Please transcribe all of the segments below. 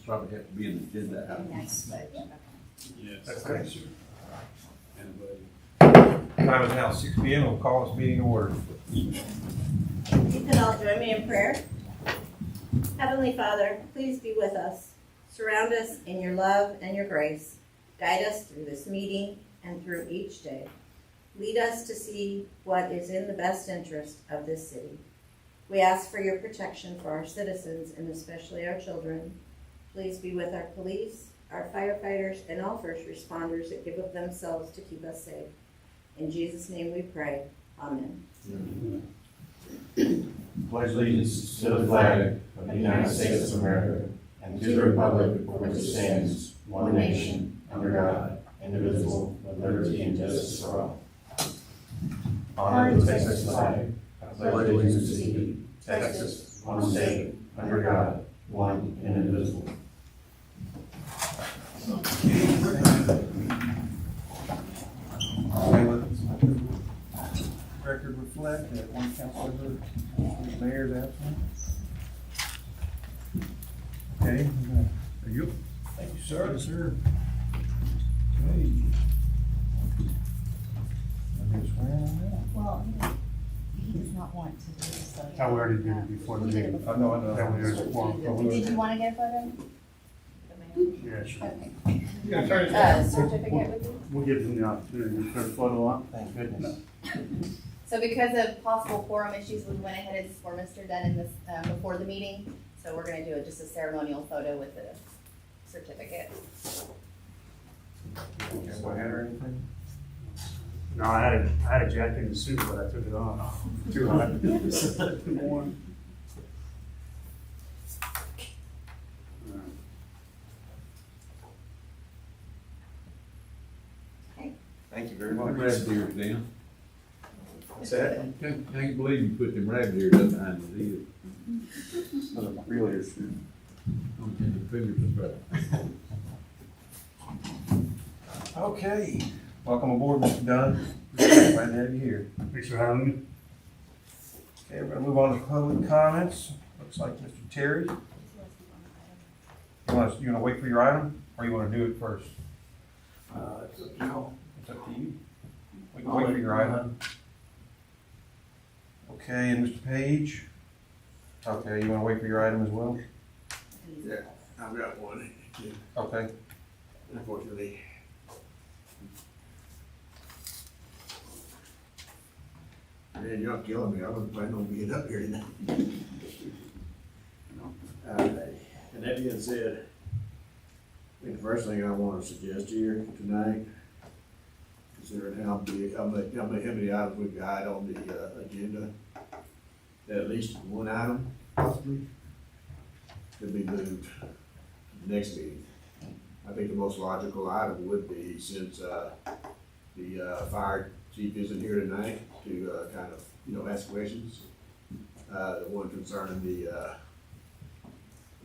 probably have to be an agenda item. Next budget. Yes. Okay. And budget. Time is now 6 p.m. We'll call this meeting to order. You can all join me in prayer. Heavenly Father, please be with us. Surround us in your love and your grace. Guide us through this meeting and through each day. Lead us to see what is in the best interest of this city. We ask for your protection for our citizens and especially our children. Please be with our police, our firefighters, and all first responders that give of themselves to keep us safe. In Jesus' name we pray. Amen. Pledge allegiance to the flag of the United States of America and to the republic for which it stands, one nation, under God, indivisible, with liberty and justice for all. Honor the Texas flag. I pledge allegiance to thee, Texas, one state, under God, one and indivisible. Record reflect that one council member, the mayor's absent. Okay, are you? Thank you, sir. Yes, sir. Okay. I'm gonna swear in now. Well, he does not want to do this, so. I already did it before the We did it meeting. before. I know. That was just one. Did you want to get a photo? Yeah, sure. Okay. You gonna turn it Certificate with you? We'll give them the opportunity to put a photo on. Thank goodness. So because of possible quorum issues, we went ahead and swore Mr. Dunn in this, before the meeting. So we're gonna do just a ceremonial photo with the certificate. Got my hat or anything? No, I had a jacket and suit, but I took it off. Too hot. Too warm. Thank you very Rabbit ears down. What's that? Can't believe you put them rabbit ears up behind his ears. Those are real ears. On your fingers and stuff. Okay, welcome aboard, Mr. Dunn. Glad to have you here. Thanks for having me. Okay, we're gonna move on to public comments. Looks like Mr. Terry. You wanna wait for your item, or you wanna do it first? It's up to y'all. It's up to you. We can wait for your item. Okay, and Mr. Page? Okay, you wanna wait for your item as well? Yeah, I've got one, Okay. unfortunately. Man, you're not killing me, I wasn't planning on being up here tonight. And that being said, I think the first thing I want to suggest here tonight, considering how many items we've got on the agenda, that at least one item possibly could be moved to the next meeting. I think the most logical item would be, since the fire chief isn't here tonight to kind of, ask questions. The one concerning the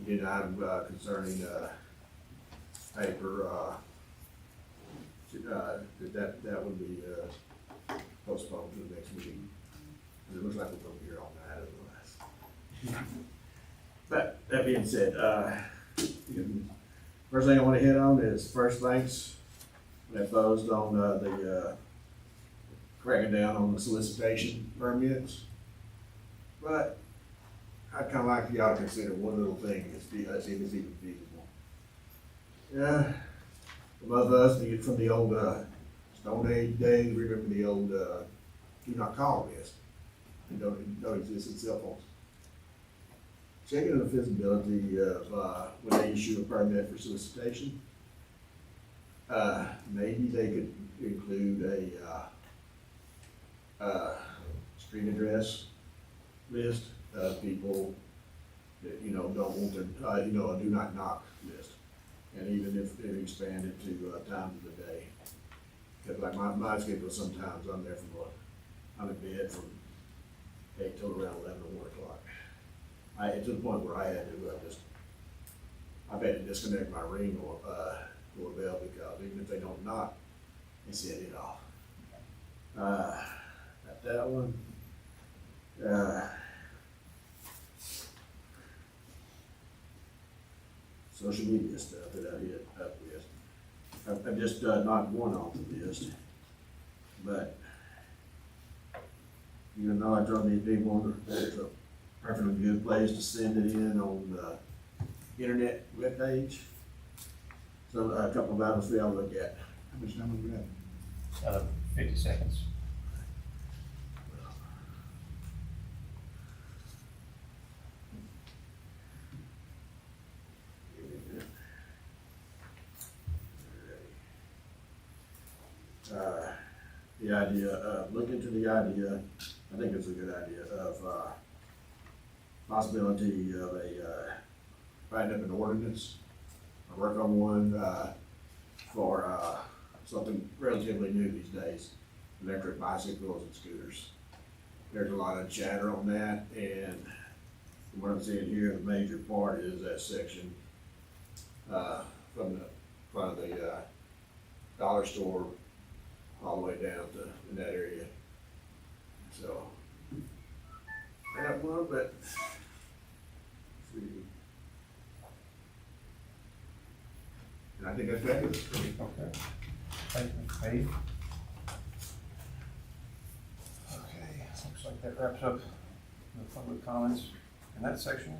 agenda item concerning paper, that would be postponed to the next meeting. It looks like we're gonna be here all night otherwise. But that being said, first thing I want to hit on is first thanks that opposed on the cracking down on the solicitation permits. But I'd kind of like y'all to consider one little thing, see if it's even feasible. Yeah, most of us from the old Stone Age days, we remember the old do not call list. It don't exist in cell phones. Checking the feasibility of when they issue a permit for solicitation. Maybe they could include a street address list of people that, don't want to, a do not knock list. And even if they expand it to times of the day. Cause like my schedule, sometimes I'm there I'm in bed from 8 till around 11 or 1 o'clock. To the point where I had to I've had to disconnect my ring doorbell because even if they don't knock, they set it off. Got that one. social media stuff that I hit up with. I've just not one off the list, but even though I told these people there's a perfectly good place to send it in on the internet webpage. So a couple of items we all look at. How much time have we got? 50 seconds. The idea, look into the idea, I think it's a good idea, of, possibility of writing up an ordinance, or work on one, for, something relatively new these days, electric bicycles and scooters. There's a lot of chatter on that, and from what I'm seeing here, the major part is that section, from the front of the, dollar store all the way down to in that area. So, I got one, but see. And I think that's better. Okay. Thank you, Dave. Okay, looks like that wraps up the public comments in that section.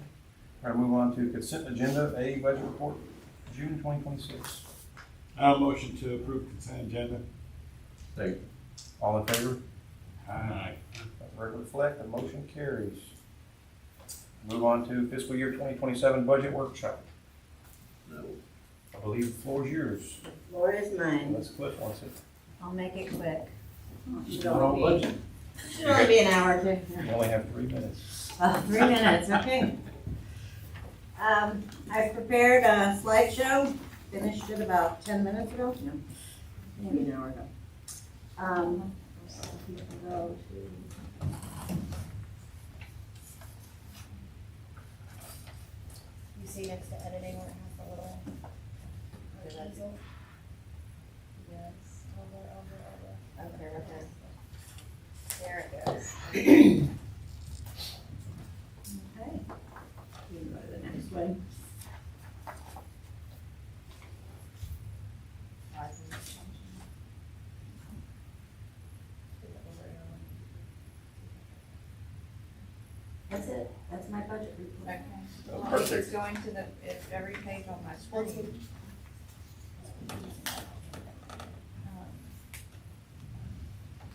We're gonna move on to consent agenda, A, budget report, June 2026. I'll motion to approve consent agenda. Second. All in favor? Aye. Record reflect, the motion carries. Move on to fiscal year 2027 budget workshop. No. I believe the floor is yours. The floor is mine. Unless Cliff wants it. I'll make it quick. Should Not on only be, budget. should only be an hour or two. You only have 3 minutes. 3 minutes, okay. I've prepared a slideshow, finished it about 10 minutes ago, no, maybe an hour ago. So if you can go to, You see next to editing where it has the little. easel? Yes, over. Okay, right there. There it goes. okay. You can go to the next one. That's it, that's my budget report. Okay. Oh, Well, it's perfect. going to every page on my screen.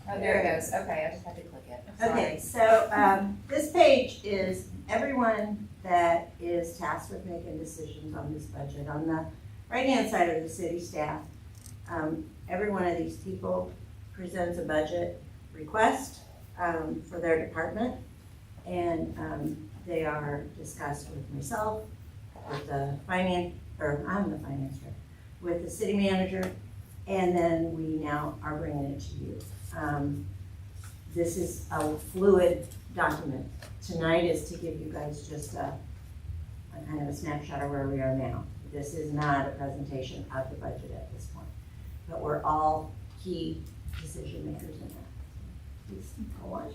Oh, there it goes. Okay, I just had to click it. Okay, so, this page is everyone that is tasked with making decisions on this budget. On the right-hand side of the city staff, every one of these people presents a budget request, for their department. And, they are discussed with myself, with the I'm the finance director, with the city manager, and then we now are bringing it to you. This is a fluid document. Tonight is to give you guys just a kind of a snapshot of where we are now. This is not a presentation of the budget at this point, but we're all key decision makers in that. Please go watch.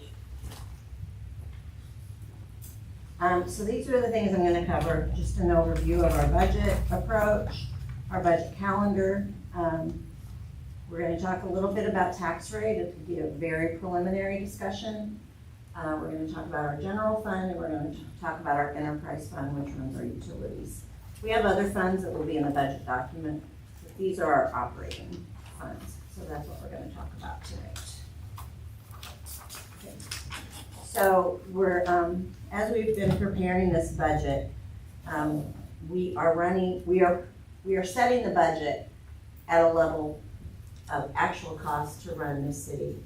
So these are the things I'm gonna cover, just an overview of our budget approach, our budget calendar. We're gonna talk a little bit about tax rate. It will be a very preliminary discussion. We're gonna talk about our general fund, and we're gonna talk about our enterprise fund, which runs our utilities. We have other funds that will be in the budget document, but these are our operating funds. So that's what we're gonna talk about tonight. Okay. So we're, as we've been preparing this budget, we are setting the budget at a level of actual cost to run this city.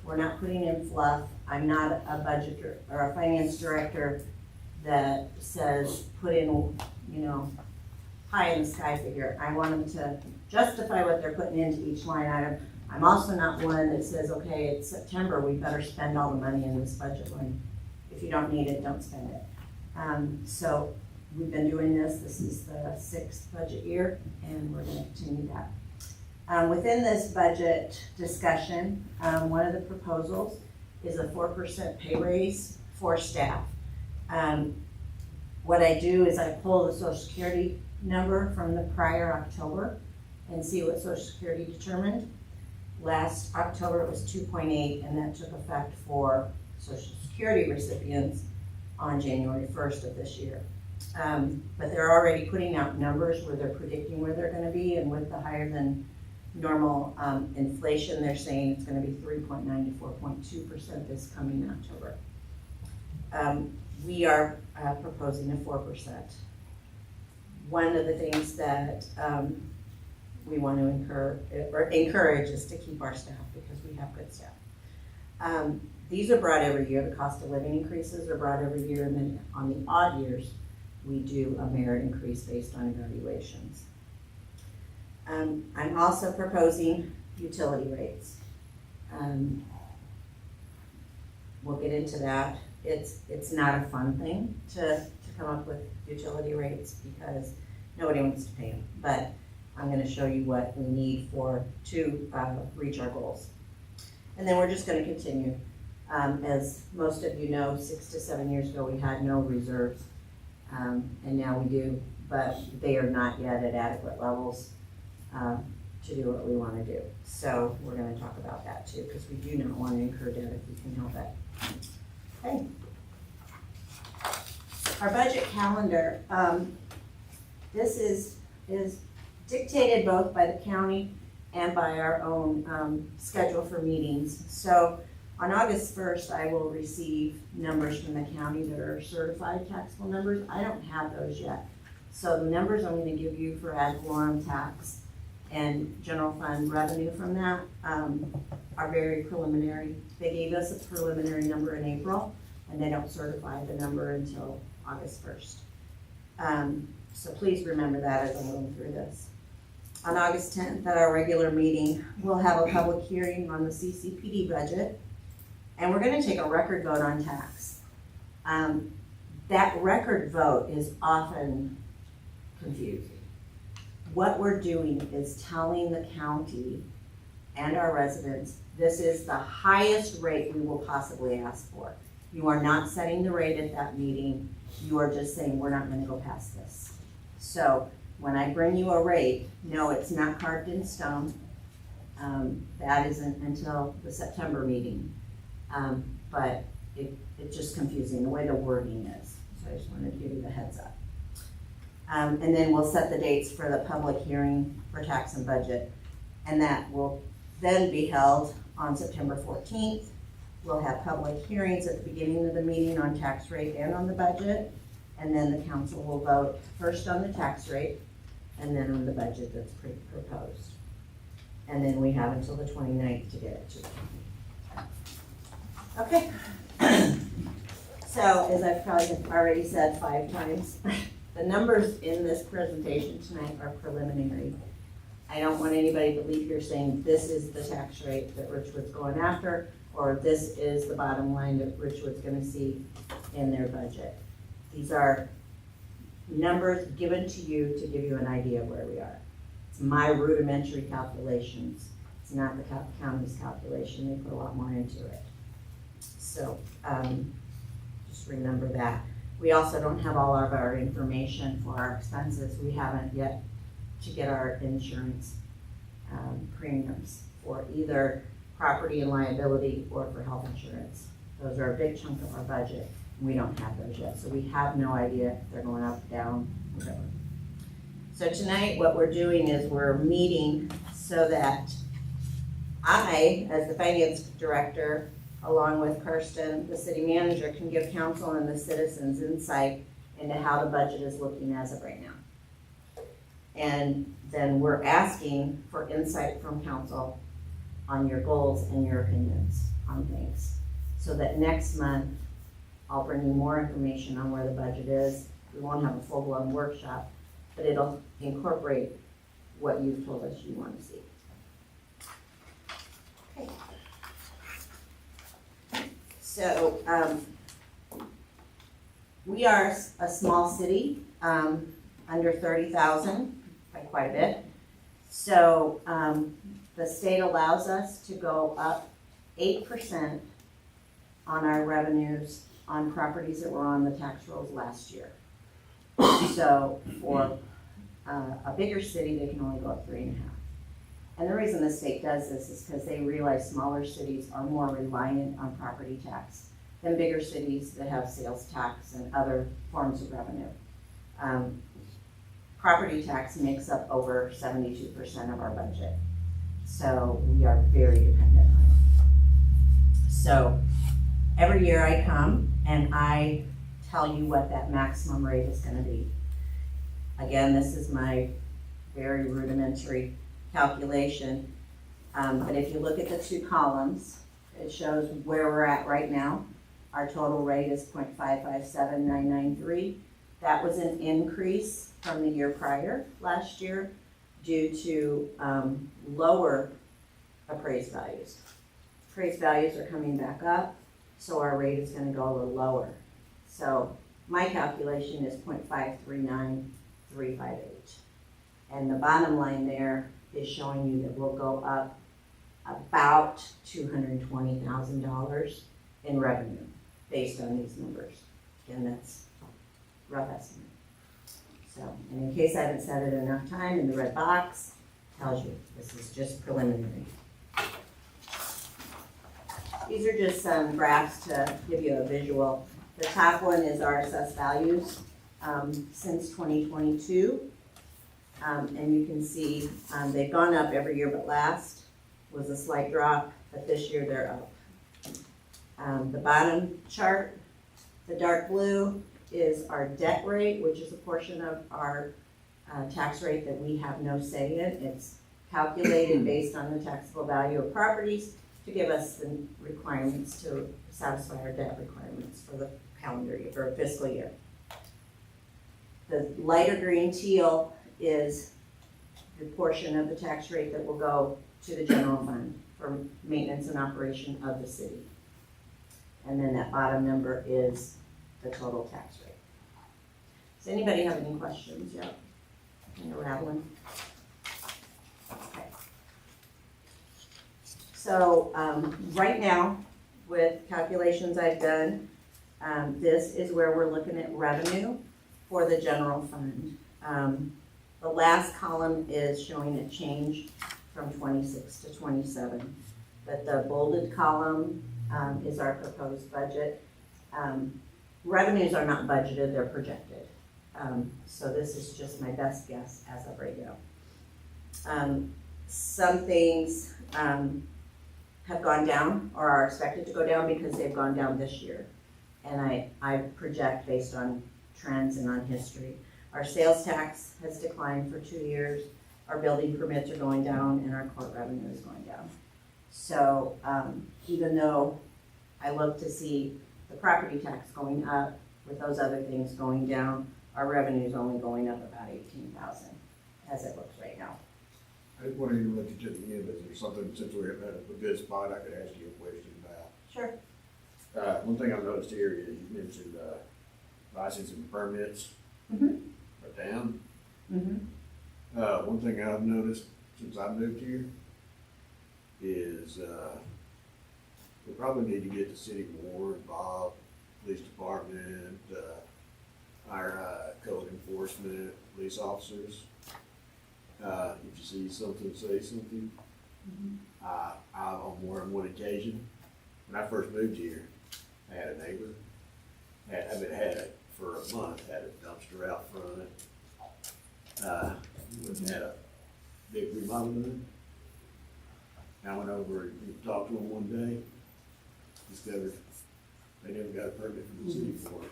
We're not putting in fluff. I'm not a budget or a finance director that says, put in, pie in the sky figure. I want them to justify what they're putting into each line item. I'm also not one that says, okay, it's September, we better spend all the money in this budget line. If you don't need it, don't spend it. So we've been doing this. This is the 6th budget year, and we're gonna continue that. Within this budget discussion, one of the proposals is a 4% pay raise for staff. What I do is I pull the Social Security number from the prior October and see what Social Security determined. Last October it was 2.8, and that took effect for Social Security recipients on January 1st of this year. But they're already putting out numbers where they're predicting where they're gonna be, and with the higher than normal inflation, they're saying it's gonna be 3.9 to 4.2% this coming October. We are proposing a 4%. One of the things that we want to encourage is to keep our staff, because we have good staff. These are brought every year. The cost of living increases are brought every year, and then on the odd years, we do a merit increase based on evaluations. I'm also proposing utility rates. We'll get into that. It's not a fun thing to come up with utility rates because nobody wants to pay them, but I'm gonna show you what we need to reach our goals. And then we're just gonna continue. As most of you know, 6 to 7 years ago, we had no reserves, and now we do, but they are not yet at adequate levels to do what we wanna do. So we're gonna talk about that too, because we do not wanna incur debt if we can help it. Okay. Our budget calendar, this is dictated both by the county and by our own schedule for meetings. So on August 1st, I will receive numbers from the county that are certified taxable numbers. I don't have those yet. So the numbers I'm gonna give you for ad valorem tax and general fund revenue from that are very preliminary. They gave us a preliminary number in April, and they don't certify the number until August 1st. So please remember that as I'm going through this. On August 10th, at our regular meeting, we'll have a public hearing on the CCPD budget, and we're gonna take a record vote on tax. That record vote is often confusing. What we're doing is telling the county and our residents, this is the highest rate we will possibly ask for. You are not setting the rate at that meeting. You are just saying, we're not gonna go past this. So when I bring you a rate, no, it's not carved in stone. That isn't until the September meeting. But it's just confusing, the way the wording is. So I just wanted to give you the heads up. And then we'll set the dates for the public hearing for tax and budget. And that will then be held on September 14th. We'll have public hearings at the beginning of the meeting on tax rate and on the budget. And then the council will vote first on the tax rate and then on the budget that's proposed. And then we have until the 29th to get it to the county. Okay. So as I've probably already said 5 times, the numbers in this presentation tonight are preliminary. I don't want anybody to leave here saying this is the tax rate that Richwood's going after, or this is the bottom line that Richwood's gonna see in their budget. These are numbers given to you to give you an idea of where we are. It's my rudimentary calculations. It's not the county's calculation. They put a lot more into it. So just remember that. We also don't have all of our information for our expenses. We haven't yet to get our insurance premiums for either property and liability or for health insurance. Those are a big chunk of our budget. We don't have those yet, so we have no idea if they're going up, down, whatever. So tonight what we're doing is we're meeting so that I, as the finance director, along with Kirsten, the city manager, can give council and the citizens insight into how the budget is looking as of right now. And then we're asking for insight from council on your goals and your opinions on things. So that next month, I'll bring you more information on where the budget is. We won't have a full-blown workshop, but it'll incorporate what you've told us you want to see. Okay. So, we are a small city, under 30,000 by quite a bit. So, the state allows us to go up 8% on our revenues on properties that were on the tax rolls last year. So for a bigger city, they can only go up 3.5. And the reason the state does this is because they realize smaller cities are more reliant on property tax than bigger cities that have sales tax and other forms of revenue. Property tax makes up over 72% of our budget. So we are very dependent on it. So every year I come and I tell you what that maximum rate is gonna be. Again, this is my very rudimentary calculation. But if you look at the two columns, it shows where we're at right now. Our total rate is 0.557993. That was an increase from the year prior, last year, due to lower appraised values. Appraised values are coming back up, so our rate is gonna go a little lower. So my calculation is 0.539358. And the bottom line there is showing you that we'll go up about $220,000 in revenue based on these numbers. Again, that's rough estimate. So, and in case I haven't said it enough time, in the red box tells you this is just preliminary. These are just some graphs to give you a visual. The top one is our assessed values since 2022. And you can see they've gone up every year, but last was a slight drop, but this year they're up. The bottom chart, the dark blue, is our debt rate, which is a portion of our tax rate that we have no say in. It's calculated based on the taxable value of properties to give us the requirements to satisfy our debt requirements for the calendar year, or fiscal year. The lighter green teal is the portion of the tax rate that will go to the general fund for maintenance and operation of the city. And then that bottom number is the total tax rate. Does anybody have any questions yet? Kind of rattling. Okay. So right now, with calculations I've done, this is where we're looking at revenue for the general fund. The last column is showing a change from 26 to 27, but the bolded column is our proposed budget. Revenues are not budgeted, they're projected. So this is just my best guess as of right now. Some things have gone down or are expected to go down because they've gone down this year. And I project based on trends and on history. Our sales tax has declined for 2 years, our building permits are going down, and our court revenue is going down. So even though I look to see the property tax going up, with those other things going down, our revenue is only going up about $18,000 as it looks right now. I just wanted to look at the end, is there something, since we're at a good spot, I could ask you a question about? Sure. One thing I've noticed here is you mentioned license and permits Mhm. are down. Mm-hmm. One thing I've noticed since I moved here is we probably need to get the city more involved, police department, our code enforcement, police officers. If you see something, say something. On more than one occasion, when I first moved here, I had a neighbor, I've had it for a month, had a dumpster out front. Had a big remodel done. I went over and talked to them one day, discovered they never got a permit from the city for it.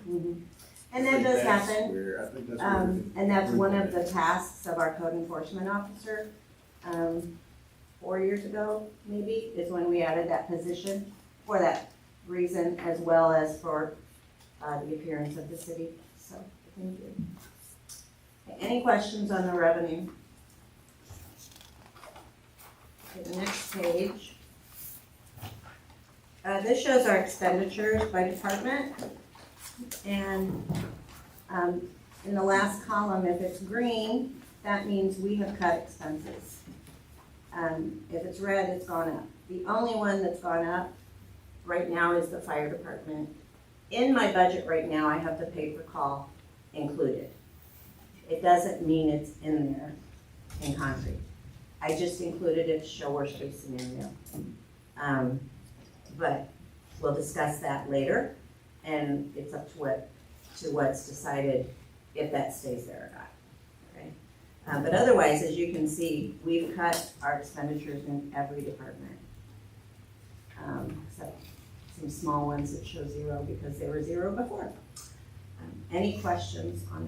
And that does happen. I think that's where we can And that's one of improve the tasks of our code enforcement officer. 4 years ago, maybe, is when we added that position for that reason, as well as for the appearance of the city. So, thank you. Okay, any questions on the revenue? Okay, the next page. This shows our expenditures by department. And in the last column, if it's green, that means we have cut expenses. If it's red, it's gone up. The only one that's gone up right now is the fire department. In my budget right now, I have the pay-per-call included. It doesn't mean it's in there in concrete. I just included it to show worst case scenario. But we'll discuss that later, and it's up to what's decided if that stays there or not, okay? But otherwise, as you can see, we've cut our expenditures in every department. Except some small ones that show zero because they were zero before. Any questions on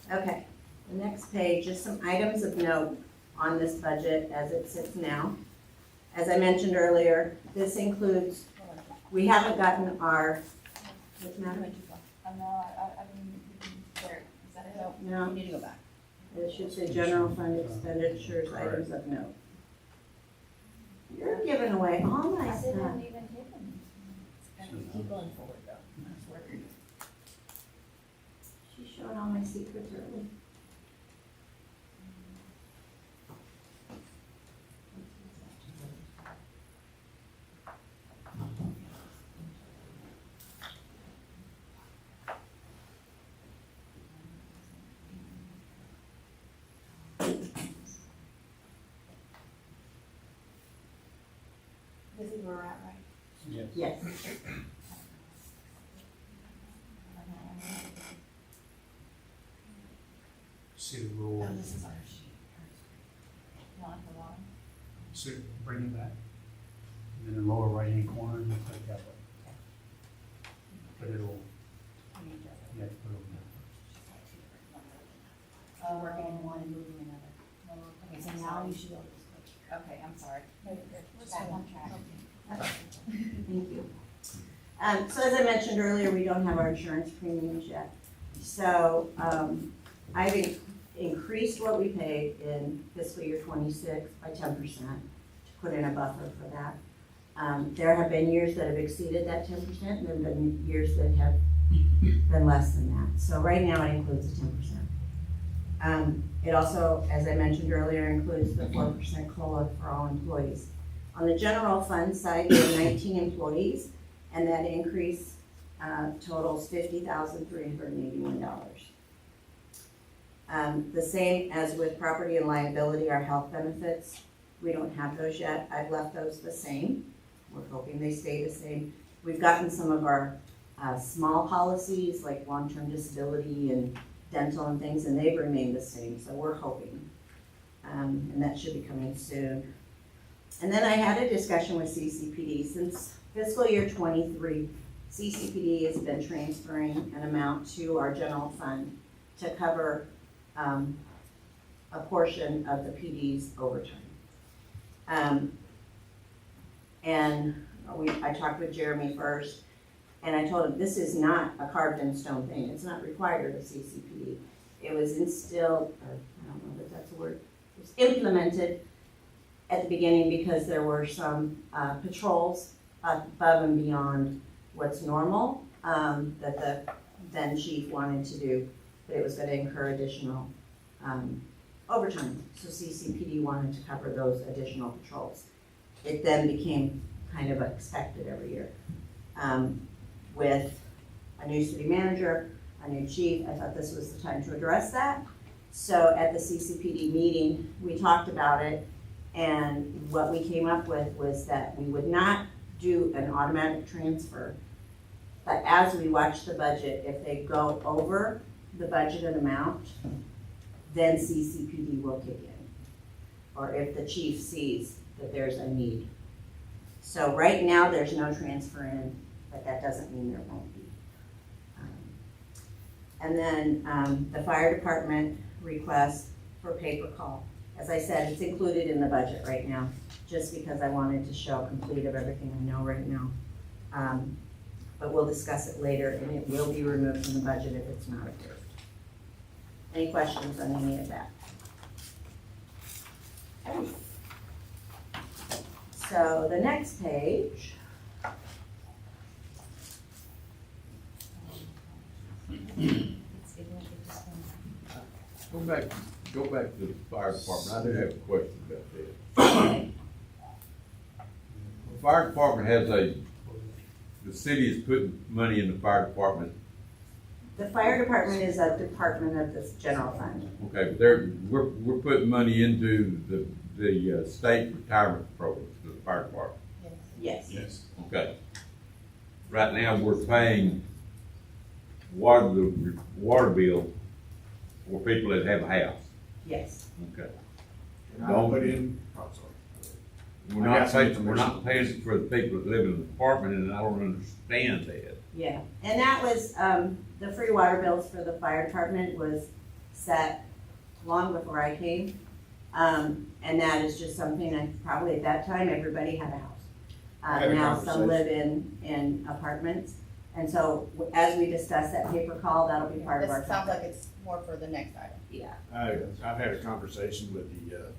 that? Okay, the next page, just some items of note on this budget as it sits now. As I mentioned earlier, this includes, we haven't gotten our, what's the matter? I'm not, I didn't, there, is that it? No, You need to go back. it should say general fund expenditures, items of note. You're giving away all my I stuff. didn't even hit them. Keep going forward though. That's where you're. She's showing all my secrets early. This is where we're at, right? Yes. Yes. See the rule, Oh, this is our sheet. Not the one. so bring it back. And in the lower right-hand corner, you click that button. But it'll, you have to put it over there. Oh, working in one and moving another. Okay, so now you should be able to just click here. Okay, I'm sorry. No, you're good. We're back on track. Thank you. So as I mentioned earlier, we don't have our insurance premiums yet. So, I've increased what we paid in fiscal year '26 by 10% to put in a buffer for that. There have been years that have exceeded that 10%, and there have been years that have been less than that. So right now it includes the 10%. It also, as I mentioned earlier, includes the 4% COLA for all employees. On the general fund side, we have 19 employees, and that increase totals $50,381. The same as with property and liability, our health benefits, we don't have those yet. I've left those the same. We're hoping they stay the same. We've gotten some of our small policies, like long-term disability and dental and things, and they've remained the same, so we're hoping. And that should be coming soon. And then I had a discussion with CCPD. Since fiscal year '23, CCPD has been transferring an amount to our general fund to cover a portion of the PD's overtime. I talked with Jeremy first, and I told him this is not a carved in stone thing. It's not required of CCPD. It was instilled, or I don't know if that's a word, it was implemented at the beginning because there were some patrols above and beyond what's normal that the then chief wanted to do, but it was going to incur additional overtime. So CCPD wanted to cover those additional patrols. It then became kind of expected every year. With a new city manager, a new chief, I thought this was the time to address that. So at the CCPD meeting, we talked about it, and what we came up with was that we would not do an automatic transfer, but as we watch the budget, if they go over the budgeted amount, then CCPD will kick in, or if the chief sees that there's a need. So right now, there's no transfer in, but that doesn't mean there won't be. And then the fire department request for paper call. As I said, it's included in the budget right now, just because I wanted to show complete of everything I know right now. But we'll discuss it later, and it will be removed from the budget if it's not approved. Any questions on any of that? Okay. So the next page. Go back to the fire department. I do have a question about this. The fire department has a the city is putting money in the fire department, The fire department is a department of this general fund. okay, but we're putting money into the state retirement programs for the fire department, Yes. Yes. okay? Right now, we're paying water bill for people that have a house, Yes. okay? And I put in, oh, sorry. We're I got some not paying information. for the people that live in the apartment, and I don't understand that. Yeah, and that was, the free water bills for the fire department was set long before I came. And that is just something that probably at that time, everybody had a house. I had a Now some conversation. live in apartments. And so as we discuss that paper call, that'll be part of our. This sounds like it's more for the next item. Yeah, I've had a conversation with the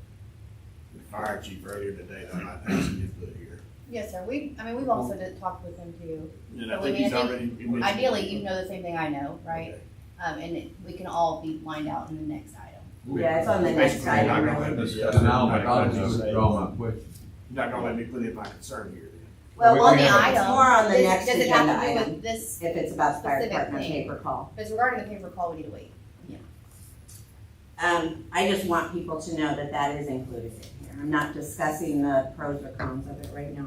fire chief earlier today that I might have some input here. Yes, sir. We've also talked with him too. And I But think we- he's I think already. he mentioned- Ideally, you know the same thing I know, right? Okay. We can all be lined out in the next item. yeah, it's on the next Basically, you're not item, gonna let really. me, And now, I not just withdraw my question. gonna let me put in my concern here then. Well, We on can the have- item, more on the Does- next Does it agenda have to do item. with this? If it's about the fire specific department thing? paper call. If it's regarding the paper call, we need to wait. I just want people to know that that is included in here. I'm not discussing the pros or cons of it right now.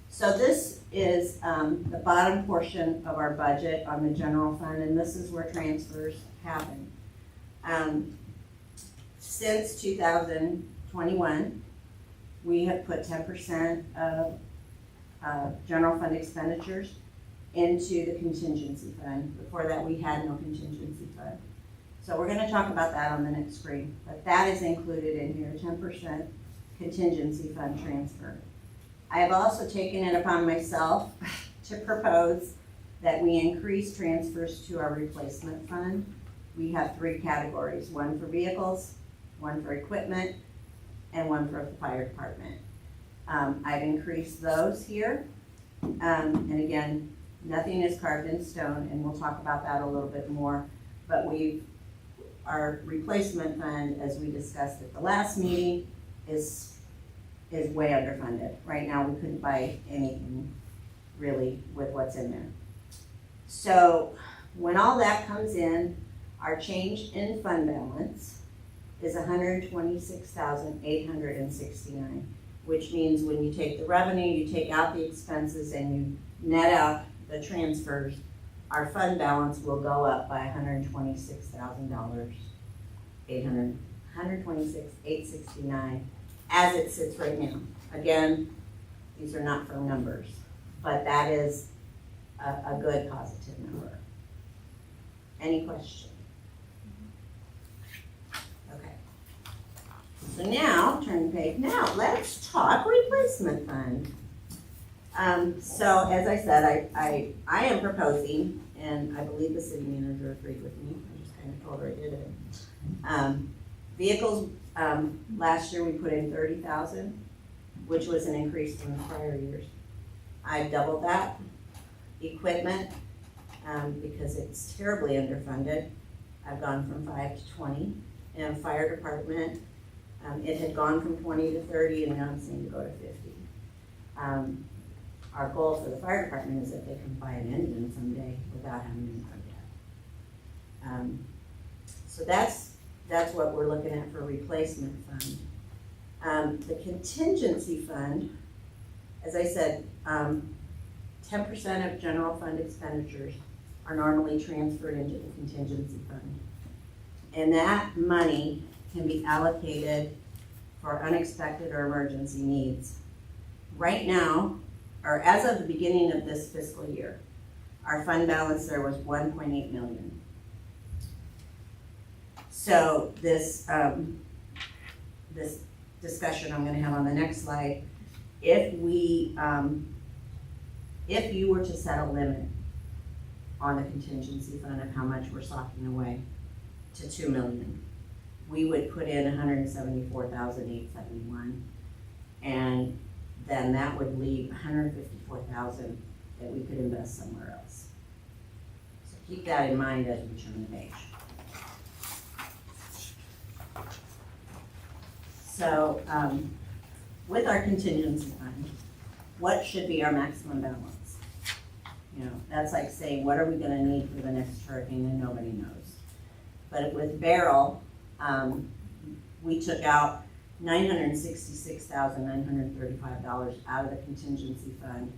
So this is, the bottom portion of our budget on the general fund, and this is where transfers happen. Since 2021, we have put 10% of, general fund expenditures into the contingency fund. Before that, we had no contingency fund. So we're gonna talk about that on the next screen, but that is included in here, 10% contingency fund transfer. I have also taken it upon myself to propose that we increase transfers to our replacement fund. We have 3 categories, one for vehicles, one for equipment, and one for the fire department. I've increased those here. And again, nothing is carved in stone, and we'll talk about that a little bit more. But our replacement fund, as we discussed at the last meeting, is way underfunded. Right now, we couldn't buy anything really with what's in there. So when all that comes in, our change in fund balance is $126,869, which means when you take the revenue, you take out the expenses, and you net out the transfers, our fund balance will go up by $126,000, $126,869, as it sits right now. Again, these are not firm numbers, but that is a good positive number. Any questions? Okay. So now, turn the page. Now, let's talk replacement fund. So as I said, I am proposing, and I believe the city manager agreed with me. I just kind of told her I did it. Vehicles, last year we put in 30,000, which was an increase from the prior years. I've doubled that. Equipment, because it's terribly underfunded, I've gone from 5 to 20. And fire department, it had gone from 20 to 30, and now it's going to go to 50. Our goal for the fire department is that they can buy an engine someday without having to buy that. So that's what we're looking at for replacement fund. The contingency fund, as I said, 10% of general fund expenditures are normally transferred into the contingency fund. And that money can be allocated for unexpected or emergency needs. Right now, or as of the beginning of this fiscal year, our fund balance there was 1.8 million. So this discussion I'm gonna have on the next slide, if you were to set a limit on the contingency fund of how much we're socking away to 2 million, we would put in 174,871, and then that would leave 154,000 that we could invest somewhere else. So keep that in mind as we turn the page. So, with our contingency fund, what should be our maximum balance? You know, that's like saying, what are we gonna need for the next hurricane, and nobody knows. But with Beryl, we took out $966,935 out of the contingency fund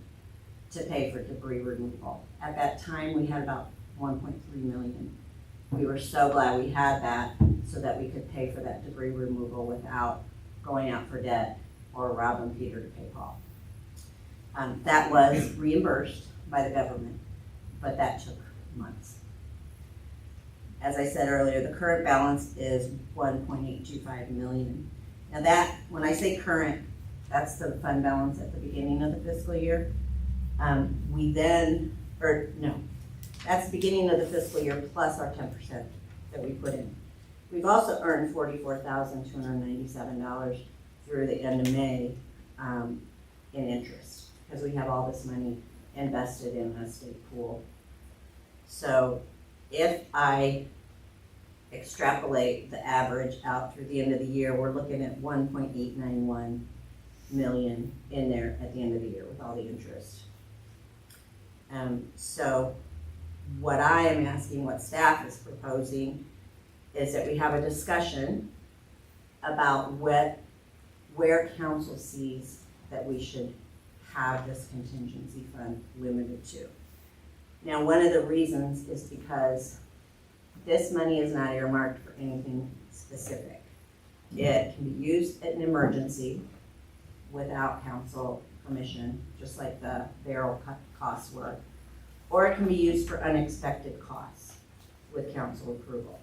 to pay for debris removal. At that time, we had about 1.3 million. We were so glad we had that so that we could pay for that debris removal without going out for debt or robbing Peter to pay Paul. That was reimbursed by the government, but that took months. As I said earlier, the current balance is 1.825 million. Now that, when I say current, that's the fund balance at the beginning of the fiscal year. That's the beginning of the fiscal year plus our 10% that we put in. We've also earned $44,297 through the end of May in interest, because we have all this money invested in a state pool. So if I extrapolate the average out through the end of the year, we're looking at 1.891 million in there at the end of the year with all the interest. So what I am asking, what staff is proposing, is that we have a discussion about where council sees that we should have this contingency fund limited to. Now, one of the reasons is because this money is not earmarked for anything specific. It can be used at an emergency without council permission, just like the barrel costs were, or it can be used for unexpected costs with council approval.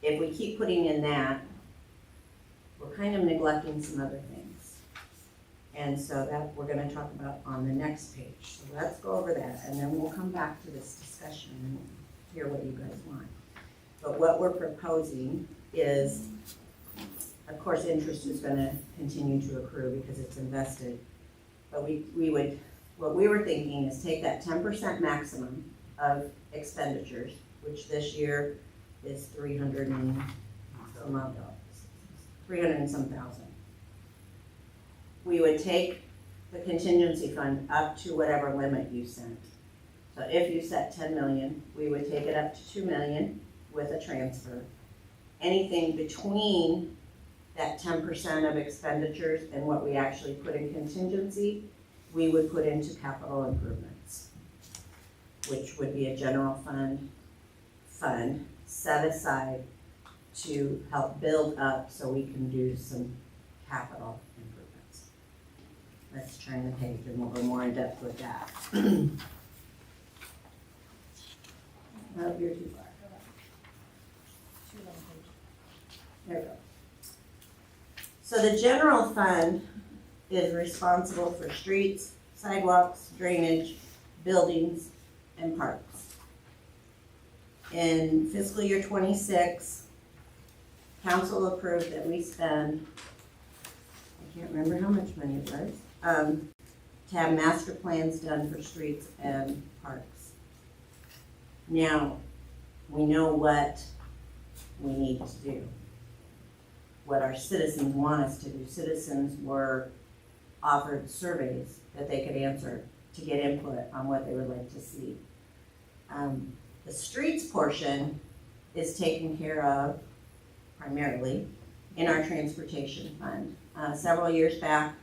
If we keep putting in that, we're kind of neglecting some other things. And so that we're gonna talk about on the next page. So let's go over that, and then we'll come back to this discussion and hear what you guys want. But what we're proposing is, of course, interest is gonna continue to accrue because it's invested. But what we were thinking is take that 10% maximum of expenditures, which this year is 300 and some thousand. We would take the contingency fund up to whatever limit you set. So if you set 10 million, we would take it up to 2 million with a transfer. Anything between that 10% of expenditures and what we actually put in contingency, we would put into capital improvements, which would be a general fund set aside to help build up so we can do some capital improvements. Let's turn the page and we'll go more in depth with that. Oh, you're too far. Too long page. There we go. So the general fund is responsible for streets, sidewalks, drainage, buildings, and parks. In fiscal year 26, council approved that we spend, I can't remember how much money it was, to have master plans done for streets and parks. Now, we know what we need to do, what our citizens want us to do. Citizens were offered surveys that they could answer to get input on what they would like to see. The streets portion is taken care of primarily in our transportation fund. Several years back,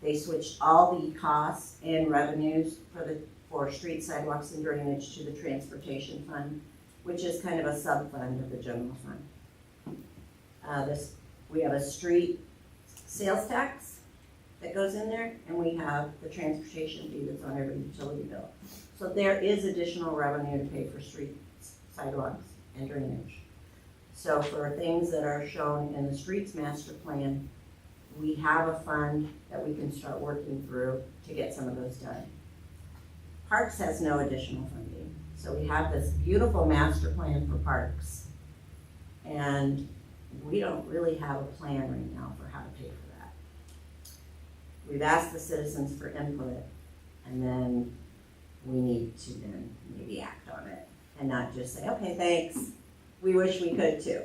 they switched all the costs and revenues for street, sidewalks, and drainage to the transportation fund, which is kind of a sub-fund of the general fund. We have a street sales tax that goes in there, and we have the transportation fee that's on every utility bill. So there is additional revenue to pay for streets, sidewalks, and drainage. So for things that are shown in the streets master plan, we have a fund that we can start working through to get some of those done. Parks has no additional funding. So we have this beautiful master plan for parks, and we don't really have a plan right now for how to pay for that. We've asked the citizens for input, and then we need to then maybe act on it and not just say, okay, thanks. We wish we could too.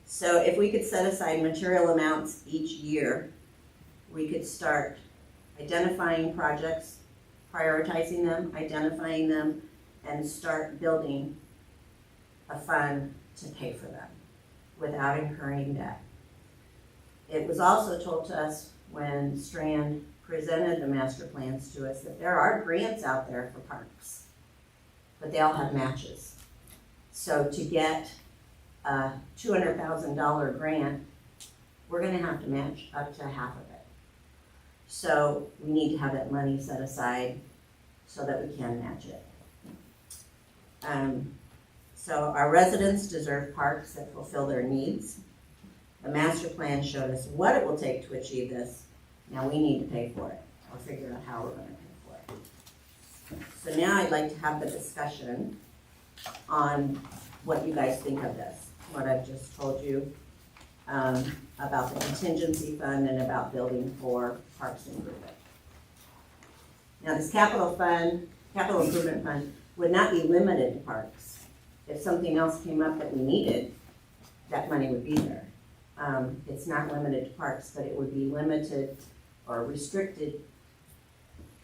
So if we could set aside material amounts each year, we could start identifying projects prioritizing them, identifying them, and start building a fund to pay for them without incurring debt. It was also told to us when Strand presented the master plans to us that there are grants out there for parks, but they all have matches. So to get a $200,000 grant, we're gonna have to match up to half of it. So we need to have that money set aside so that we can match it. So our residents deserve parks that fulfill their needs. The master plan showed us what it will take to achieve this. Now we need to pay for it, or figure out how we're gonna pay for it. So now I'd like to have the discussion on what you guys think of this, what I've just told you, about the contingency fund and about building for parks improvement. Now this capital improvement fund would not be limited to parks. If something else came up that we needed, that money would be there. It's not limited to parks, but it would be limited or restricted,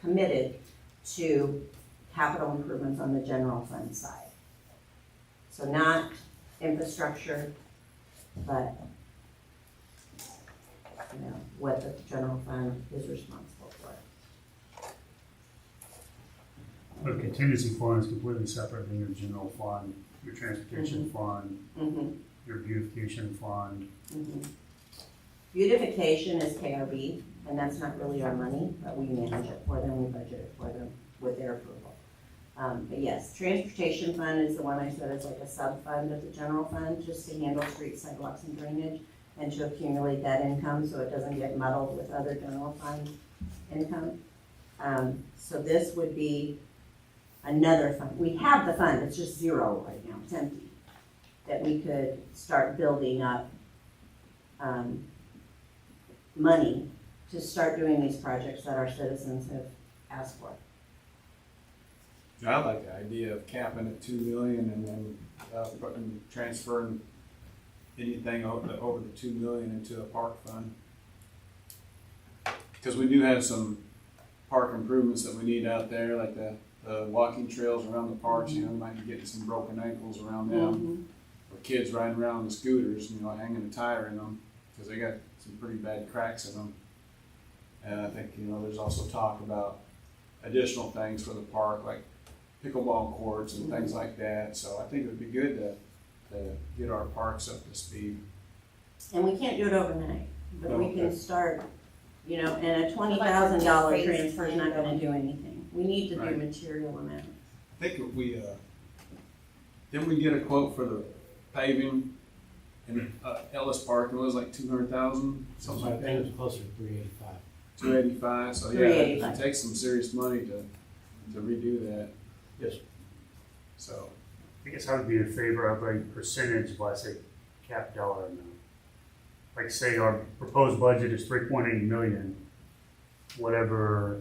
committed to capital improvements on the general fund side. So not infrastructure, but what the general fund is responsible for. The contingency fund is completely separate than your general fund, your transportation fund, Mm-hmm. your beautification fund. Mm-hmm. Beautification is KRB, and that's not really our money, but we manage it for them, we budget it for them with their approval. But yes, transportation fund is the one I said is like a sub-fund of the general fund, just to handle street sidewalks and drainage, and to accumulate that income so it doesn't get muddled with other general fund income. So this would be another fund. We have the fund, it's just zero right now, it's empty, that we could start building up money to start doing these projects that our citizens have asked for. I like the idea of capping at 2 million and then transferring anything over the 2 million into a park fund. Because we do have some park improvements that we need out there, like the walking trails around the parks, you know, we might be getting some broken ankles around them. Or kids riding around on the scooters, you know, hanging a tire in them, because they got some pretty bad cracks in them. And I think, you know, there's also talk about additional things for the park, like pickleball courts and things like that. So I think it would be good to get our parks up to speed. And we can't do it overnight, but we can start, you know, and a $20,000 Phase transfer is not plan. gonna do anything. We need to do Right. material amounts. I think if we, didn't we get a quote for the paving in Ellis Park? It was like 200,000, something I like think it that. was closer to 385. 285. So yeah, it takes some serious money to redo that. Yes. So I guess I would be in favor of a percentage of, let's say, cap dollar amount. Like say our proposed budget is 3.8 million, whatever,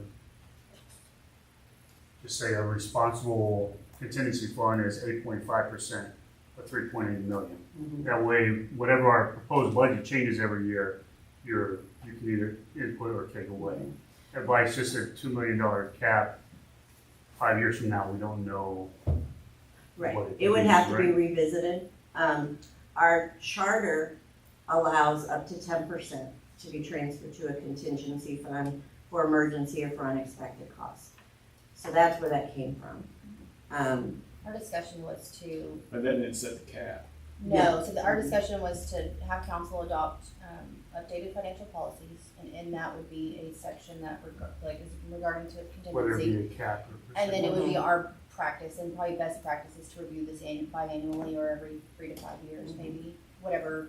just say a responsible contingency fund is 8.5% of 3.8 million. That way, whatever our proposed budget changes every year, you can either input or take away. But it's just a $2 million cap. 5 years from now, we don't know. Right, what it would is, have to be right? revisited. Our charter allows up to 10% to be transferred to a contingency fund for emergency or for unexpected costs. So that's where that came from. Our discussion was to, but then it set the cap. no, so our discussion was to have council adopt, updated financial policies, and in that would be a section that is regarding to Whether it contingency. be a cap or. And then it would be our practice, and probably best practice is to review this biannually or every 3 to 5 years, maybe, whatever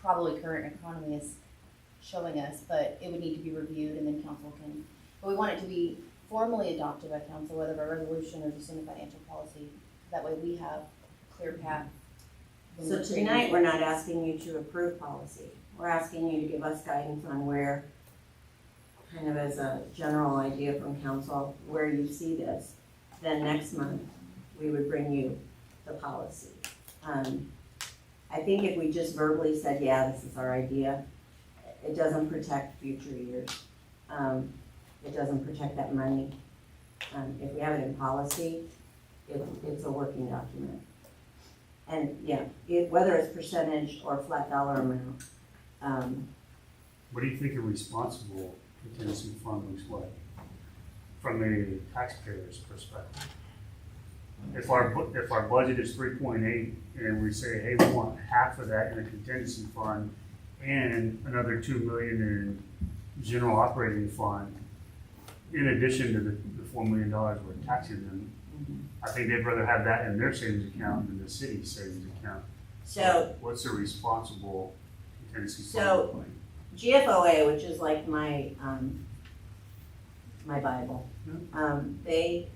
probably current economy is showing us, but it would need to be reviewed and then council can, but we want it to be formally adopted by council, whether by resolution or just in a financial policy. That way we have a clear path. when So we're creating tonight, it. we're not asking you to approve policy. We're asking you to give us guidance on where, kind of as a general idea from council, where you see this. Then next month, we would bring you the policy. I think if we just verbally said, yeah, this is our idea, it doesn't protect future years. It doesn't protect that money. If we have it in policy, it's a working document. And yeah, whether it's percentage or flat dollar amount, What do you think a responsible contingency fund looks like from a taxpayer's perspective? If our budget is 3.8 and we say, hey, we want half of that in a contingency fund and another 2 million in general operating fund, in addition to the $4 million we're taxing them, I think they'd rather have that in their savings account than the city's savings account. so What's a responsible contingency fund So- look like? GFOA, which is like my, my Bible, they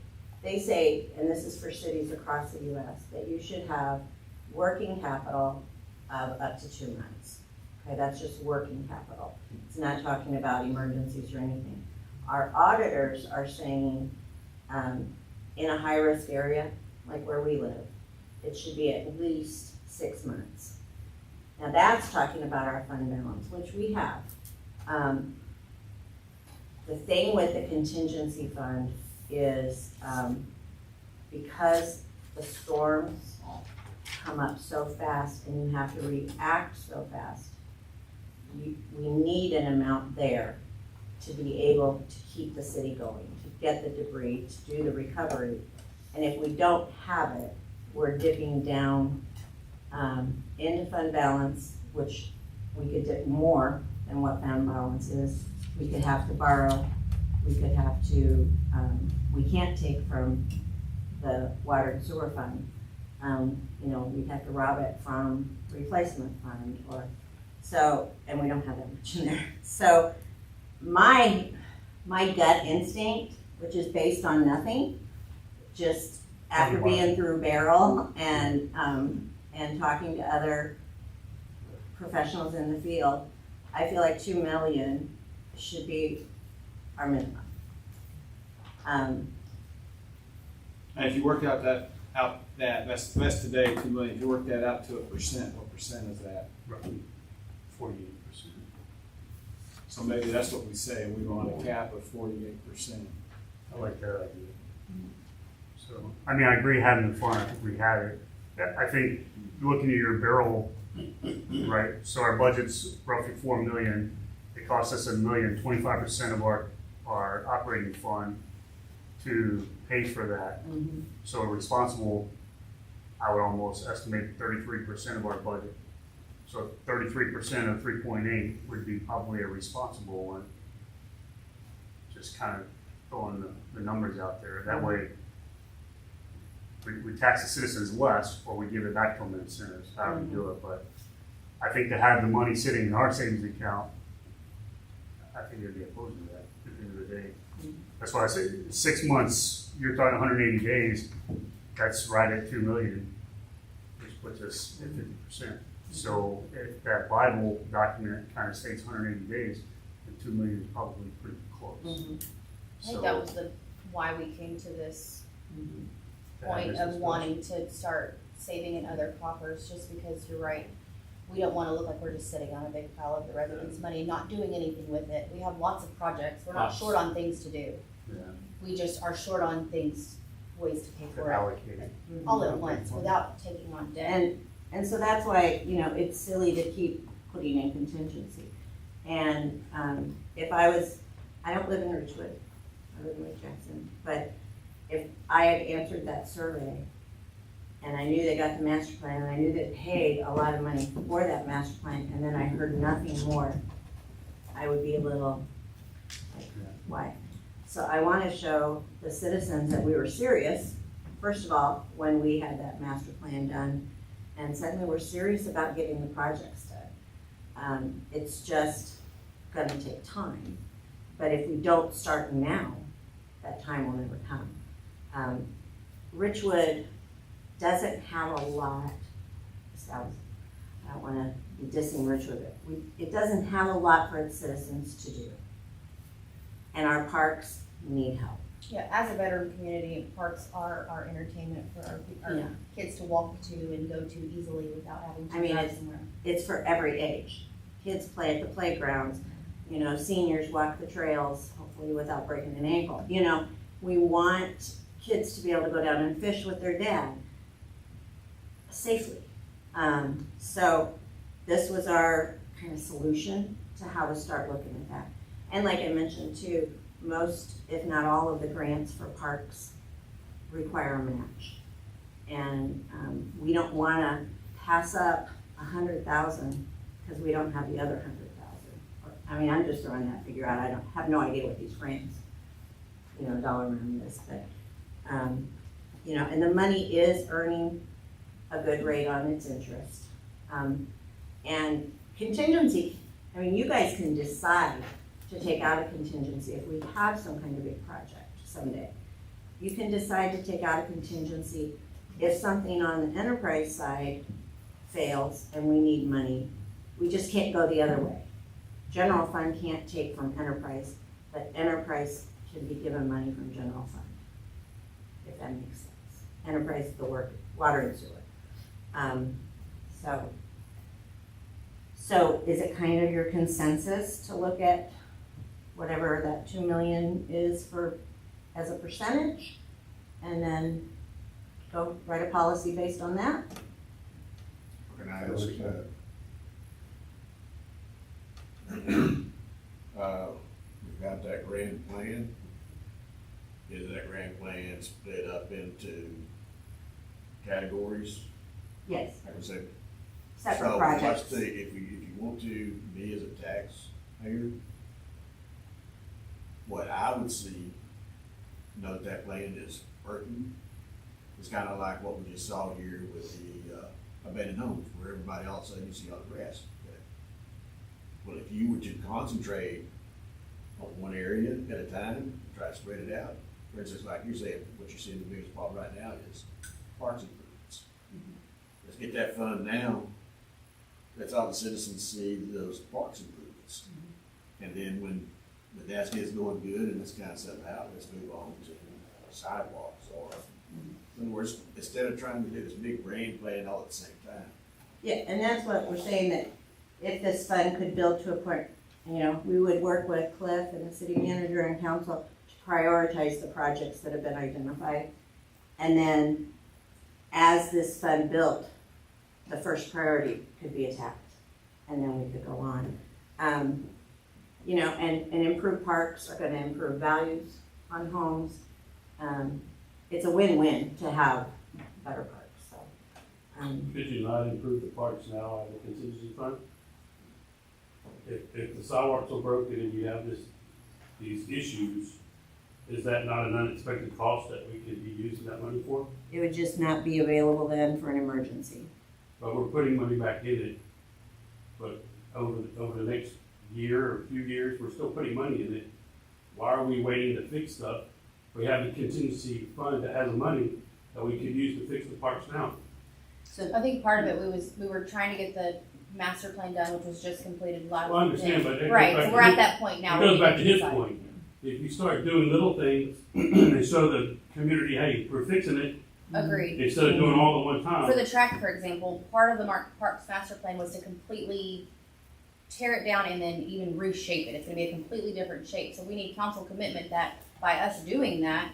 say, and this is for cities across the US, that you should have working capital of up to 2 months. Okay, that's just working capital. It's not talking about emergencies or anything. Our auditors are saying, in a high-risk area, like where we live, it should be at least 6 months. Now that's talking about our fund balance, which we have. The thing with the contingency fund is, because the storms come up so fast and you have to react so fast, we need an amount there to be able to keep the city going, to get the debris, to do the recovery. And if we don't have it, we're dipping down into fund balance, which we could dip more than what fund balance is. We could have to borrow, we could have to, we can't take from the water and sewer fund. We'd have to rob it from replacement fund or, so, and we don't have that much in there. So my gut instinct, which is based on nothing, just after being through Barrel and talking to other professionals in the field, I feel like 2 million should be our minimum. And if you work that's today, 2 million, if you work that out to a percent, what percent is that? Roughly 48%. So maybe that's what we say, we want a cap of 48%. I like that idea. So, I mean, I agree having the fund, I think we had it. I think looking at your barrel, right, so our budget's roughly 4 million. It costs us $1 million, 25% of our operating fund to pay for that. So responsible, I would almost estimate 33% of our budget. So 33% of 3.8 would be probably a responsible one. Just kind of throwing the numbers out there. That way, we tax the citizens less, or we give it back to them in incentives, however we do it. But I think to have the money sitting in our savings account, I think they'd be opposed to that at the end of the day. That's why I say 6 months, you're talking 180 days, that's right at 2 million, which puts us at 50%. So if that Bible document kind of states 180 days, then 2 million is probably pretty close. I think that was why we came to this point of wanting to start saving in other coffers, just because you're right. We don't wanna look like we're just sitting on a big pile of the residents' money, not doing anything with it. We have lots of projects, we're not short on things to do. Yeah. We just are short on things, ways to pay To for it, allocate it. all at once, without taking on debt. And so that's why, it's silly to keep putting in contingency. And if I don't live in Richwood, I live in Lake Jackson, but if I had answered that survey and I knew they got the master plan and I knew they paid a lot of money for that master plan and then I heard nothing more, I would be a little like, why? So I want to show the citizens that we were serious, first of all, when we had that master plan done, and secondly, we're serious about getting the projects done. It's just gonna take time, but if we don't start now, that time will never come. Richwood doesn't have a lot, I don't wanna be dissing Richwood, but it doesn't have a lot for its citizens to do. And our parks need help. Yeah, as a veteran community, parks are our entertainment for our Yeah. kids to walk to and go to easily without having to I mean, drive somewhere. It's for every age. Kids play at the playgrounds, seniors walk the trails, hopefully without breaking an ankle. We want kids to be able to go down and fish with their dad safely. So this was our kind of solution to how to start looking at that. And like I mentioned too, most, if not all of the grants for parks require a match. And we don't wanna pass up 100,000 because we don't have the other 100,000. I mean, I'm just throwing that figure out. I don't have no idea what these grants, dollar amount is, but, and the money is earning a good rate on its interest. And contingency, I mean, you guys can decide to take out a contingency if we have some kind of big project someday. You can decide to take out a contingency if something on the enterprise side fails and we need money. We just can't go the other way. General fund can't take from enterprise, but enterprise can be given money from general fund, if that makes sense. Enterprise is the water and sewer. So is it kind of your consensus to look at whatever that 2 million is as a percentage? And then go write a policy based on that? Can I ask, we've got that grand plan. Is that grand plan split up into categories? Yes, Like I said, separate so projects. if you want to be as a taxpayer, what I would see, that plan is working. It's kind of like what we just saw here with the abandoned homes, where everybody all of a sudden you see all the rest. Well, if you were to concentrate on one area at a time, try to spread it out. For instance, like you're saying, what you're seeing the biggest problem right now is parks improvements. Let's get that fund now. Let's all the citizens see those parks improvements. And then when the dust gets going good and this kind of stuff out, let's move on to sidewalks or, in other words, instead of trying to do this big grand plan all at the same time. Yeah, and that's what we're saying, that if this fund could build to a point, we would work with Cliff and the city manager and council to prioritize the projects that have been identified. And then as this fund built, the first priority could be attacked. And then we could go on. And improved parks are gonna improve values on homes. It's a win-win to have better parks, so. Could you not improve the parks now out of the contingency fund? If the sidewalks are broken and you have these issues, is that not an unexpected cost that we could be using that money for? It would just not be available then for an emergency. But we're putting money back in it. But over the next year or few years, we're still putting money in it. Why are we waiting to fix stuff? We have a contingency fund that has the money that we could use to fix the parks now. So I think part of it we were trying to get the master plan done, which was just completed last. Well, I understand, but it goes Right, back so to we're at his- that point now. It where goes we back need to his decide. point. If you start doing little things and show the community, hey, we're fixing it, Agreed. instead of doing all at one time. For the track, for example, part of the Parks Master Plan was to completely tear it down and then even reshape it. It's gonna be a completely different shape. So we need council commitment that by us doing that,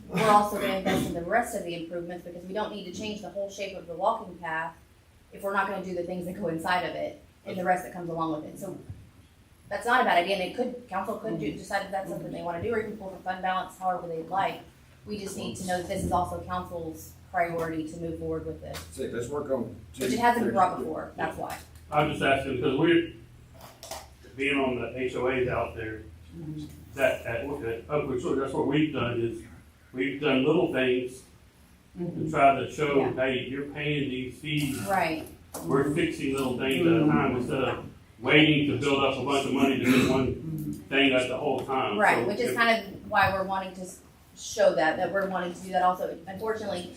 we're also gonna invest in the rest of the improvements because we don't need to change the whole shape of the walking path if we're not gonna do the things that go inside of it and the rest that comes along with it. So that's not a bad idea. And council could decide if that's something they wanna do or even pull the fund balance however they'd like. We just need to know that this is also council's priority to move forward with this. So let's work on. Which it hasn't been brought before, that's why. I'm just asking because we're being on the HOAs out there. That's what we've done is we've done little things and tried to show, Yeah. hey, you're paying these fees. Right. We're fixing little things at a time instead of waiting to build up a bunch of money to do one thing at the whole time. Right, So which is if- kind of why we're wanting to show that we're wanting to do that also. Unfortunately,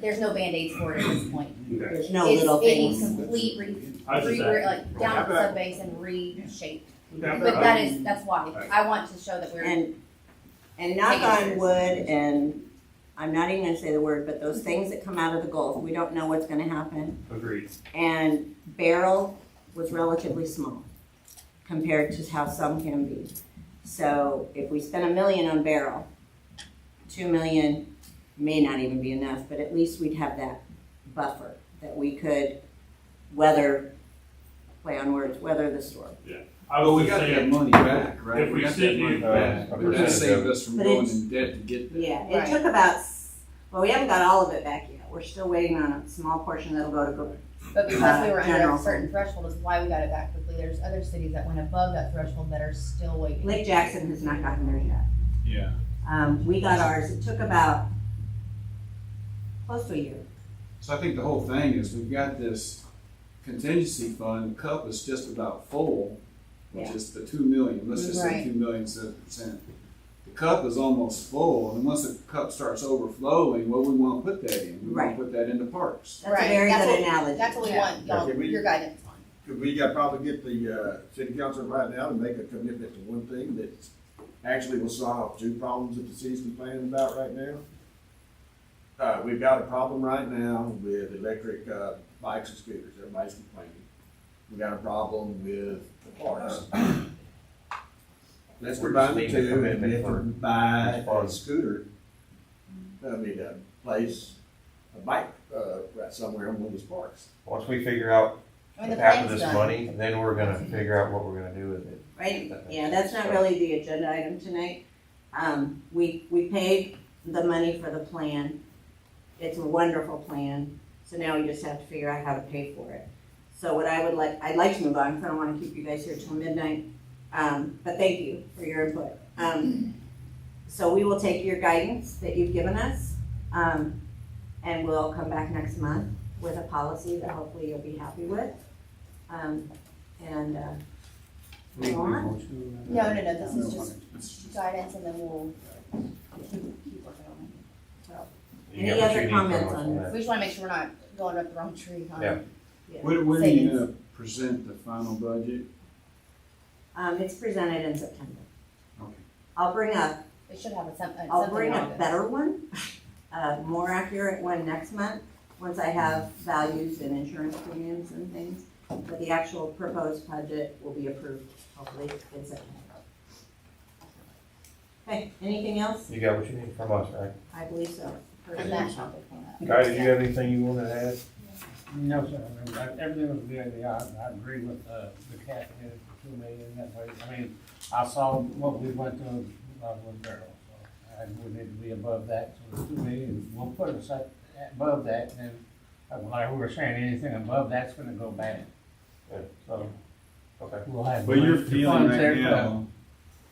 there's no Band-Aids for it at this point. Okay. there's no little It needs things. complete I just asked. down at the sub base and reshaped. Okay. But that's why. I want to show that we're. And knock on wood, and I'm not even gonna say the word, but those things that come out of the Gulf, we don't know what's gonna happen. Agreed. And Beryl was relatively small compared to how some can be. So if we spend $1 million on Beryl, 2 million may not even be enough, but at least we'd have that buffer that we could weather, play on words, weather the storm. I Well, was we got saying, that money back, right? if we got sit that money here- back. But that saved us from But going it's- in debt to get there. Yeah, it Right. took about, well, we haven't got all of it back yet. We're still waiting on a small portion that'll go to, But because we were under general a certain threshold is why we got it back quickly. There's other cities that went above that threshold that are still waiting. Lake Jackson has not gotten theirs yet. Yeah. We got ours, it took about close to a year. So I think the whole thing is we've got this contingency fund, the cup is just about full, which Yeah. is the 2 million, let's just say Right. 2 million, 7%. The cup is almost full, and once the cup starts overflowing, what we wanna put that in? We wanna Right. put that into parks. That's a Right, very that's good what- analogy. That's what we Yeah. want, y'all, Okay, we- your guidance on. Could we probably get the, city council right now to make a commitment to one thing that actually will solve two problems that the city's complaining about right now? We've got a problem right now with electric, bikes and scooters, everybody's complaining. We got a problem with the parks. Let's combine the two, and if you buy a scooter, place a bike, right somewhere in one of these parks. Once we figure out I mean, the half of plan's this done. money, then we're gonna figure out what we're gonna do with it. Right, yeah, that's not really the agenda item tonight. We paid the money for the plan. It's a wonderful plan, so now we just have to figure out how to pay for it. So what I'd like to move on, because I don't wanna keep you guys here till midnight, but thank you for your input. So we will take your guidance that you've given us, and we'll come back next month with a policy that hopefully you'll be happy with. Go on. No, this is just guidance and then we'll keep working on it. So, You Any got what other you need from comments us on that. we just wanna make sure we're not going up the wrong tree on Yeah. When are you Savings. gonna present the final budget? It's presented in September. Okay. I'll bring a, It should have a something. I'll bring a August. better one, a more accurate one next month, once I have values and insurance premiums and things. But the actual proposed budget will be approved hopefully in September. Okay, anything else? You got what you need from us, right? I believe so. On that topic, on that. Guy, did you have anything you wanted to add? No, sir, everything was good, yeah, I agree with, the cap hit for 2 million, that way, I mean, I saw what we went through, with Darrell, so, we need to be above that, so the 2 million, we'll put us above that, and, like we were saying, anything above that's gonna go back. Yeah. So, Okay. we'll have. But your the feeling funds right there for- now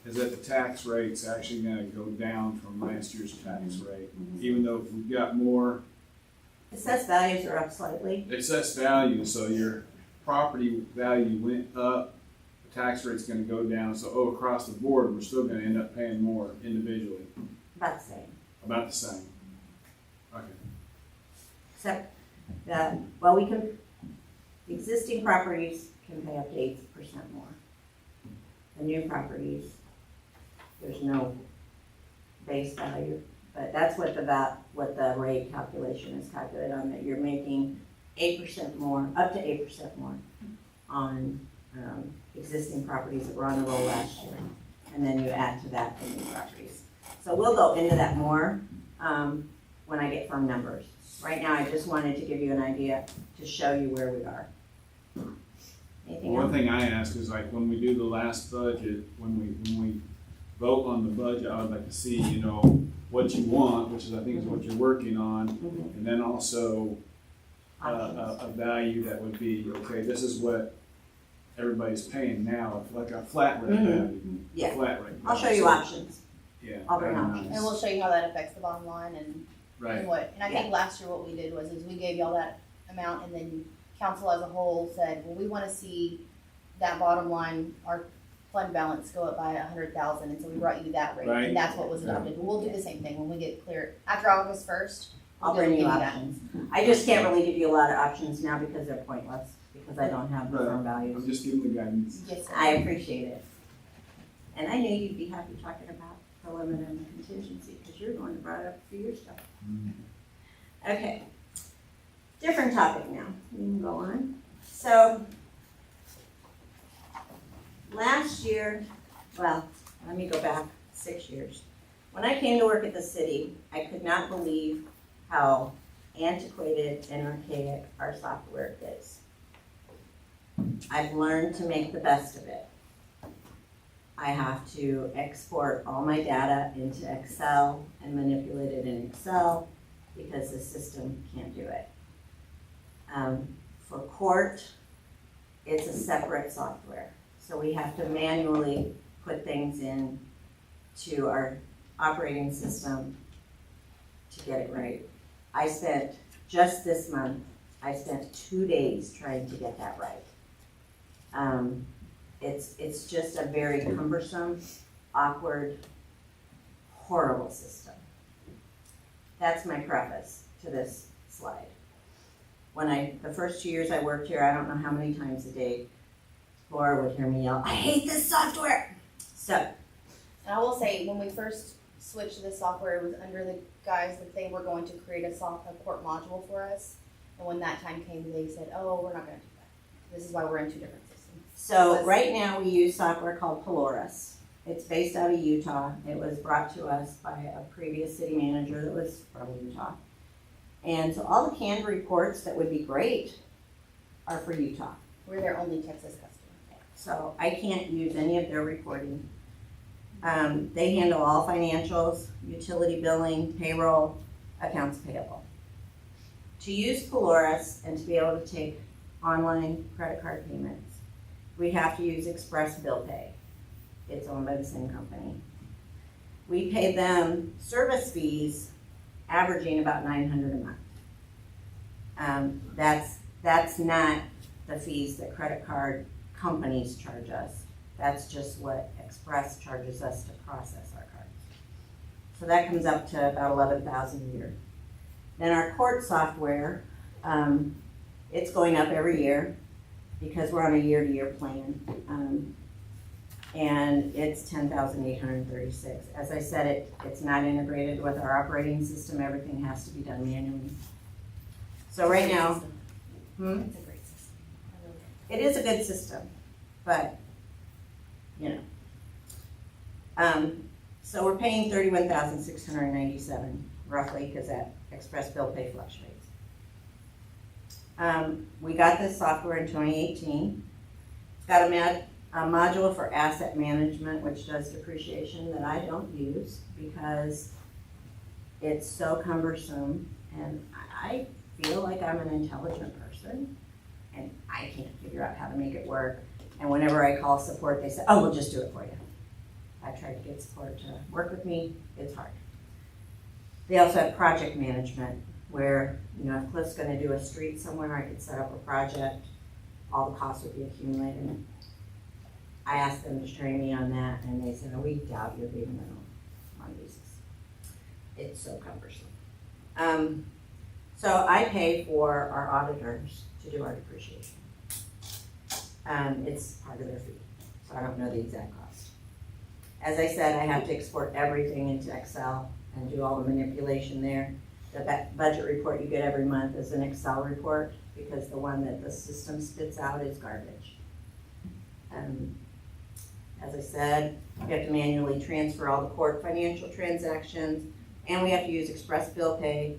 is that the tax rate's actually gonna go down from last year's tax rate, even though if we've got more Assessed values are up slightly. excess value, so your property value went up, the tax rate's gonna go down, so across the board, we're still gonna end up paying more individually, About the same. about the same. Okay. Except that, well, we can, existing properties can pay up to 8% more. The new properties, there's no base value, but that's what the rate calculation is calculated on, that you're making 8% more, up to 8% more on, existing properties that were on the roll last year. And then you add to that the new properties. So we'll go into that more, when I get firm numbers. Right now, I just wanted to give you an idea to show you where we are. Anything One else? thing I ask is like, when we do the last budget, when we vote on the budget, I would like to see, what you want, which is, I think is what you're working on, Mhm. and then also Options. a value that would be, okay, this is what everybody's paying now, like a flat rate Mhm. value. Yeah. Flat rate. I'll show you value. options. Yeah. I'll bring that'd be options. And we'll show you how that affects the bottom line and Right. what, and I think last year what we did was, is we gave y'all that amount and then council as a whole said, well, we wanna see that bottom line, our fund balance go up by 100,000, and so we brought you that rate, Right. and that's what was adopted. We'll do the same thing when we get clear, after August 1st. I'll we'll bring you give that. options. I just can't really give you a lot of options now because they're pointless, because I don't have the firm I'm values. just giving the guidance. Yes, sir. I appreciate it. And I knew you'd be happy talking about the limit and the contingency, because you're the one that brought it up for your stuff. Okay. Different topic now. We can go on. So, last year, well, let me go back 6 years. When I came to work at the city, I could not believe how antiquated and archaic our software is. I've learned to make the best of it. I have to export all my data into Excel and manipulate it in Excel because the system can't do it. For court, it's a separate software. So we have to manually put things in to our operating system to get it right. I spent, just this month, I spent 2 days trying to get that right. It's just a very cumbersome, awkward, horrible system. That's my preface to this slide. The first 2 years I worked here, I don't know how many times a day, Laura would hear me yell, "I hate this software!" So, And I will say, when we first switched to this software, it was under the guise that they were going to create a court module for us. And when that time came, they said, "Oh, we're not gonna do that. This is why we're in 2 different systems." So right now we use software called Polaris. It's based out of Utah. It was brought to us by a previous city manager that was from Utah. And so all the canned reports that would be great are for Utah. We're their only Texas customer. So I can't use any of their reporting. They handle all financials, utility billing, payroll, accounts payable. To use Polaris and to be able to take online credit card payments, we have to use Express Bill Pay. It's owned by the same company. We pay them service fees averaging about $900 a month. That's not the fees that credit card companies charge us. That's just what Express charges us to process our cards. So that comes up to about $11,000 a year. Then our court software, it's going up every year because we're on a year-to-year plan. And it's $10,836. As I said, it's not integrated with our operating system. Everything has to be done manually. So right now, It's a great system. I really like it is a good system, but, so we're paying $31,697 roughly, because that Express Bill Pay fluctuates. We got this software in 2018. It's got a module for asset management, which does depreciation, that I don't use because it's so cumbersome, and I feel like I'm an intelligent person and I can't figure out how to make it work. And whenever I call support, they say, "Oh, we'll just do it for you." I try to get support to work with me. It's hard. They also have project management where, if Cliff's gonna do a street somewhere, I could set up a project, all the costs would be accumulated. I asked them to train me on that, and they said, "Oh, we doubt you'll be able to use this. It's so cumbersome." So I pay for our auditors to do our depreciation. It's part of their fee, so I don't know the exact cost. As I said, I have to export everything into Excel and do all the manipulation there. The budget report you get every month is an Excel report because the one that the system spits out is garbage. As I said, we have to manually transfer all the court financial transactions, and we have to use Express Bill Pay.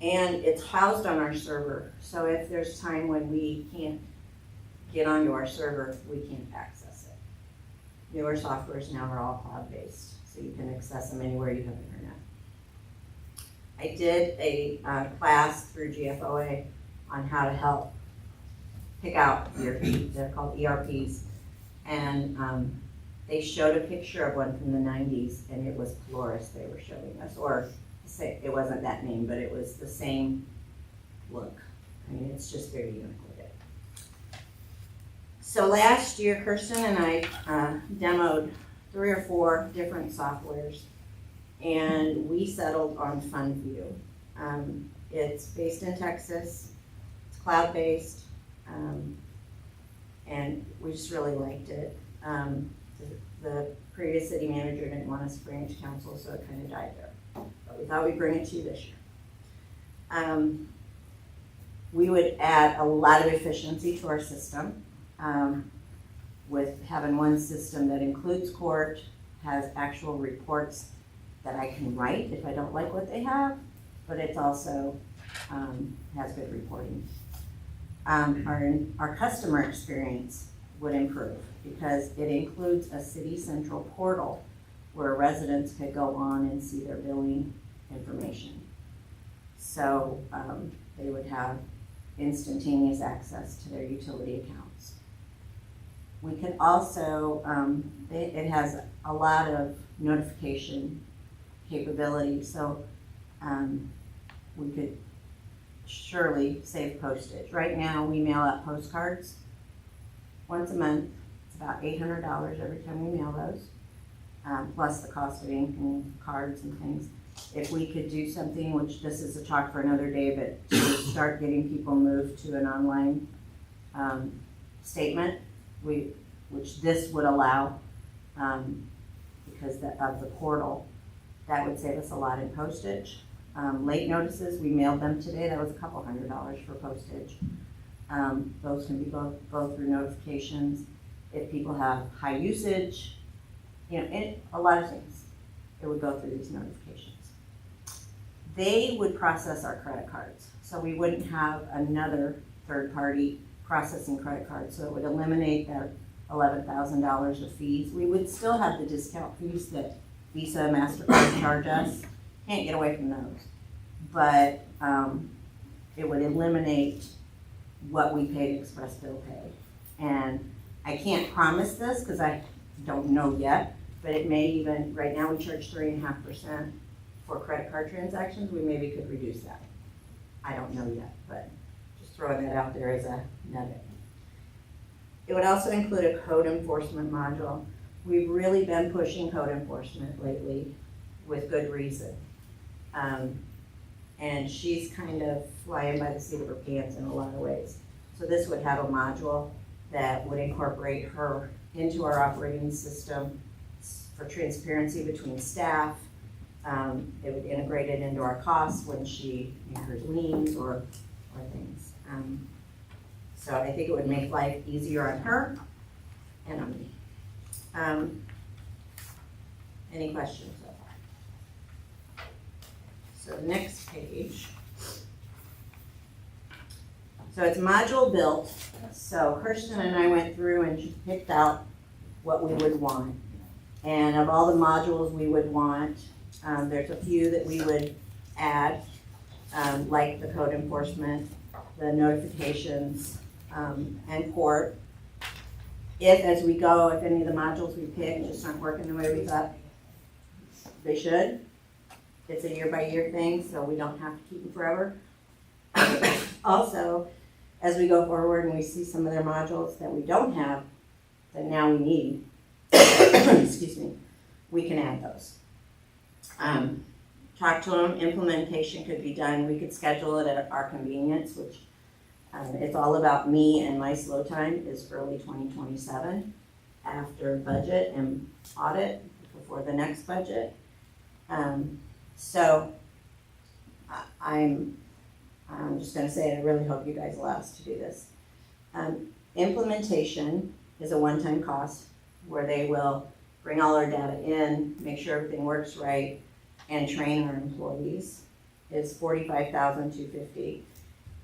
And it's housed on our server, so if there's time when we can't get onto our server, we can't access it. Newer softwares now are all cloud-based, so you can access them anywhere you have internet. I did a class through GFOA on how to help pick out ERPs. They're called ERPs. And they showed a picture of one from the 90s, and it was Polaris they were showing us. Or it wasn't that name, but it was the same look. I mean, it's just very unique. So last year, Kirsten and I demoed 3 or 4 different softwares, and we settled on FundView. It's based in Texas, it's cloud-based, and we just really liked it. The previous city manager didn't want us to bring it to council, so it kind of died there. But we thought we'd bring it to you this year. We would add a lot of efficiency to our system with having one system that includes court, has actual reports that I can write if I don't like what they have, but it's also has good reporting. Our customer experience would improve because it includes a city central portal where residents could go on and see their billing information. So they would have instantaneous access to their utility accounts. We can also, it has a lot of notification capability, so we could surely save postage. Right now, we mail out postcards once a month. It's about $800 every time we mail those, plus the cost of ink and cards and things. If we could do something, which this is a talk for another day, but to start getting people moved to an online statement, which this would allow, because of the portal, that would save us a lot in postage. Late notices, we mailed them today, that was a couple $100 for postage. Those can be go through notifications. If people have high usage, a lot of things, it would go through these notifications. They would process our credit cards, so we wouldn't have another third party processing credit cards, so it would eliminate that $11,000 of fees. We would still have the discount fees that Visa, MasterCard charge us. Can't get away from those. But it would eliminate what we paid Express Bill Pay. And I can't promise this because I don't know yet, but it may even, right now we charge 3.5% for credit card transactions. We maybe could reduce that. I don't know yet, but just throwing that out there as a nugget. It would also include a code enforcement module. We've really been pushing code enforcement lately with good reason. And she's kind of flying by the seat of her pants in a lot of ways. So this would have a module that would incorporate her into our operating system for transparency between staff. It would integrate it into our costs when she incurs liens or things. So I think it would make life easier on her and on me. Any questions so far? So the next page. So it's module built. So Kirsten and I went through and picked out what we would want. And of all the modules we would want, there's a few that we would add, like the code enforcement, the notifications, and court. If, as we go, if any of the modules we pick just aren't working the way we thought they should, it's a year-by-year thing, so we don't have to keep them forever. Also, as we go forward and we see some of their modules that we don't have, that now we need, excuse me, we can add those. Talk to them, implementation could be done, we could schedule it at our convenience, which it's all about me and my slow time is early 2027 after budget and audit before the next budget. So I'm just going to say, I really hope you guys allow us to do this. Implementation is a one-time cost where they will bring all our data in, make sure everything works right, and train our employees. Is $45,250,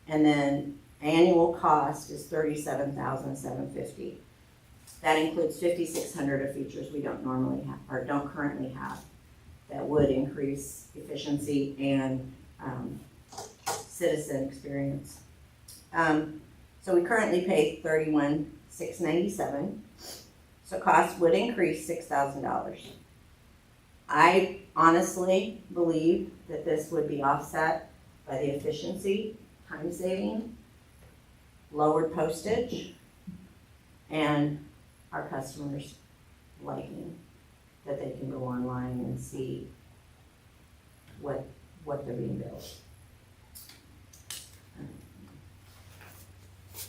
and then annual cost is $37,750. That includes 5,600 of features we don't normally have or don't currently have that would increase efficiency and citizen experience. So we currently pay $31,697. So cost would increase $6,000. I honestly believe that this would be offset by the efficiency, time saving, lowered postage, and our customers liking that they can go online and see what they're being billed.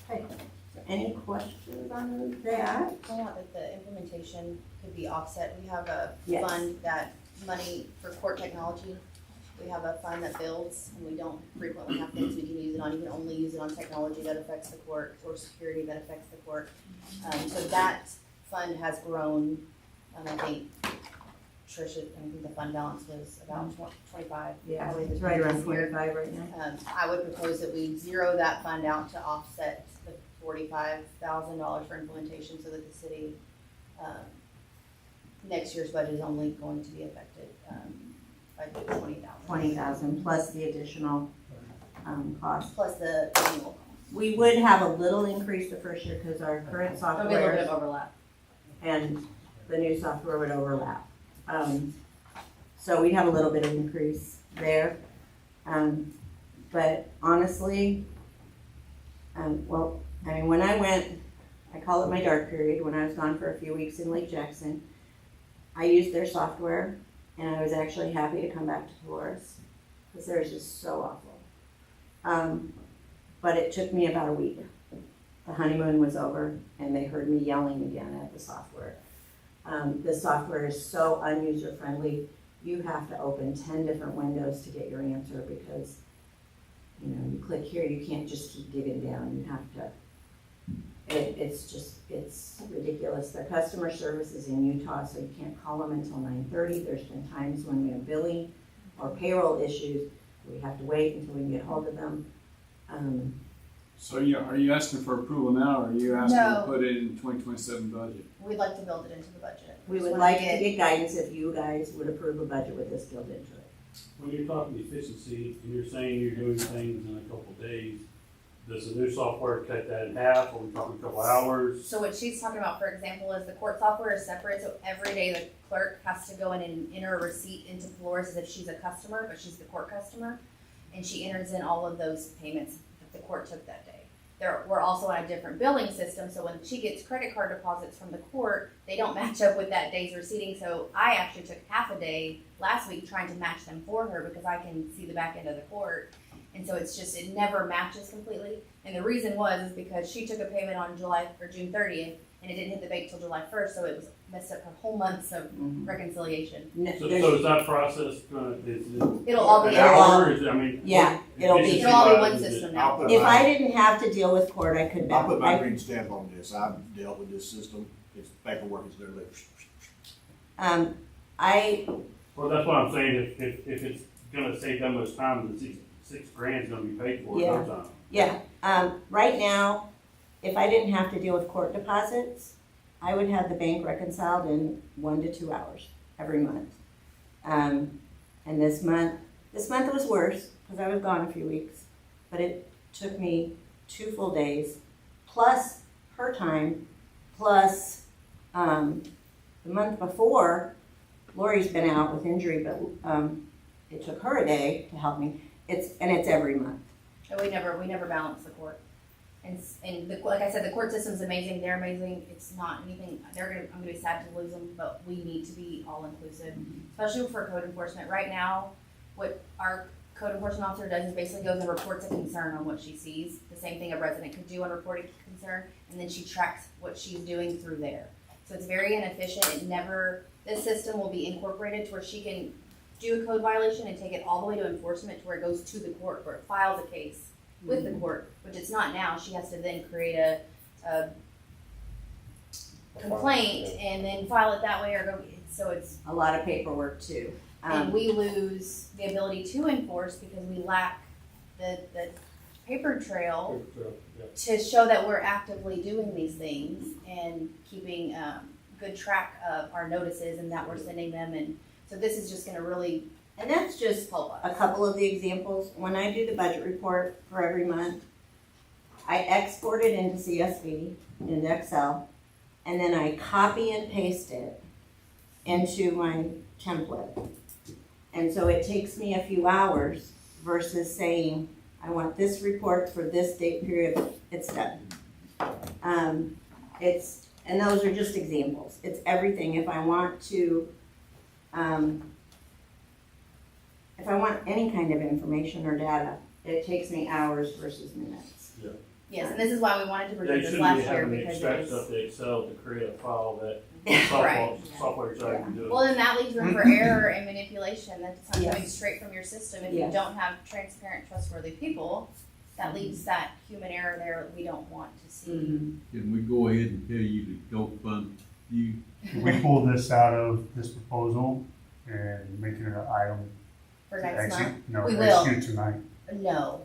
Okay, so any questions on that? Point out that the implementation could be offset. We have a Yes. fund that money for court technology. We have a fund that builds, and we don't frequently have things we can use it on. You can only use it on technology that affects the court or security that affects the court. So that fund has grown, I think, Tricia, I think the fund balance was about 25. Yeah, probably it's the right around previous year. 25 right now. I would propose that we zero that fund out to offset the $45,000 for implementation so that the city, next year's budget is only going to be affected, by 20,000. 20,000 plus the additional, cost. Plus the annual. We would have a little increase the first year because our current There'll be a little bit software of overlap. and the new software would overlap. So we'd have a little bit of increase there. But honestly, well, I mean, when I went, I call it my dark period, when I was gone for a few weeks in Lake Jackson, I used their software and I was actually happy to come back to Dolores because theirs is so awful. But it took me about a week. The honeymoon was over and they heard me yelling again at the software. The software is so unuser friendly. You have to open 10 different windows to get your answer because, you know, you click here, you can't just keep digging down. You have to, it's ridiculous. Their customer service is in Utah, so you can't call them until 9:30. There's been times when we have billing or payroll issues, we have to wait until we can get hold of them. So are you asking for approval now, or are you asking No. to put it in 2027 budget? We'd like to build it into the budget. We would Just like wanna to get guidance if you guys would approve a budget with this built into it. When you're talking efficiency and you're saying you're doing things in a couple of days, does the new software cut that in half? Are we talking a couple hours? So what she's talking about, for example, is the court software is separate, so every day the clerk has to go in and enter a receipt into Dolores as if she's a customer, but she's the court customer. And she enters in all of those payments that the court took that day. We're also on a different billing system, so when she gets credit card deposits from the court, they don't match up with that day's receipting. So I actually took half a day last week trying to match them for her because I can see the back end of the court. And so it's just, it never matches completely. And the reason is because she took a payment on June 30th and it didn't hit the bank till July 1st, so it was messed up her whole months of reconciliation. So is that process gonna, is it It'll all be an hour? Is it, I mean. Yeah, it'll be- It'll all be one efficiency-wise, is it- system now. I'll If I didn't have to deal with court, I could. I'll put my I- green stamp on this. I've dealt with this system. It's paperwork is literally. Well, that's what I'm saying, if it's gonna save that much time, the six grand's gonna be paid for in no time. Yeah, right now, if I didn't have to deal with court deposits, I would have the bank reconciled in 1 to 2 hours every month. And this month it was worse because I was gone a few weeks, but it took me 2 full days, plus her time, plus, the month before, Lori's been out with injury, but, it took her a day to help me. It's every month. And we never balance the court. Like I said, the court system's amazing, they're amazing, it's not anything, I'm gonna be sad to lose them, but we need to be all inclusive, especially for code enforcement. Right now, what our code enforcement officer does is basically goes and reports a concern on what she sees, the same thing a resident could do on reporting a concern, and then she tracks what she's doing through there. So it's very inefficient, this system will be incorporated to where she can do a code violation and take it all the way to enforcement to where it goes to the court, where it files a case with the court, which it's not now. She has to then create a complaint and then file it that way or go, so it's, A lot of paperwork too. and we lose the ability to enforce because we lack the paper trail to show that we're actively doing these things and keeping good track of our notices and that we're sending them. And so this is just gonna really And that's just help us. a couple of the examples. When I do the budget report for every month, I export it into CSV, into Excel, and then I copy and paste it into my template. And so it takes me a few hours versus saying, I want this report for this date period, it's done. And those are just examples. It's everything. If I want any kind of information or data, it takes me hours versus minutes. Yes, and this is why we wanted to They present this shouldn't be last year having to because extract it stuff was. to Excel to create a file that Right. software's already doing. Well, then that leaves room for error and manipulation. That's not coming Yes. straight from your system. If Yes. you don't have transparent, trustworthy people, that leaves that human error there that we don't want to see. Can we go ahead and tell you to go fund you? If we pull this out of this proposal, and making it an item For to next execute? month? No, We will. execute tonight. No,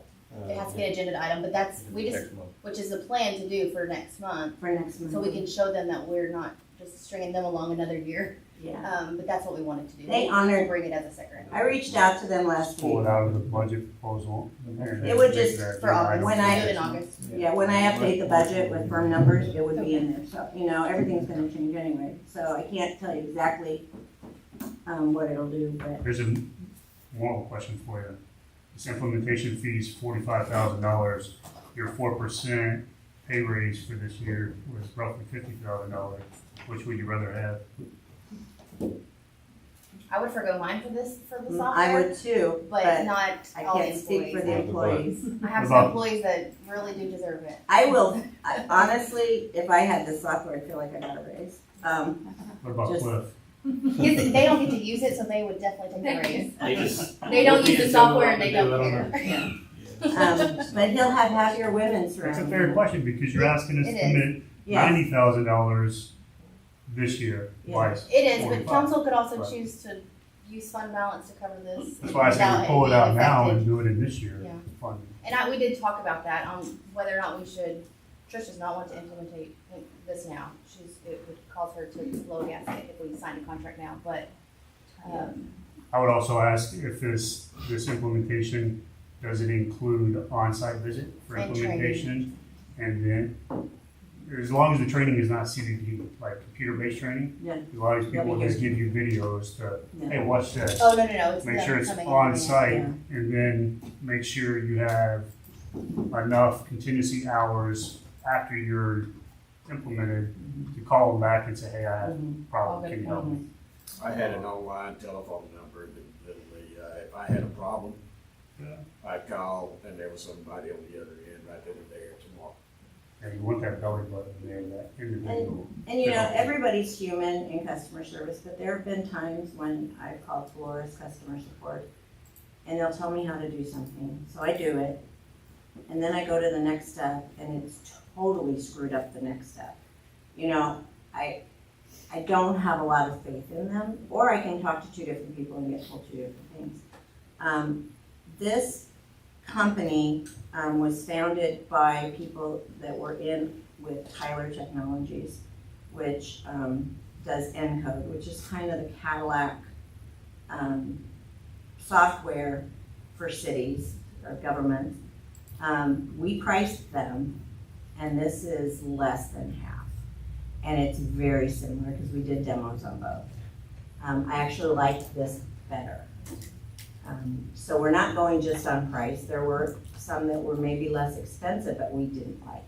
it has to be an agenda item, but that's, we just, which is the plan to do for next month. For next month. So we can show them that we're not just stringing them along another year. Yeah. But that's what we wanted to do. They We'll honored- bring it as a second. I reached out to them last Pull week. it out of the budget proposal. and It would make just- that For August, When we'll I- do it in August. Yeah, when I update the budget with firm numbers, it would be in there. So, everything's gonna change anyway. So I can't tell you exactly, what it'll do, but Here's a moral question for you. This implementation fee is $45,000. Your 4% pay raise for this year was roughly $50,000. Which would you rather have? I would forgo mine for the software. I would too, But but not I all the can't speak for employees. the employees. I have What some about- employees that really do deserve it. Honestly, if I had this software, I feel like I got a raise. What about Just- Cliff? They don't get to use it, so they would definitely take the raise. They just. They don't use the software and they don't care. But he'll have happier women That's a surrounding fair him. question because you're asking us It to is. commit Yeah, $90,000 this year. Yeah. Why? It is, but 45. council could also Right. choose to use fund balance to cover this. That's why I say we without pull it out being now affected. and do it in this year. Yeah. Fund. And we did talk about that, whether or not we should, Trish does not want to implement this now. It would cause her to blow a gasket if we signed a contract now, but, I would also ask if this implementation, does it include on-site visit for And implementation? And then, as long as the training is not CDD, like computer-based training, Yeah. a lot of these people They'll be just give you videos to, Yeah. hey, watch this. no, it's Make them sure it's coming in. on-site, Yeah. and then make sure you have enough contingency hours after you're implemented to call them back and say, hey, I have a Mhm. problem, can you help me? I had an online telephone number that literally, if I had a problem, Yeah. I'd call and there was somebody on the other end right then and there tomorrow. And you want that belly button there, that individual. And everybody's human in customer service, but there have been times when I've called Flores customer support and they'll tell me how to do something, so I do it. And then I go to the next step and it's totally screwed up the next step. I don't have a lot of faith in them, or I can talk to two different people and get told two different things. This company was founded by people that were in with Tyler Technologies, which does Encode, which is kind of the Cadillac software for cities or governments. We priced them, and this is less than half. And it's very similar because we did demos on both. I actually liked this better. So we're not going just on price. There were some that were maybe less expensive, but we didn't like.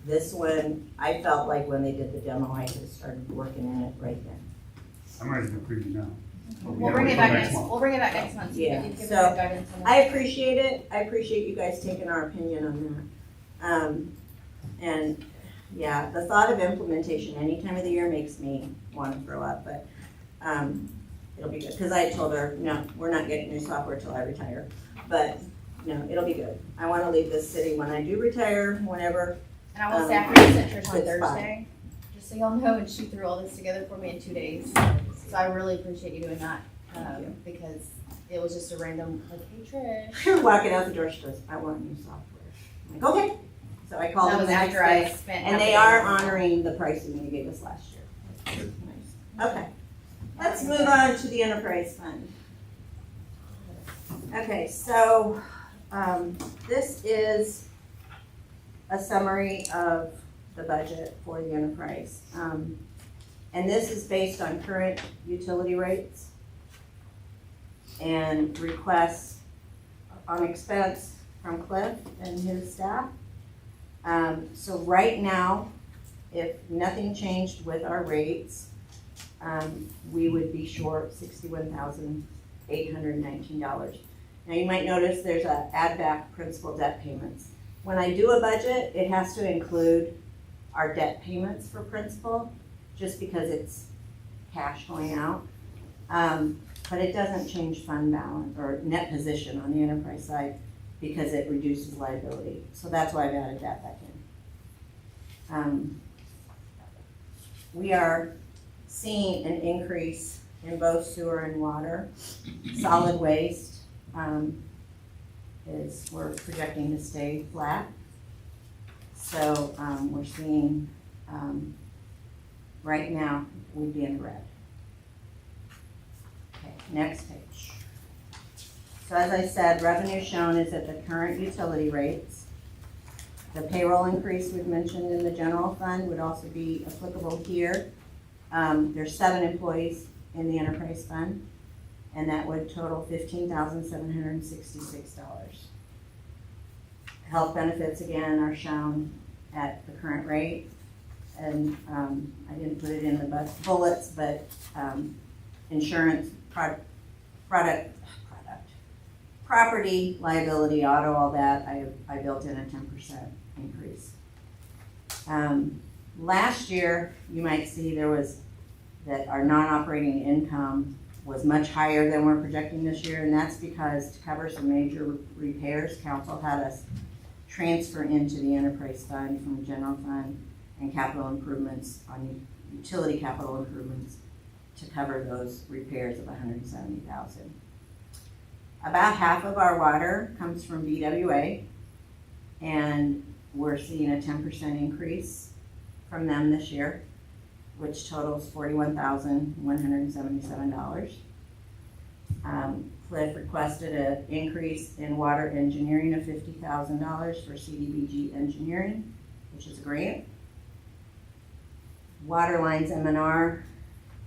This one, I felt like when they did the demo, I just started working in it right then. I'm ready to preview now. We'll bring it back next month. So you Yeah, can give us so guidance on I that. appreciate it. I appreciate you guys taking our opinion on that. And yeah, the thought of implementation any time of the year makes me want to throw up, but it'll be good. Because I told her, no, we're not getting new software till I retire. But no, it'll be good. I want to leave this city when I do retire, whenever. And I will say, after you sent Trish on it's Thursday, just so y'all know, and she threw all this together for me in 2 days. So I really appreciate you doing that, Thank you. because it was just a random, like, hey, Trish. She was walking out the door, she goes, I want new software. I'm like, okay. So I called That them was the next after I day. spent. And they half are the day. honoring the pricing you gave us last year. Nice. Okay, let's move on to the enterprise fund. Okay, so, this is a summary of the budget for the enterprise. And this is based on current utility rates and requests on expense from Cliff and his staff. So right now, if nothing changed with our rates, we would be short $61,819. Now you might notice there's a add back principal debt payments. When I do a budget, it has to include our debt payments for principal, just because it's cash going out. But it doesn't change fund balance or net position on the enterprise side because it reduces liability. So that's why I've added that back in. We are seeing an increase in both sewer and water. Solid waste, we're projecting to stay flat. So, we're seeing, right now, we'd be in the red. Okay, next page. So as I said, revenue shown is at the current utility rates. The payroll increase we've mentioned in the general fund would also be applicable here. There's 7 employees in the enterprise fund, and that would total $15,766. Health benefits, again, are shown at the current rate, and I didn't put it in the bullets, but insurance, property, liability, auto, all that, I built in a 10% increase. Last year, you might see that our non-operating income was much higher than we're projecting this year, and that's because to cover some major repairs, council had us transfer into the enterprise fund from general fund and capital improvements on utility capital improvements to cover those repairs of $170,000. About half of our water comes from BWA, and we're seeing a 10% increase from them this year, which totals $41,177. Cliff requested an increase in water engineering of $50,000 for CDBG engineering, which is a grant. Water lines M&R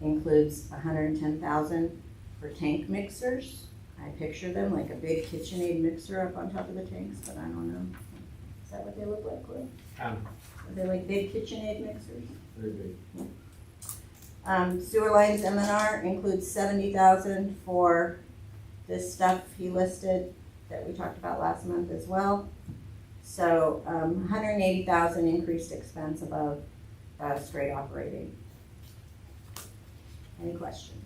includes $110,000 for tank mixers. I picture them like a big KitchenAid mixer up on top of the tanks, but I don't know. Is that what they look like, Cliff? Are they like big KitchenAid mixers? Very big. Sewer lines M&R includes $70,000 for this stuff he listed that we talked about last month as well. So $180,000 increased expense above straight operating. Any questions?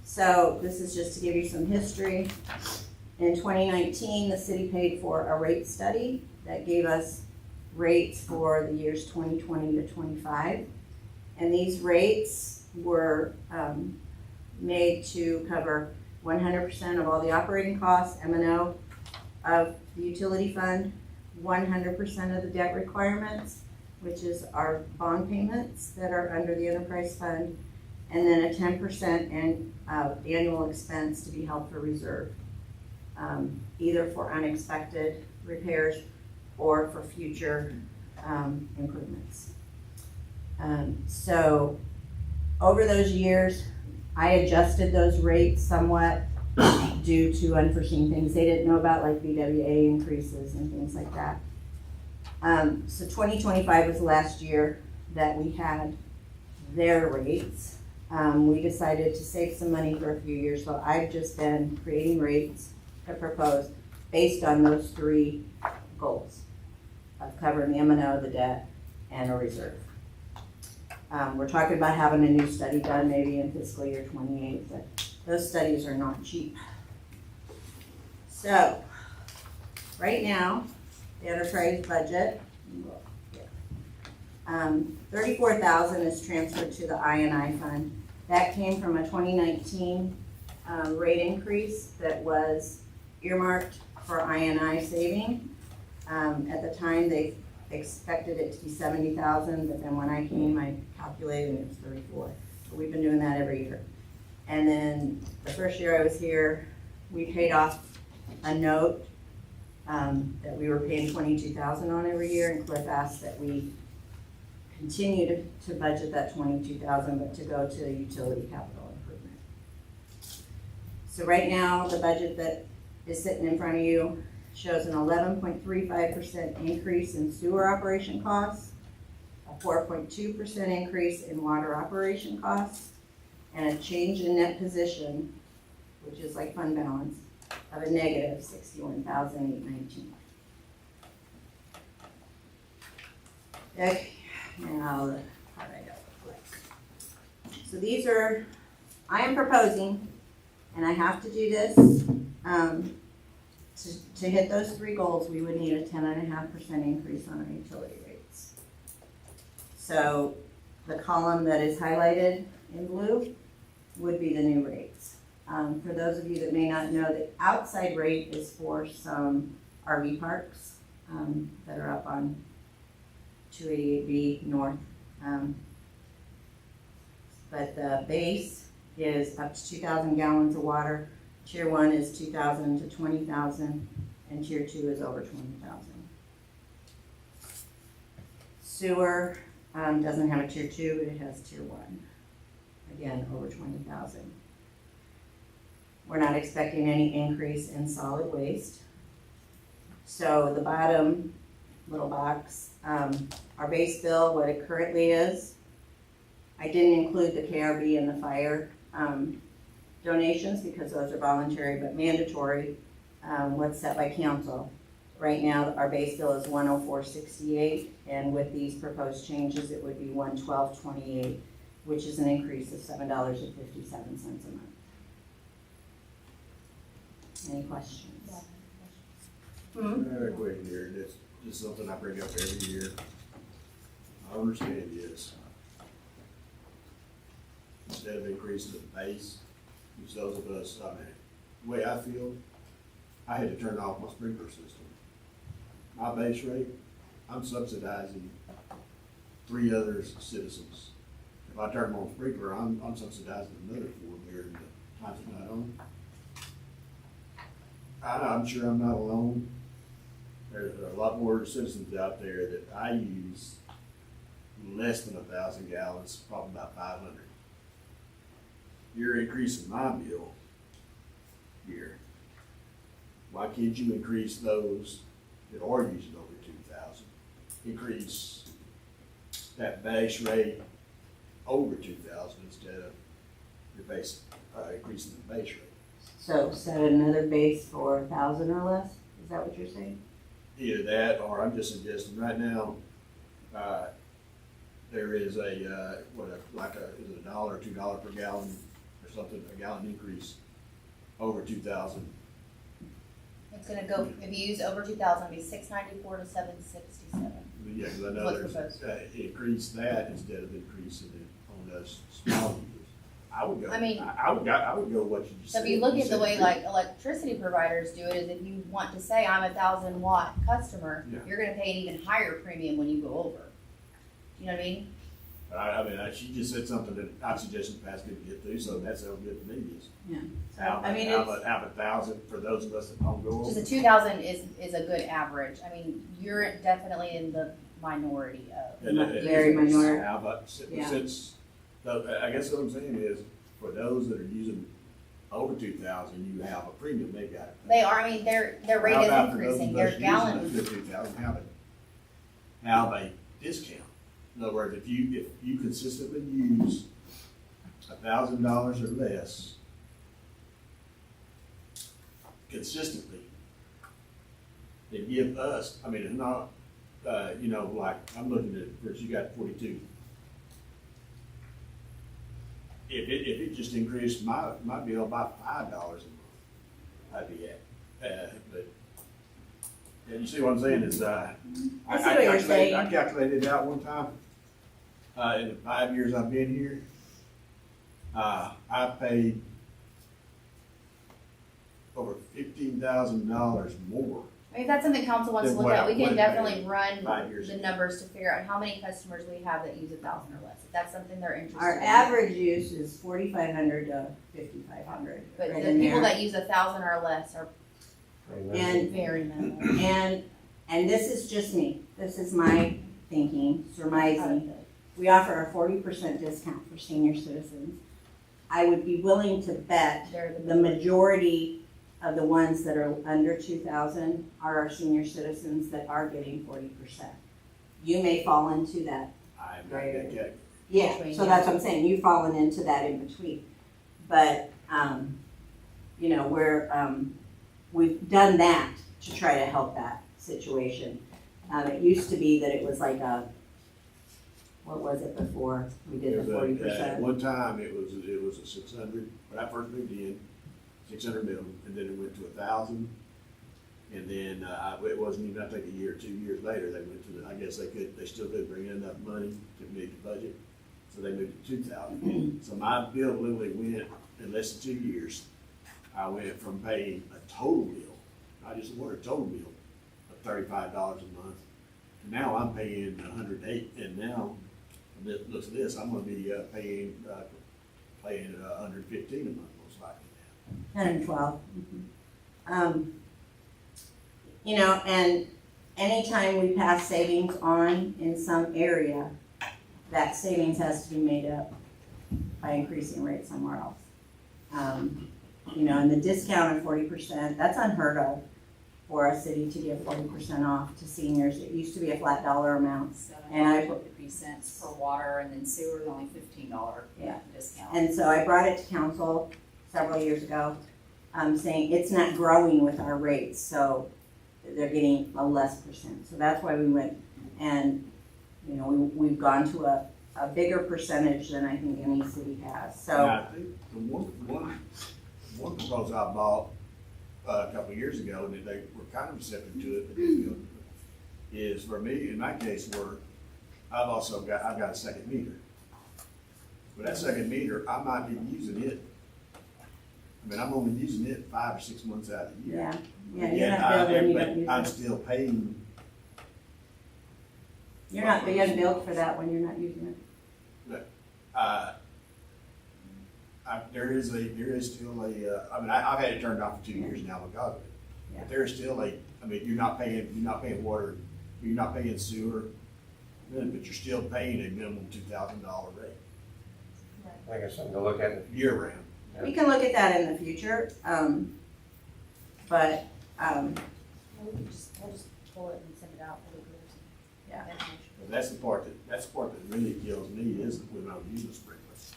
So this is just to give you some history. In 2019, the city paid for a rate study that gave us rates for the years 2020 to 25. And these rates were made to cover 100% of all the operating costs, M&O, of the utility fund, 100% of the debt requirements, which is our bond payments that are under the enterprise fund, and then a 10% annual expense to be held for reserve, either for unexpected repairs or for future improvements. So over those years, I adjusted those rates somewhat due to unforeseen things they didn't know about, like BWA increases and things like that. So 2025 was the last year that we had their rates. We decided to save some money for a few years, so I've just been creating rates to propose based on those 3 goals of covering the M&O, the debt, and a reserve. We're talking about having a new study done maybe in fiscal year 28, but those studies are not cheap. So, right now, the enterprise budget, $34,000 is transferred to the I&I fund. That came from a 2019 rate increase that was earmarked for I&I saving. At the time, they expected it to be $70,000, but then when I came, I calculated and it was $34,000. So we've been doing that every year. And then the first year I was here, we paid off a note that we were paying $22,000 on every year, and Cliff asked that we continue to budget that $22,000, but to go to utility capital improvement. So right now, the budget that is sitting in front of you shows an 11.35% increase in sewer operation costs, a 4.2% increase in water operation costs, and a change in net position, which is like fund balance, of a negative $61,819. Okay, now the part I don't like. So these are, I am proposing, and I have to do this, to hit those 3 goals, we would need a 10.5% increase on our utility rates. So the column that is highlighted in blue would be the new rates. For those of you that may not know, the outside rate is for some RV parks that are up on 288B North. But the base is up to 2,000 gallons of water. Tier 1 is 2,000 to 20,000, and Tier 2 is over 20,000. Sewer doesn't have a Tier 2, it has Tier 1. Again, over 20,000. We're not expecting any increase in solid waste. So the bottom little box, our base bill, what it currently is, I didn't include the KRB and the fire donations because those are voluntary but mandatory, what's set by council. Right now, our base bill is $104.68, and with these proposed changes, it would be $112.28, which is an increase of $7.57 a month. Any questions? Very quick here, this is something I bring up every year. I understand this. Instead of increasing the base, which those of us, I mean, the way I feel, I had to turn off my sprinkler system. My base rate, I'm subsidizing 3 other citizens. If I turn on sprinkler, I'm subsidizing another 4 during the times it's not on. I'm sure I'm not alone. There's a lot more citizens out there that I use less than 1,000 gallons, probably about 500. You're increasing my bill here. Why can't you increase those that are using over 2,000? Increase that base rate over 2,000 instead of your base, increasing the base rate. So set another base for 1,000 or less? Is that what you're saying? Either that, or I'm just suggesting right now, there is a, is it $1 or $2 per gallon or something, a gallon increase over 2,000. It's gonna go, if you use over 2,000, it'll be $6.94 to $7.67. Yeah, because I know What's there's, proposed? increase that instead of increasing it on us small users. I would go, I mean- I would go what you just So said. if you look at said the way three. like electricity providers do it, is if you want to say I'm a 1,000-watt customer, Yeah. you're gonna pay an even higher premium when you go over. You know what I mean? I mean, she just said something that I suggested Pat's good to get through, so that sounds good to me. Is Yeah. have, I mean, have it's, a 1,000 for those of us that don't go Just over. a 2,000 is a good average. I mean, you're definitely in the minority of. very minority. How about, Yeah. since, I guess what I'm saying is, for those that are using over 2,000, you have a premium, they got it. They are, I mean, their rate How is about for those increasing, of their us using gallon. under 2,000, have a discount. In other words, if you consistently use $1,000 or less consistently, they give us, I mean, it's not, like, I'm looking at, first you got 42. If it just increased my bill by $5 a month, I'd be at, but, yeah, you see what I'm saying is, I see what you're saying. I calculated it out one time, in the 5 years I've been here, I paid over $15,000 more. I mean, if that's something council wants to Then look what at, I we can would definitely pay run 5 years the ago. numbers to figure out how many customers we have that use 1,000 or less. If that's something they're interested in. our average use is 4,500 to 5,500. But right the in people there. that use 1,000 or less are And very minimal. And this is just me, this is my thinking, surmising. We offer a 40% discount for senior citizens. I would be willing to bet They're the majority of the ones that are under 2,000 are our senior citizens that are getting 40%. You may fall into that. I'm not that category. Yeah, Between, so yeah. that's what I'm saying, you've fallen into that in between. But, we've done that to try to help that situation. It used to be that it was like what was it before we did the At 40%? one time, it was a 600, when I first moved in, 600 minimum, and then it went to 1,000. And then, it wasn't even, I think, a year, 2 years later, they went to the, I guess they still could bring in enough money to meet the budget. So they moved to 2,000. So my bill literally went, in less than 2 years, I went from paying a total bill, not just a water, total bill of $35 a month. To now I'm paying $108, and now, looks at this, I'm gonna be, paying $115 a month, most likely now. 112. You know, and anytime we pass savings on in some area, that savings has to be made up by increasing rates somewhere else. You know, and the discount of 40%, that's unheard of for a city to give 40% off to seniors. It used to be a flat dollar amount. And I- 50 cents for water, and then sewer is only $15 Yeah. discount. And so I brought it to council several years ago, saying it's not growing with our rates, so they're getting a less percent. So that's why we went and, you know, we've gone to a bigger percentage than I think any city has. And So, I think the one proposal I bought a couple of years ago, and they were kind of receptive to it, but you know, is for me, in my case, where I've got a second meter. But that second meter, I might be using it. I mean, I'm only using it 5 or 6 months out of the year. yeah, But you're yet not billed when you but don't use I'm it. still paying. You're not being billed for that when you're not using it. There is still a, I mean, I've had it turned off for 2 years now because of it. Yeah. But there is still a, I mean, you're not paying water, you're not paying sewer, but you're still paying a minimum $2,000 rate I think it's something to look at. year round. We can look at that in the future, but, We'll just pull it and send it out for the groups. Yeah. But that's the part that really kills me is when I'm using sprinklers.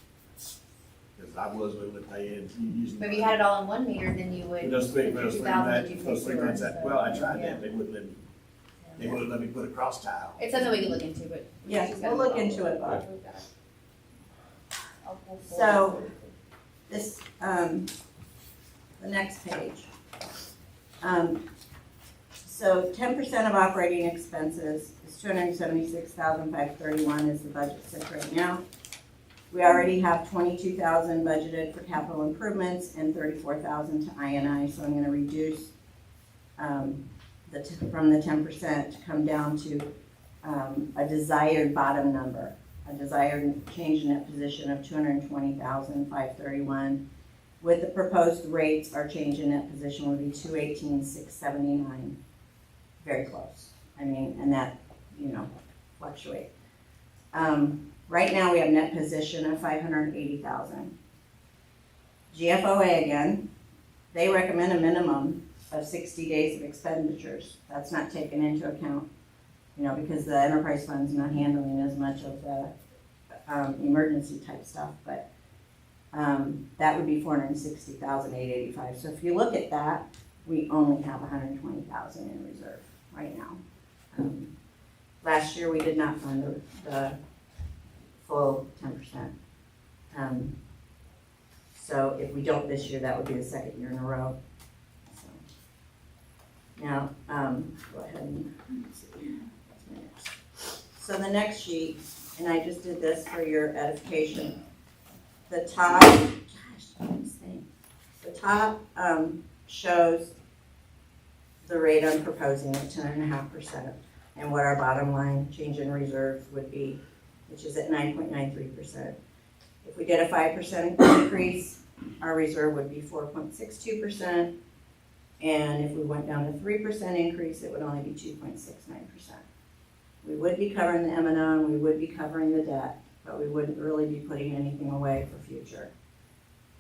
Because I was literally paying, using. But if you had it all in one meter, then you would. But those three, put your those three 2,000 months, that you those pay 3 months, sewer, so- well, I tried Yeah. that, they wouldn't let me put a cross tile. It's something we can look into, but. yeah, she's we'll got look into it, Bob. We've got it. We'll pull it. So, this, the next page. So 10% of operating expenses is $276,531 is the budget sits right now. We already have $22,000 budgeted for capital improvements and $34,000 to INI, so I'm gonna reduce from the 10% to come down to a desired bottom number, a desired change in net position of $220,531. With the proposed rates, our change in net position would be $218,679. Very close. I mean, and that, you know, fluctuate. Right now, we have net position of $580,000. GFOA again, they recommend a minimum of 60 days of expenditures. That's not taken into account, you know, because the enterprise fund's not handling as much of the emergency type stuff, but that would be $460,885. So if you look at that, we only have $120,000 in reserve right now. Last year, we did not fund the full 10%. So if we don't this year, that would be the second year in a row. So, now, go ahead and, let's see, what's my next? So the next sheet, and I just did this for your edification. The top, gosh, this thing. The top shows the rate I'm proposing at 10.5%, and what our bottom line change in reserves would be, which is at 9.93%. If we did a 5% increase, our reserve would be 4.62%, and if we went down to 3% increase, it would only be 2.69%. We would be covering the M&O, and we would be covering the debt, but we wouldn't really be putting anything away for future.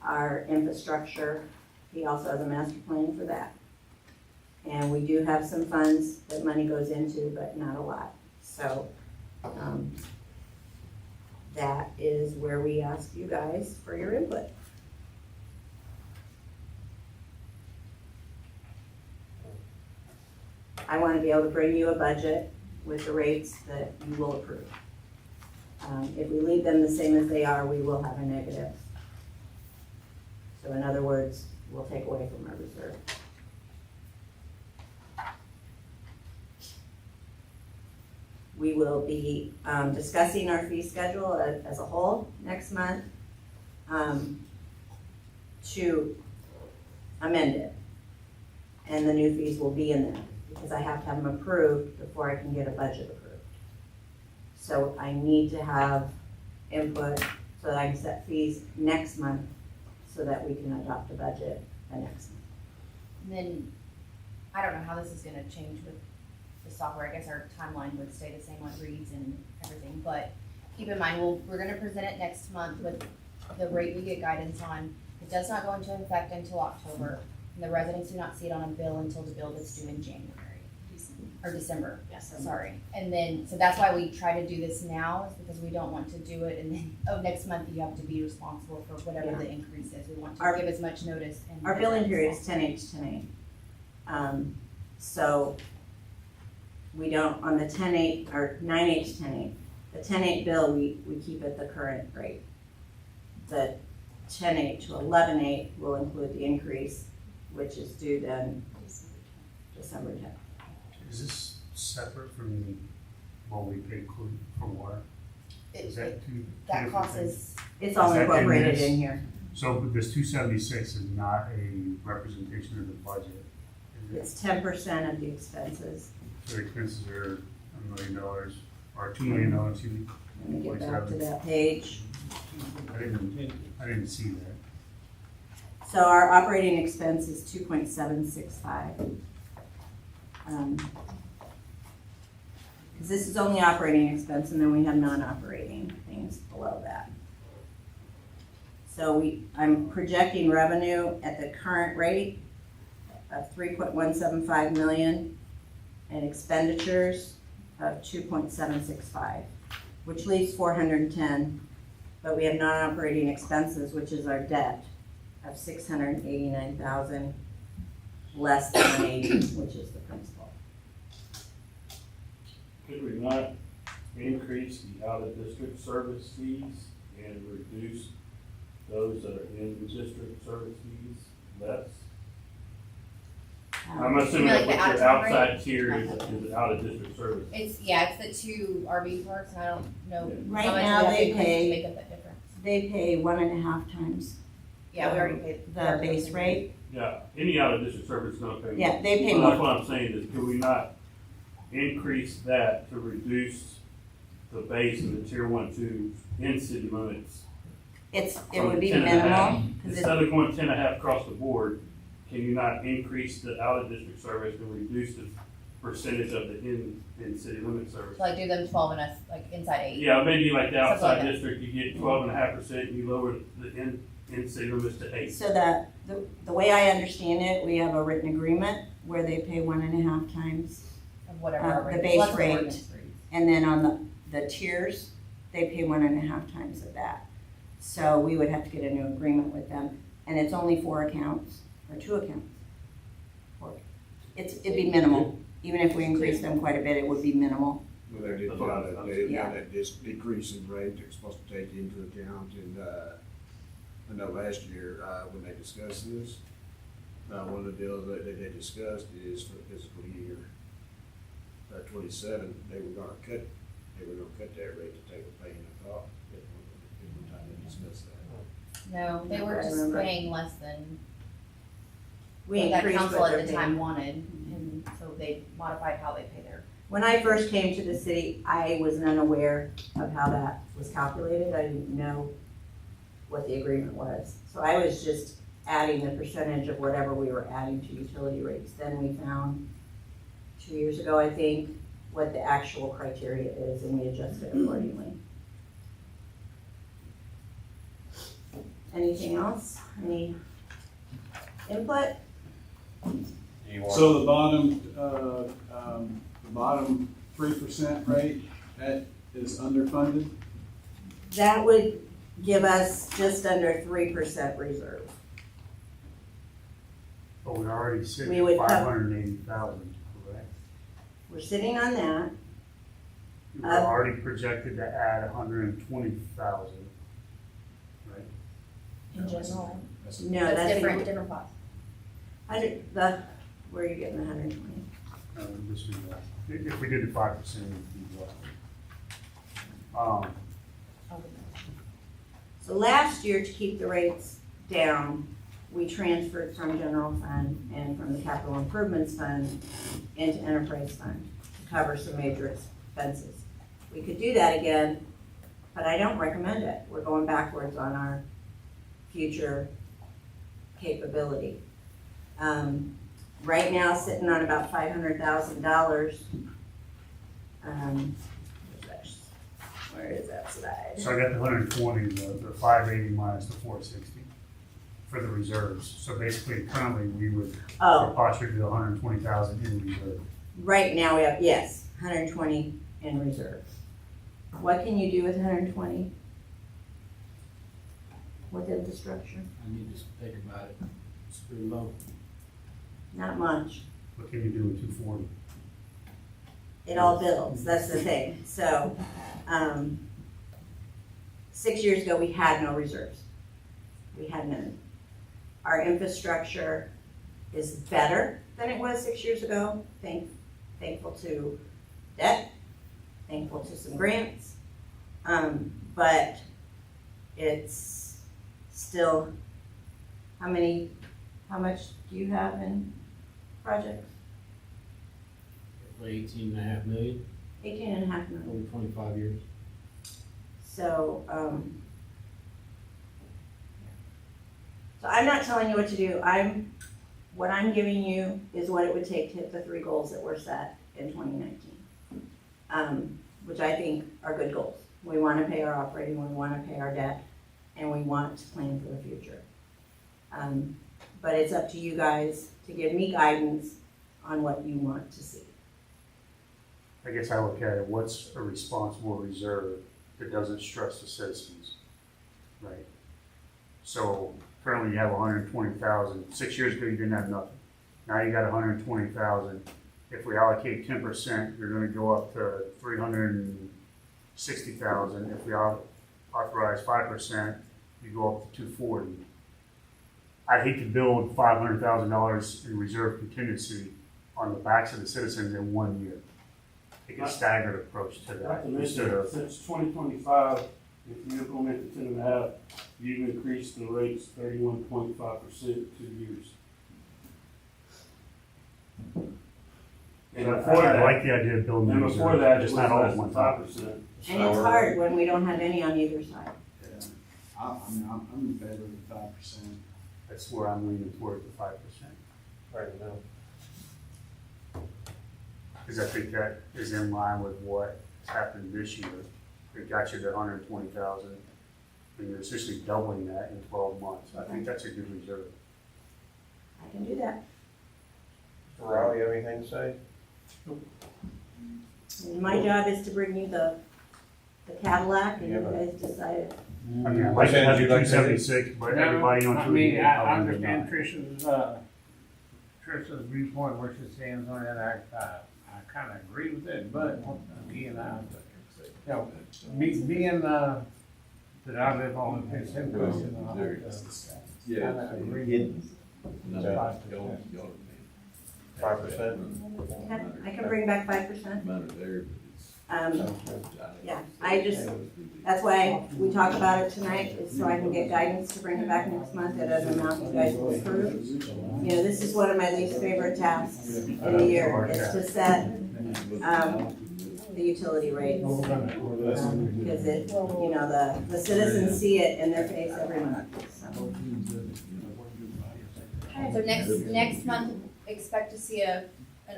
Our infrastructure, he also has a master plan for that. And we do have some funds that money goes into, but not a lot. So, that is where we ask you guys for your input. I want to be able to bring you a budget with the rates that you will approve. If we leave them the same as they are, we will have a negative. So in other words, we'll take away from our reserve. we will be, discussing our fee schedule as a whole next month, to amend it. And the new fees will be in there, because I have to have them approved before I can get a budget approved. So I need to have input so that I can set fees next month, so that we can adopt a budget the next month. And then, I don't know how this is gonna change with the software, I guess our timeline would stay the same on reads and everything, but keep in mind, we're gonna present it next month with the rate we get guidance on. It does not go into effect until October, and the residents do not see it on a bill until the bill that's due in January. Or December, yes, sorry. And then, so that's why we try to do this now, is because we don't want to do it and then, next month you have to be responsible for whatever the increase is. We want to give as much notice and. Our billing period is 10/8 to 10/8. So we don't, on the 10/8, or 9/8 to 10/8, the 10/8 bill, we keep at the current rate. The 10/8 to 11/8 will include the increase, which is due then December 10th. Is this separate from what we pay for water? Is that two That different cost things? is, It's all Is that in incorporated this? in here. So but this 276 is not a representation of the budget. Is it? It's 10% of the expenses. So the expenses are $1 million, or $2 million, excuse me. Let me get back to that page. I didn't see that. So our operating expense is 2.765. Because this is only operating expense, and then we have non-operating things below that. So I'm projecting revenue at the current rate of 3.175 million and expenditures of 2.765, which leaves 410. But we have non-operating expenses, which is our debt, of 689,000, less than 180, which is the principal. Could we not increase the out-of-district service fees and reduce those that are in the district service fees less? I'm assuming You mean like that the what your out-of-town outside tier is out-of-district service. it's the two RV parks, and I don't know. Right how much now we have to they increase pay- to make up that difference. They pay 1.5 times Yeah, we already paid. the base rate. Yeah, any out-of-district service is gonna pay. Yeah, they pay So more. that's what I'm saying, is could we not increase that to reduce the base of the tier 1, 2 in city limits? It from would be 10.5? minimal, because Instead of going 10.5 across the board, can you not increase the out-of-district service and reduce the percentage of the in city limit service? So like do them 12 and us, like inside 8. Yeah, maybe like the Something like outside that. district, you get 12.5%, and you lower the in city limits to 8. so that, the way I understand it, we have a written agreement where they pay 1.5 times. Of whatever our the rate is. base What's the rate. ordinance rate? And then on the tiers, they pay 1.5 times of that. So we would have to get a new agreement with them, and it's only 4 accounts, or 2 accounts. It'd be minimal, even if we increase them quite a bit, it would be minimal. Well, they did That's what have I was- that, they did Yeah. have that decrease in rate they're supposed to take into account, and, I know last year, when they discussed this, one of the deals that they discussed is for the fiscal year, 27, they were gonna cut that rate that they were paying, I thought, at one time they discussed that. No, they were I just remember. paying less than We what that increased council what at they're the time paying. wanted, and so they modified how they pay their. When I first came to the city, I was unaware of how that was calculated. I didn't know what the agreement was. So I was just adding the percentage of whatever we were adding to utility rates. Then we found 2 years ago, I think, what the actual criteria is, and we adjusted accordingly. Anything else? Any input? So the bottom 3% rate, that is underfunded? That would give us just under 3% reserve. But we're already We sitting would at have- 580,000, correct? We're sitting on that. We were already projected to add 120,000, right? In general, No, that's that's different pots. where are you getting the 120? This would, if we did the 5%, it would be what? So last year, to keep the rates down, we transferred from general fund and from the capital improvements fund into enterprise fund to cover some major expenses. We could do that again, but I don't recommend it. We're going backwards on our future capability. Right now, sitting on about $500,000. Where is that slide? So I got the 120, the 580 minus the 460 for the reserves. So basically, currently, we would posture to do 120,000 in reserve. Right now, we have, yes, 120 in reserve. What can you do with 120? With infrastructure? I need to think about it. It's pretty low. Not much. What can you do with 240? It all builds, that's the thing. So, 6 years ago, we had no reserves. We had none. Our infrastructure is better than it was 6 years ago. Thankful to debt, thankful to some grants. But it's still, how much do you have in projects? 18.5 million 18.5 million. over 25 years. So, so I'm not telling you what to do. What I'm giving you is what it would take to hit the 3 goals that were set in 2019, which I think are good goals. We want to pay our operating, we want to pay our debt, and we want to plan for the future. But it's up to you guys to give me guidance on what you want to see. I guess I look at it, what's a responsible reserve that doesn't stress the citizens, right? So currently you have 120,000. 6 years ago, you didn't have nothing. Now you got 120,000. If we allocate 10%, you're gonna go up to 360,000. If we authorize 5%, you go up to 240. I'd hate to build $500,000 in reserve contingency on the backs of the citizens in 1 year. Take a staggered approach to Not that to instead mention, of, since 2025, if you implement the 10.5, you've increased the rates 31.5% in 2 years. And before I that, like the idea of building a and reserve, before that, it just was not all less at than one time. 5%. And it's hard when we don't have any on either side. I'm in favor of the 5%. That's where I'm leaning toward the 5%. Right now. Because I think that is in line with what happened this year. It got you to 120,000, and you're essentially doubling that in 12 months. I think that's a good reserve. I can do that. Riley, you have anything to say? And my job is to bring you the Cadillac, and you guys decide. I mean, I'd like to have the Would you like to- 276, but everybody on I 288 mean, I probably would understand not. Tristan's viewpoint where she stands on it. I kind of agree with it, but again, being that I live on the same question, I kind of agree with 5%? Okay, I can bring back 5%. Yeah, that's why we talk about it tonight, is so I can get guidance to bring it back next month at an amount you guys will approve. You know, this is one of my least favorite tasks in the year, is to set, the utility rates. Because it, you know, the citizens see it in their face every month, so. So next month, expect to see an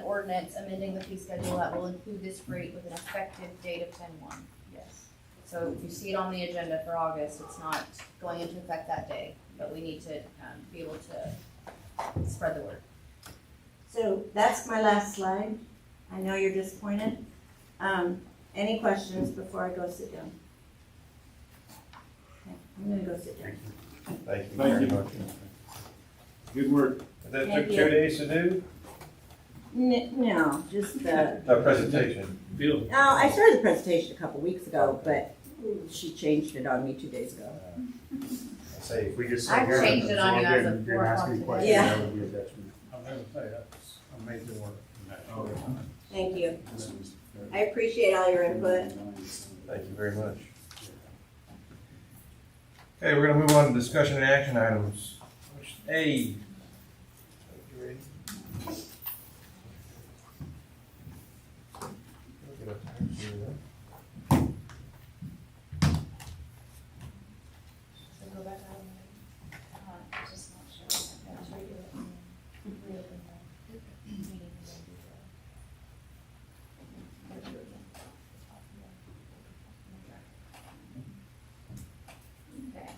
ordinance amending the fee schedule that will include this rate with an effective date of 10/1. Yes. So if you see it on the agenda for August, it's not going into effect that day, but we need to be able to spread the word. So that's my last slide. I know you're disappointed. Any questions before I go sit down? Okay, I'm gonna go sit down. Thank you Thank very you. much. Good work. That Thank took you. 2 days to do? No, just the, A presentation. Bill. no, I started the presentation a couple weeks ago, but she changed it on me 2 days ago. Say, If we just I've sit here changed and it on you absorb as it of and 4 didn't ask o'clock any today. questions, Yeah. that would be a detriment. I'm gonna say that's amazing work. Thank you. I appreciate all your input. Thank you very much. Okay, we're gonna move on to discussion and action items. A. You ready? Get up there. See you there. So go back out. Just not sure. Let's redo it and reopen the meeting and then do the. Go through again. Okay.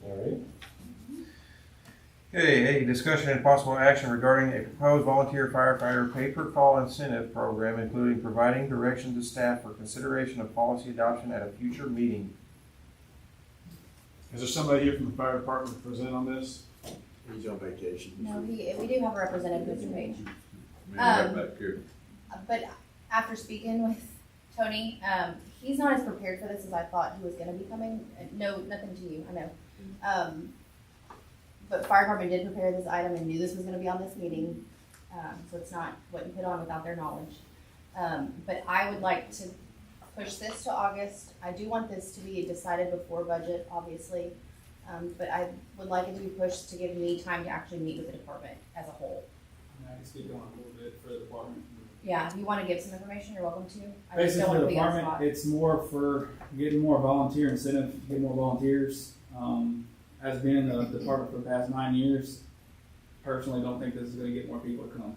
All right. Okay, a discussion and possible action regarding a proposed volunteer firefighter pay-per-call incentive program, including providing direction to staff for consideration of policy adoption at a future meeting. Is there somebody here from the fire department to present on this? He's on vacation. No, we do have a representative, Mr. Page. Right back here. But after speaking with Tony, he's not as prepared for this as I thought he was gonna be coming. No, nothing to you, I know. But fire department did prepare this item and knew this was gonna be on this meeting. So it's not what you put on without their knowledge. But I would like to push this to August. I do want this to be decided before budget, obviously. But I would like it to be pushed to give me time to actually meet with the department as a whole. I can speak on a little bit for the department. Yeah, if you wanna give some information, you're welcome to. I just don't Basically, wanna for the put you on the department, spot. it's more for getting more volunteer incentive, get more volunteers. As being in the department for the past 9 years, personally don't think this is gonna get more people to come.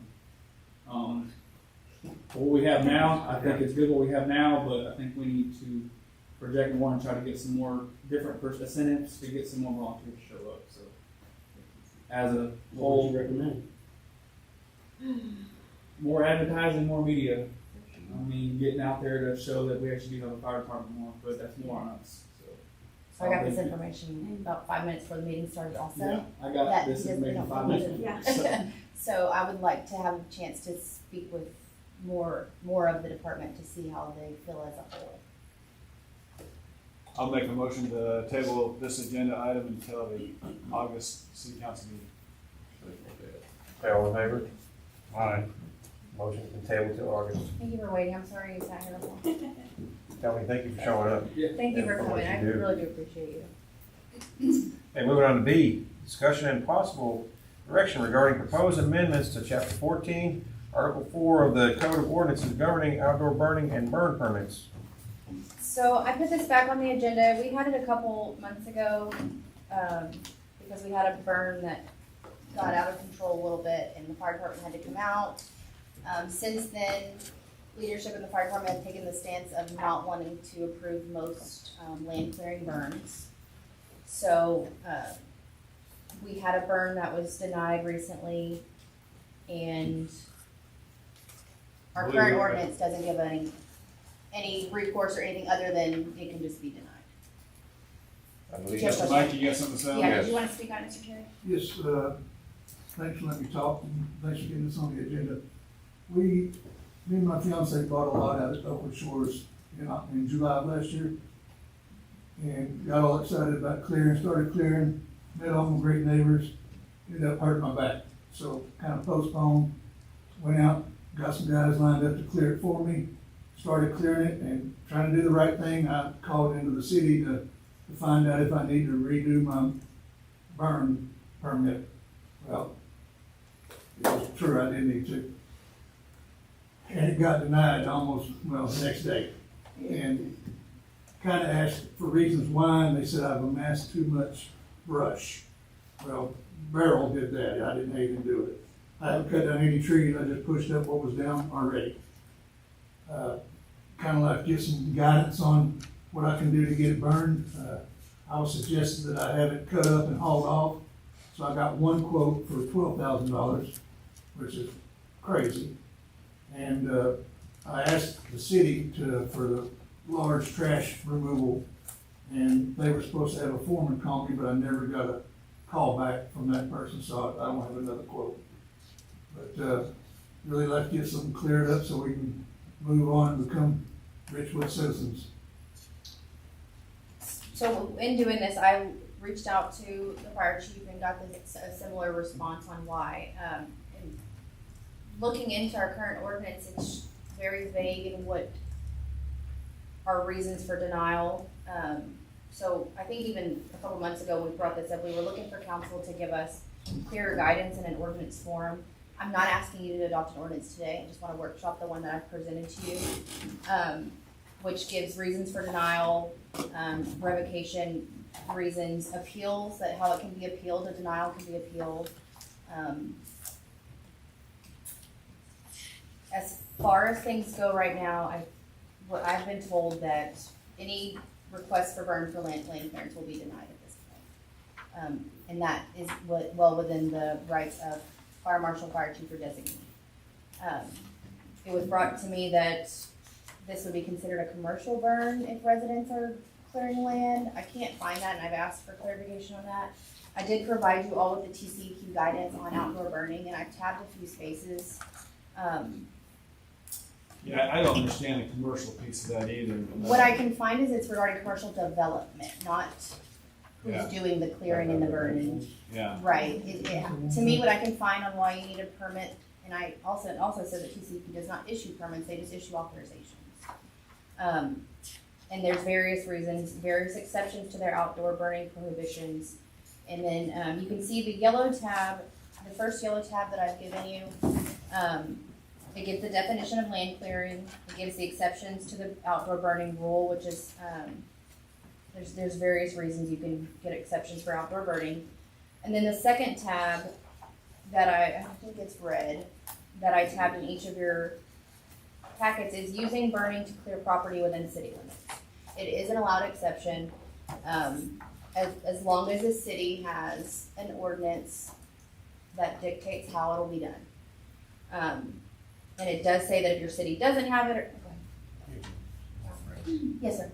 What we have now, I think it's good what we have now, but I think we need to project more and try to get some more different incentives to get some more volunteers to show up, so. As a whole, recommend? more advertising, more media. I mean, getting out there to show that we actually do have a fire department more, but that's more on us, so. So I got this information about 5 minutes before the meeting started also. Yeah, I got That this he doesn't information know. 5 minutes ago. Yeah. So, So I would like to have a chance to speak with more of the department to see how they feel as a whole. I'll make a motion to table this agenda item until the August city council meeting. Okay, all in favor? Aye. Motion's been tabled till August. Thank you for waiting. I'm sorry you sat here long. Tell me, thank you for showing up. Thank you Yeah, for for what coming. I you do. really do appreciate you. Okay, moving on to B, discussion and possible direction regarding proposed amendments to chapter 14, article 4 of the Code of Ordinances governing outdoor burning and burn permits. So I put this back on the agenda. We had it a couple months ago, because we had a burn that got out of control a little bit and the fire department had to come out. Since then, leadership in the fire department have taken the stance of not wanting to approve most land clearing burns. So we had a burn that was denied recently, and our Believe current it. ordinance doesn't give any recourse or anything other than it can just be denied. I believe Yes. Mr. Mike, you got something to say? Yeah, Yes. did you want to speak on it, Mr. Terry? Yes, thanks for letting me talk, and thanks for getting this on the agenda. Me and my fiance bought a lot out at Oakwood Shores in July of last year. And got all excited about clearing, started clearing, met all my great neighbors, ended up hurting my back. So kind of postponed, went out, got some guys lined up to clear it for me, started clearing it and trying to do the right thing. I called into the city to find out if I need to redo my burn permit. Well, it was true, I didn't need to. And it got denied almost, the next day. And kind of asked for reasons why, and they said I've amassed too much brush. Well, Beryl did that, I didn't even do it. I haven't cut down any trees, I just pushed up what was down already. Kind of like get some guidance on what I can do to get it burned. I was suggested that I have it cut up and hauled off. So I got one quote for $12,000, which is crazy. And I asked the city for the large trash removal, and they were supposed to have a foreman call me, but I never got a call back from that person, so I don't have another quote. But really like to get something cleared up so we can move on and become Richwood citizens. So in doing this, I reached out to the fire chief and got a similar response on why. And looking into our current ordinance, it's very vague in what our reasons for denial. So I think even a couple months ago, when we brought this up, we were looking for council to give us clearer guidance in an ordinance form. I'm not asking you to adopt an ordinance today. I just want to workshop the one that I've presented to you, which gives reasons for denial, revocation reasons, appeals, that how it can be appealed, a denial can be appealed. As far as things go right now, I've been told that any request for burn for land clearance will be denied at this point. And that is well within the rights of fire marshal, fire chief, or designee. It was brought to me that this would be considered a commercial burn if residents are clearing land. I can't find that, and I've asked for clarification on that. I did provide you all with the TCEQ guidance on outdoor burning, and I've tabbed a few spaces. Yeah, I don't understand the commercial piece of that either. What I can find is it's regarding commercial development, not who's Yeah. doing the clearing and the burning. Yeah. Right. To me, what I can find on why you need a permit, and it also says that TCEQ does not issue permits, they just issue authorizations. And there's various reasons, various exceptions to their outdoor burning prohibitions. And then you can see the yellow tab, the first yellow tab that I've given you. It gives the definition of land clearing. It gives the exceptions to the outdoor burning rule, which is, there's various reasons you can get exceptions for outdoor burning. And then the second tab that I think it's red, that I tabbed in each of your packets is using burning to clear property within city limits. It is an allowed exception, as long as the city has an ordinance that dictates how it'll be done. And it does say that if your city doesn't have it, yes, sir.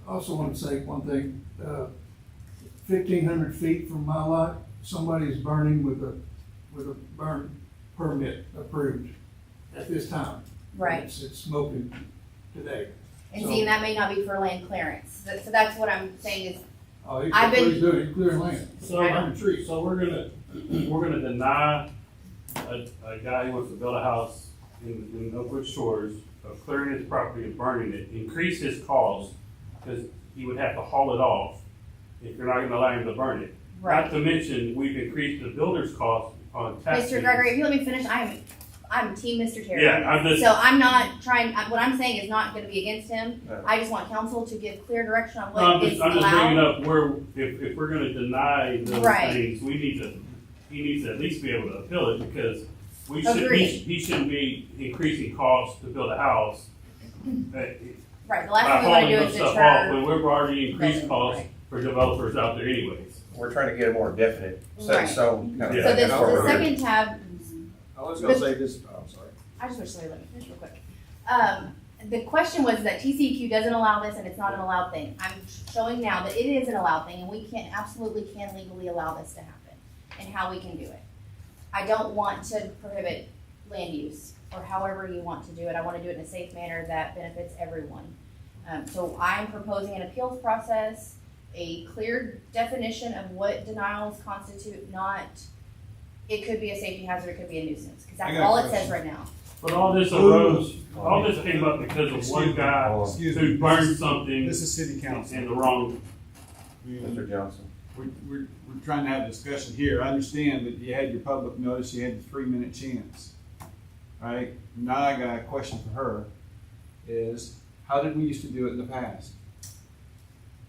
I also want to say one thing, 1,500 feet from my lot, somebody's burning with a burn permit approved at this time. Right. It's smoking today. And see, that may not be for land clearance. So that's what I'm saying is, Oh, he's I've been- doing, clearing land. So we're gonna deny a guy who wants to build a house in Oakwood Shores of clearing his property and burning it, increase his cost, because he would have to haul it off if you're not gonna allow him to burn it. right. Not to mention, we've increased the builder's cost on taxes. Mr. Gregory, if you let me finish, I'm team Mr. Terry. Yeah, I'm just, So I'm not trying, what I'm saying is not gonna be against him. No. I just want council to give clear direction on I'm what is just bringing allowed. up where, if we're gonna deny those Right. things, he needs to at least be able to appeal it, because Agreed. he shouldn't be increasing costs to build a house. Right, the By last thing we wanna hauling do the is stuff off, deter. when we've already increased Right. costs for developers out there anyways. We're trying to get it more definite, set Right. in stone. kind of Yeah. So thing. this, That's what the we're doing. second tab, I was gonna say this, I'm sorry. I just wish somebody let me finish real quick. The question was that TCEQ doesn't allow this and it's not an allowed thing. I'm showing now that it is an allowed thing and we absolutely can legally allow this to happen and how we can do it. I don't want to prohibit land use or however you want to do it. I want to do it in a safe manner that benefits everyone. So I'm proposing an appeals process, a clear definition of what denials constitute, not, it could be a safety hazard, it could be a nuisance, because I that's got a all it says question. right now. But all this arose, all this came up because of one guy Excuse me. who burned something This is city council. in the wrong. Mr. Johnson. We're trying to have a discussion here. I understand that you had your public notice, you had the 3-minute chance. Right? Now I got a question for her, is how did we used to do it in the past?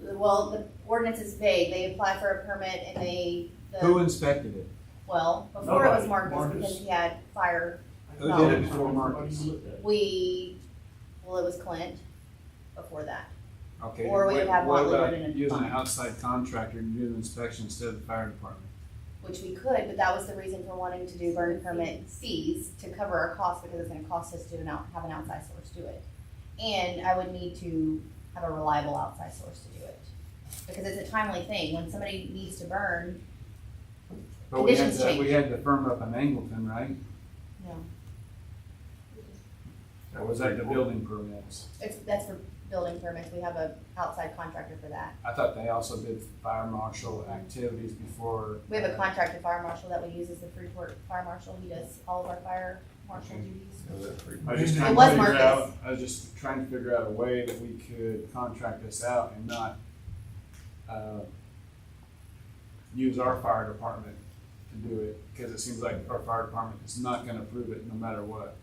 Well, the ordinance is vague, they apply for a permit and Who inspected it? well, before it was Nobody. Marcus, because he had fire, Who did it before Marcus? it was Clint before that. Okay. Or we would have what one about living in a using an fund. outside contractor to do the inspection instead of the fire department? Which we could, but that was the reason for wanting to do burn permit fees to cover our costs, because it's gonna cost us to have an outside source do it. And I would need to have a reliable outside source to do it. Because it's a timely thing, when somebody needs to burn, But we had Conditions to, change. we had to firm up an Angleton, right? you know, Or was that the building permits? That's for building permits, we have a outside contractor for that. I thought they also did fire marshal activities before. We have a contracted fire marshal that we use as the Freeport fire marshal, he does all of our fire marshal duties. I was just It trying to was figure Marcus. out, I was just trying to figure out a way that we could contract this out and not, use our fire department to do it, because it seems like our fire department is not gonna approve it no matter what.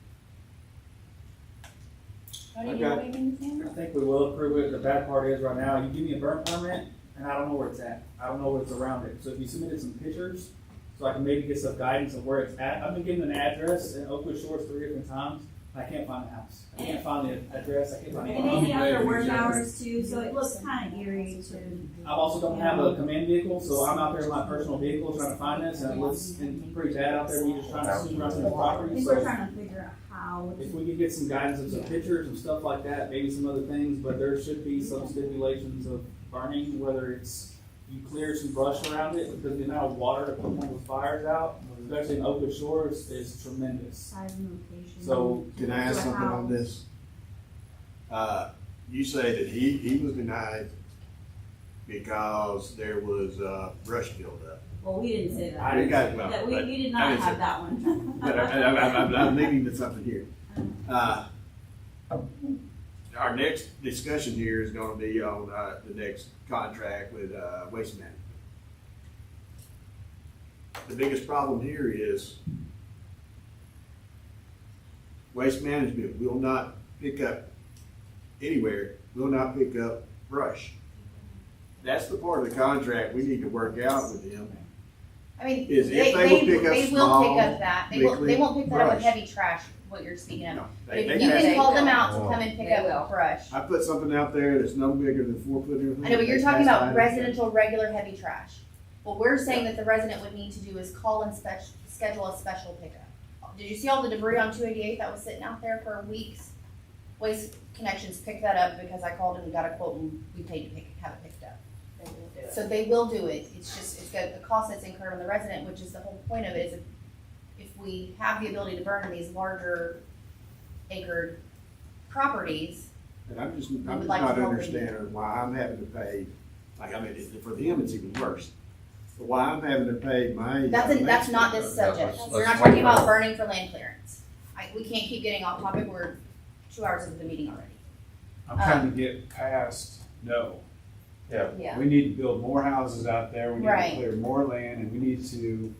Tony, do you have anything to say? I think we will approve it. The bad part is right now, you give me a burn permit and I don't know where it's at. I don't know what's around it. So if you submitted some pictures, so I can maybe get some guidance of where it's at. I've been given an address in Oakwood Shores 3 different times. I can't find the house. I can't find the address. I can't find And anything. they have their work hours too, so it looks kind of eerie to. I also don't have a command vehicle, so I'm out there in my personal vehicle trying to find this, and it looks pretty bad out there. You're just trying to snoop around some I property. think we're So trying to figure out how. if we could get some guidance of some pictures and stuff like that, maybe some other things, but there should be some stipulations of burning, whether it's you clear some brush around it, because the amount of water to put one of those fires out, especially in Oakwood Shores, is tremendous. Size and location. So Can I ask something on this? You say that he was denied because there was, brush buildup. Well, we didn't say I that. got, well, That we but did I not didn't say- have that one. But I'm leading to something here. Our next discussion here is gonna be on, the next contract with, Waste Management. The biggest problem here is Waste Management will not pick up anywhere, will not pick up brush. That's the part of the contract we need to work out with them. I mean, Is they if they will pick up will small, pick up that, they won't pick that up with brush. heavy trash, what you're speaking of. No, If they you have- can call them out to come and pick They up will. brush. I put something out there that's no bigger than 4 foot. I know, but you're talking about residential, regular heavy trash. What we're saying that the resident would need to do is call and schedule a special pickup. Did you see all the debris on 288 that was sitting out there for weeks? Waste Connections picked that up because I called and got a quote and we paid to have it picked up. They will do it. So they will do it, it's just, it's got the cost that's incurred on the resident, which is the whole point of it, is if we have the ability to burn in these larger acred properties, And I'm just would not like to help them. understanding why I'm having to pay, like, I mean, for them, it's even worse. But why I'm having to pay my. that's not this subject. let's- We're not let's talking wait. about burning for land clearance. We can't keep getting off topic, we're 2 hours into the meeting already. I'm trying to get past, no. Yeah. We need to build more houses out there, we need Right. to clear more land, and we need to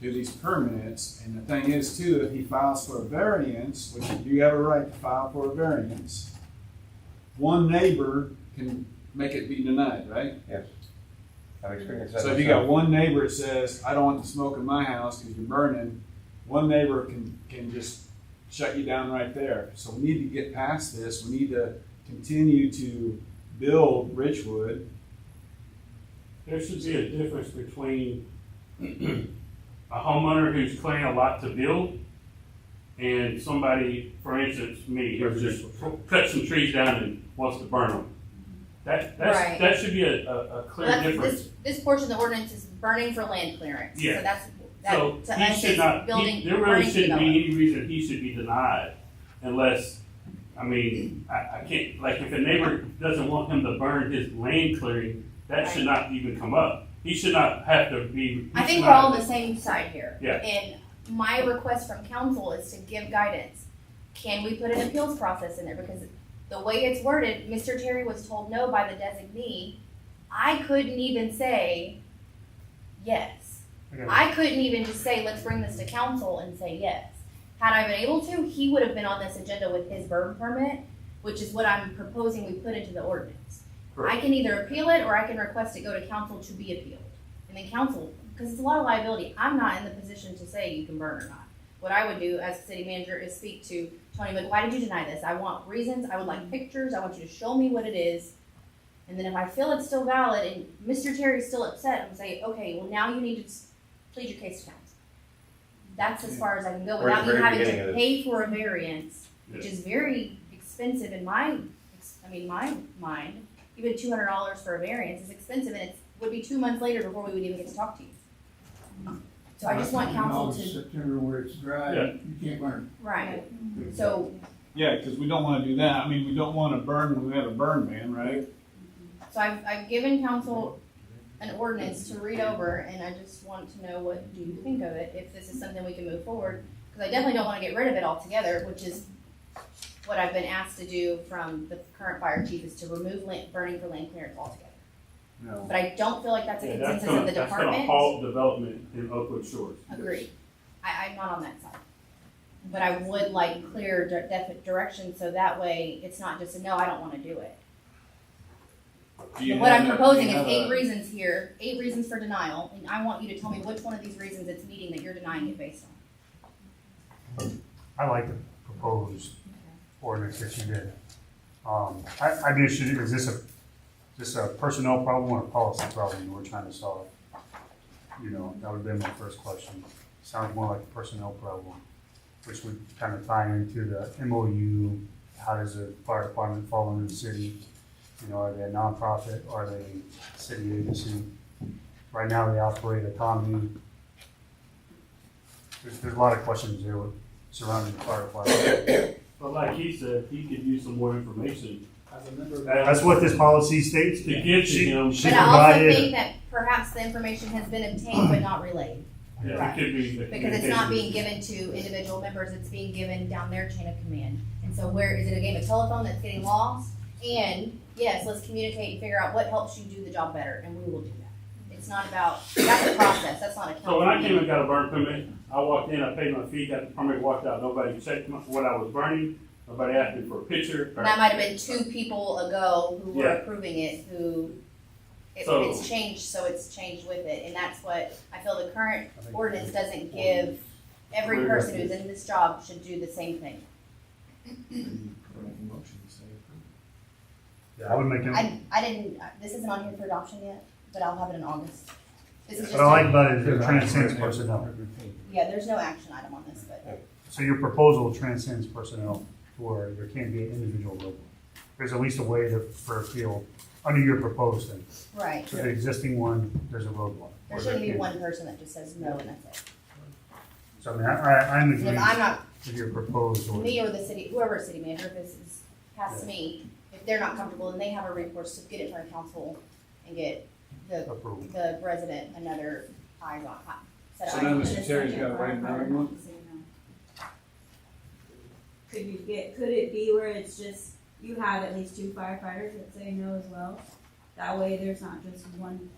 do these permits. And the thing is too, if he files for a variance, which you have a right to file for a variance, one neighbor can make it be denied, right? Yes. I've experienced that. So if you got one neighbor that says, I don't want the smoke in my house because you're burning, one neighbor can just shut you down right there. So we need to get past this, we need to continue to build Richwood. There should be a difference between a homeowner who's clearing a lot to build and somebody, for instance, me, who just cut some trees down and wants to burn them. Right. That should be a clear Well, difference. this portion of the ordinance is burning for land clearance. Yeah. So that So to he us should is not, building, there burning really shouldn't development. be any reason he should be denied unless, I mean, I can't, like if a neighbor doesn't want him to burn his land clearing, that should not even come up. He should not have to be. I think we're all on the same side here. Yeah. And my request from council is to give guidance. Can we put an appeals process in there? Because the way it's worded, Mr. Terry was told no by the designee. I couldn't even say yes. I couldn't even just say, let's bring this to council and say yes. Had I been able to, he would have been on this agenda with his burn permit, which is what I'm proposing we put into the ordinance. I can either appeal it or I can request it go to council to be appealed. And then council, because it's a lot of liability, I'm not in the position to say you can burn or not. What I would do as city manager is speak to Tony, like, why did you deny this? I want reasons, I would like pictures, I want you to show me what it is. And then if I feel it's still valid and Mr. Terry's still upset, I'm gonna say, okay, well now you need to plead your case to council. That's as far as I can go We're at without the you very having beginning to of pay for a variance, which Yeah. is very expensive in my mind. Even $200 for a variance is expensive, and it would be 2 months later before we would even get to talk to you. So I just want council August, to, September where it's dry, Yeah. you can't burn. right, so Yeah, because we don't want to do that. I mean, we don't want to burn when we have a burn ban, right? So I've given council an ordinance to read over, and I just want to know what do you think of it, if this is something we can move forward. Because I definitely don't want to get rid of it altogether, which is what I've been asked to do from the current fire chief, is to remove burning for land clearance altogether. No. But I don't feel like that's a Yeah, consensus of the that's gonna department. halt development in Oakwood Shores. Agreed. I'm not on that side. But I would like clear, definite direction, so that way it's not just a no, I don't want to do it. Do you What I'm have a- proposing do is you have 8 a- reasons here, 8 reasons for denial, and I want you to tell me which one of these reasons it's meeting that you're denying it based on. I like the proposed ordinance that you did. I just, is this a personnel problem or a policy problem you were trying to solve? You know, that would have been my first question. Sounds more like a personnel problem, which would kind of tie into the MOU. How does the fire department fall into the city? You know, are they a nonprofit? Are they a city agency? Right now, they operate autonomy. There's a lot of questions there surrounding the fire department. But like he said, he could use some more information. As a member of That's what this policy states. To give to him. She But I also provided. think that perhaps the information has been obtained but not relayed. Yeah, it could be. the Because it's not being communication. given to individual members, it's being given down their chain of command. And so where, is it a game of telephone that's getting lost? And yes, let's communicate and figure out what helps you do the job better, and we will do that. It's not about, that's a process, that's not a council. So when I came meeting. and got a burn permit, I walked in, I paid my fee, got the permit, walked out. Nobody checked what I was burning. Nobody asked me for a picture. And that might have been 2 people ago who were Yeah. approving it, who, So- it's changed, so it's changed with it. And that's what, I feel the current ordinance doesn't give, every person who's in this job should do the same thing. Yeah, I would make it. I didn't, this isn't on here for adoption yet, but I'll have it in August. This is just, What I like about it is it transcends personnel. yeah, there's no action item on this, but So your proposal transcends personnel, where there can't be an individual roadblock. There's at least a way for a field, under your proposed thing. right. So the existing one, there's a roadblock. There shouldn't be one person that just says no and that's it. So I mean, I'm And if agreeing I'm not, with your proposed order. me or the city, whoever city manager, if this is past me, if they're not comfortable, then they have a recourse to get it in front of council and get Approval. the resident another eyes on, set So of now eyes. Mr. Terry's got to wait another month? Could it be where it's just, you have at least 2 firefighters that say no as well? That way there's not just one,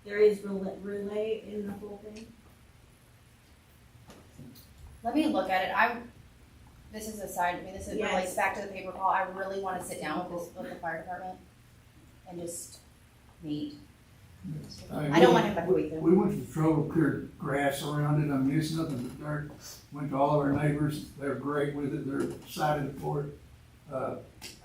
there is relay in the whole thing? Let me look at it. This is a side, I mean, this is Yes. relates back to the paper call. I really want to sit down with the fire department and just meet. I don't want him back a week though. We went to the trouble, cleared grass around it, I mean, it's nothing but dirt. Went to all of our neighbors, they're great with it, they're excited for it. I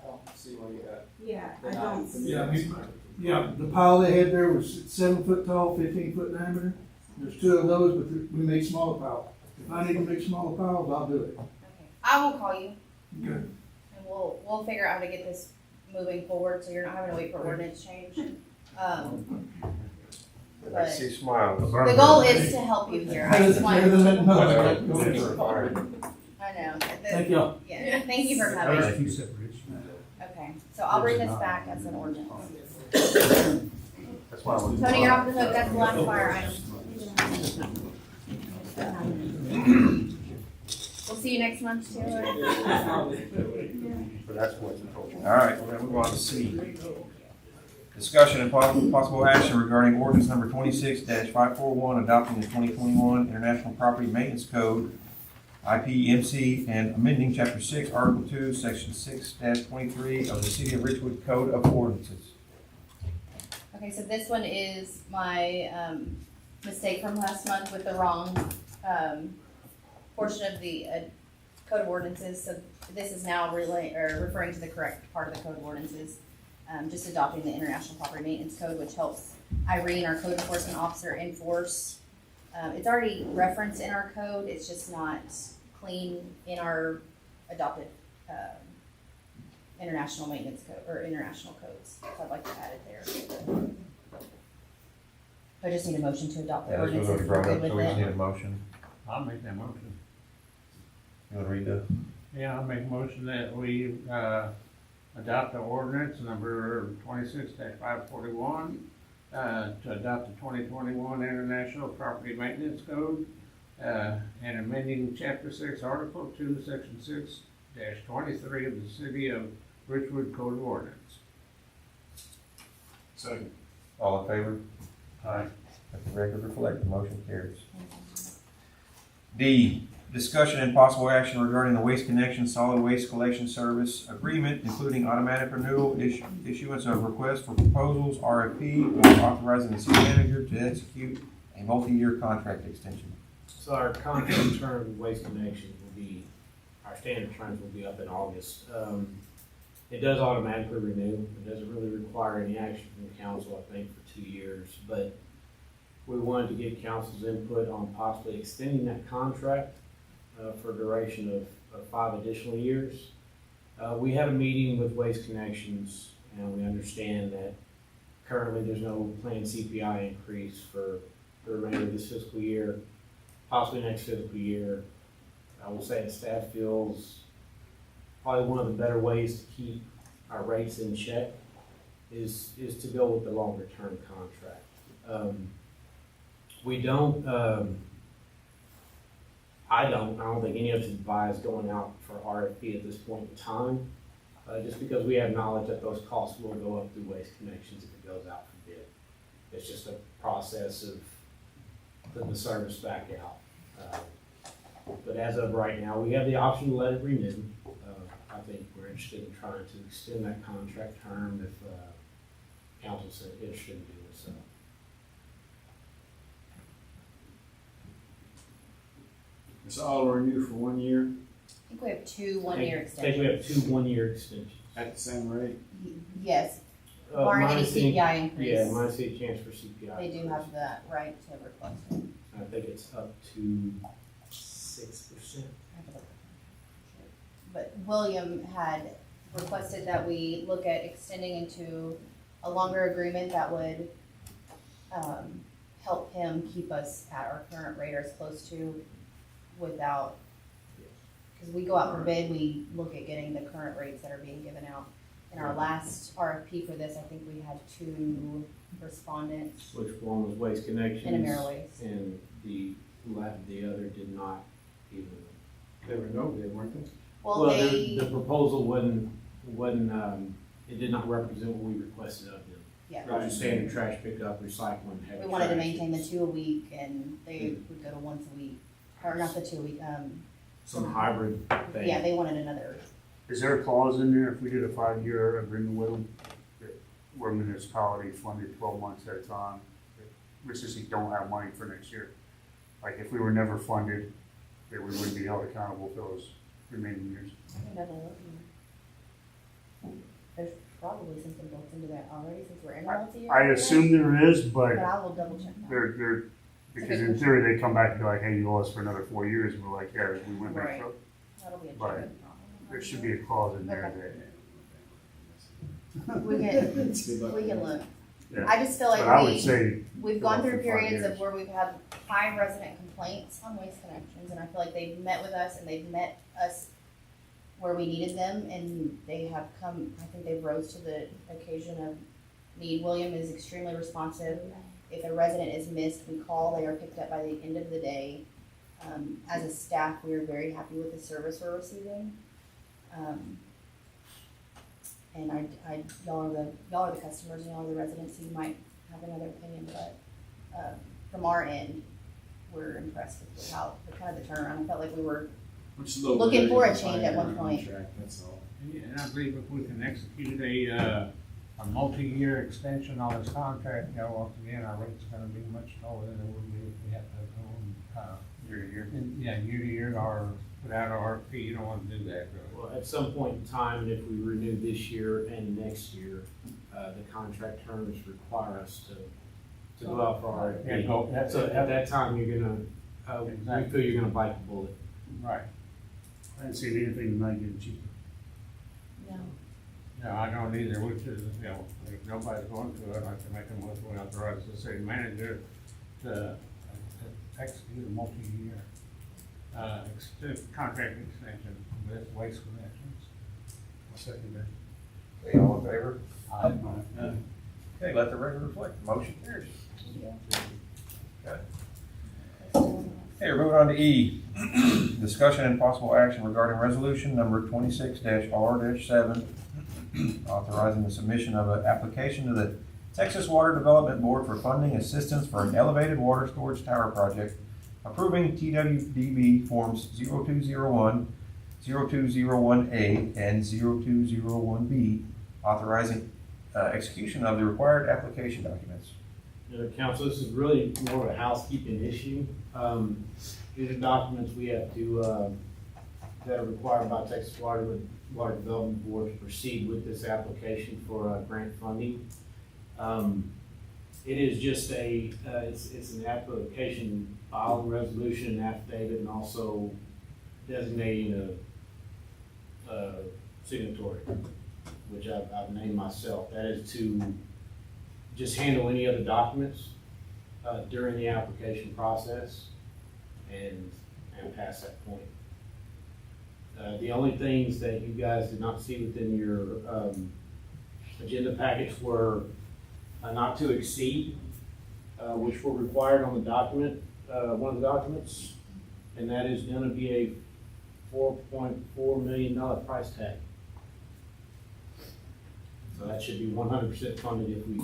don't see where you got. Yeah, I don't see. Yeah, I mean, yeah, the pile they had there was 7 foot tall, 15 foot diameter. There's 2 of those, but we make smaller piles. If I need to make smaller piles, I'll do it. Okay. I will call you Good. and we'll figure out how to get this moving forward so you're not having to wait for ordinance change. But See smiles. the goal is to help you here. I just want, Better than I that, no. know. Thank y'all. Yeah, thank you for That was a coming. few separate issues. Okay, so I'll bring this back as an ordinance. That's why I was. Tony, you're off the hook. That's the last fire item. We'll see you next month, Taylor. But that's what. All right, we're gonna move on to C. Discussion and possible action regarding ordinance number 26-541, adopting the 2021 International Property Maintenance Code, IPMC, and amending Chapter 6, Article 2, Section 6-23 of the City of Richwood Code of Ordinances. Okay, so this one is my mistake from last month with the wrong portion of the Code of Ordinances. So this is now referring to the correct part of the Code of Ordinances. Just adopting the International Property Maintenance Code, which helps Irene, our code enforcement officer, enforce. It's already referenced in our code, it's just not clean in our adopted international maintenance code, or international codes. So I'd like to add it there. I just need a motion to adopt the Yeah, this was ordinance. already brought up, Good so with we just need it. a motion. I'll make that motion. You wanna read the? Yeah, I'll make a motion that we, adopt the ordinance number 26-541, to adopt the 2021 International Property Maintenance Code, and amending Chapter 6, Article 2, Section 6-23 of the City of Richwood Code of Ordinance. Second. All in favor? Aye. Let the record reflect, the motion carries. D, discussion and possible action regarding the Waste Connection Solid Waste Collection Service Agreement, including automatic renewal, issuance of requests for proposals, RFP, or authorizing the city manager to execute a multi-year contract extension. So our contract term with Waste Connections will be, our standard terms will be up in August. It does automatically renew. It doesn't really require any action from the council, I think, for 2 years. But we wanted to get council's input on possibly extending that contract for a duration of 5 additional years. We had a meeting with Waste Connections, and we understand that currently there's no planned CPI increase for the remainder of this fiscal year, possibly next fiscal year. I will say that staff feels probably one of the better ways to keep our rates in check is to go with the longer term contract. We don't, I don't think any of us advise going out for RFP at this point in time, just because we have knowledge that those costs will go up through Waste Connections if it goes out for bid. It's just a process of putting the service back out. But as of right now, we have the option to let it renew. I think we're interested in trying to extend that contract term if council's interested in doing so. It's all renew for 1 year I think we have two one-year I think we extensions. have 2 1-year extensions. at the same rate. Yes, barring any minus CPI increase. Yeah, minus any chance for CPI. They do have that right to request it. I think it's up to 6%. But William had requested that we look at extending into a longer agreement that would help him keep us at our current rate or as close to without, because we go out for bid, we look at getting the current rates that are being given out. In our last RFP for this, I think we had 2 respondents Which one was Waste Connections? in Ameriways. And the other did not even. They were no bid, weren't they? Well, they, The proposal wasn't, it did not represent what we requested of them. yeah, It was just standard trash pickup, recycling, heavy we wanted to trash. maintain the 2 a week and they would go to once a week, or not the 2 a week, Some hybrid thing. yeah, they wanted another. Is there a clause in there if we did a 5-year agreement with them, that we're municipality funded 12 months at a time? Let's just say don't have money for next year. Like if we were never funded, that we wouldn't be held accountable for those remaining years. There's probably something built into that already since we're in a multi-year. I assume there is, But but I will double check that. they're, because in theory, they come back and be like, hey, you owe us for another 4 years, and we're like, yeah, we went Right. bankrupt. That'll be a But check. there should be a clause in there that, We can look. Yeah. I just feel but I like would say, we've gone go through for 5 periods of years. where we've had 5 resident complaints on Waste Connections, and I feel like they've met with us and they've met us where we needed them, and they have come, I think they've rose to the occasion of need. William is extremely responsive. If a resident is missed, we call, they are picked up by the end of the day. As a staff, we are very happy with the service we're receiving. And y'all are the customers, and y'all are the residents, you might have another opinion, but, from our end, we're impressed with how, kind of the turnaround. I felt like we were Which is a little looking bit for a of change at one five-year point. contract, that's all. Yeah, and I believe if we can execute a multi-year extension on this contract, you know, once again, our rate's gonna be much lower than it would be if we had to go, year to year. year to year, or without an RFP, you don't wanna do that, really. Well, at some point in time, and if we renew this year and next year, the contract terms require us to go out for Yeah, RFP. go, that's, So at that time, you're gonna, we Exactly. feel you're gonna bite the bullet. right. I didn't see anything tonight getting cheaper. No. No, I don't either, which is, you know, if nobody's going to it, I can make a motion to authorize the city manager to execute a multi-year, contract extension with waste connections. I'll second that. Okay, all in favor? Aye. Okay, let the record reflect, the motion carries. Okay, we're moving on to E. Discussion and possible action regarding resolution number 26-R-7, authorizing the submission of an application to the Texas Water Development Board for funding assistance for an elevated water storage tower project, approving TWDB forms 0201, 0201A, and 0201B, authorizing execution of the required application documents. Council, this is really more of a housekeeping issue. These are documents we have to, that are required by Texas Water Development Board to proceed with this application for grant funding. It is just it's an application, filing resolution, affidavit, and also designating a signatory, which I've named myself. That is to just handle any other documents during the application process and past that point. The only things that you guys did not see within your agenda package were not to exceed, which were required on the document, one of the documents, and that is going to be a $4.4 million price tag. So that should be 100% funded if we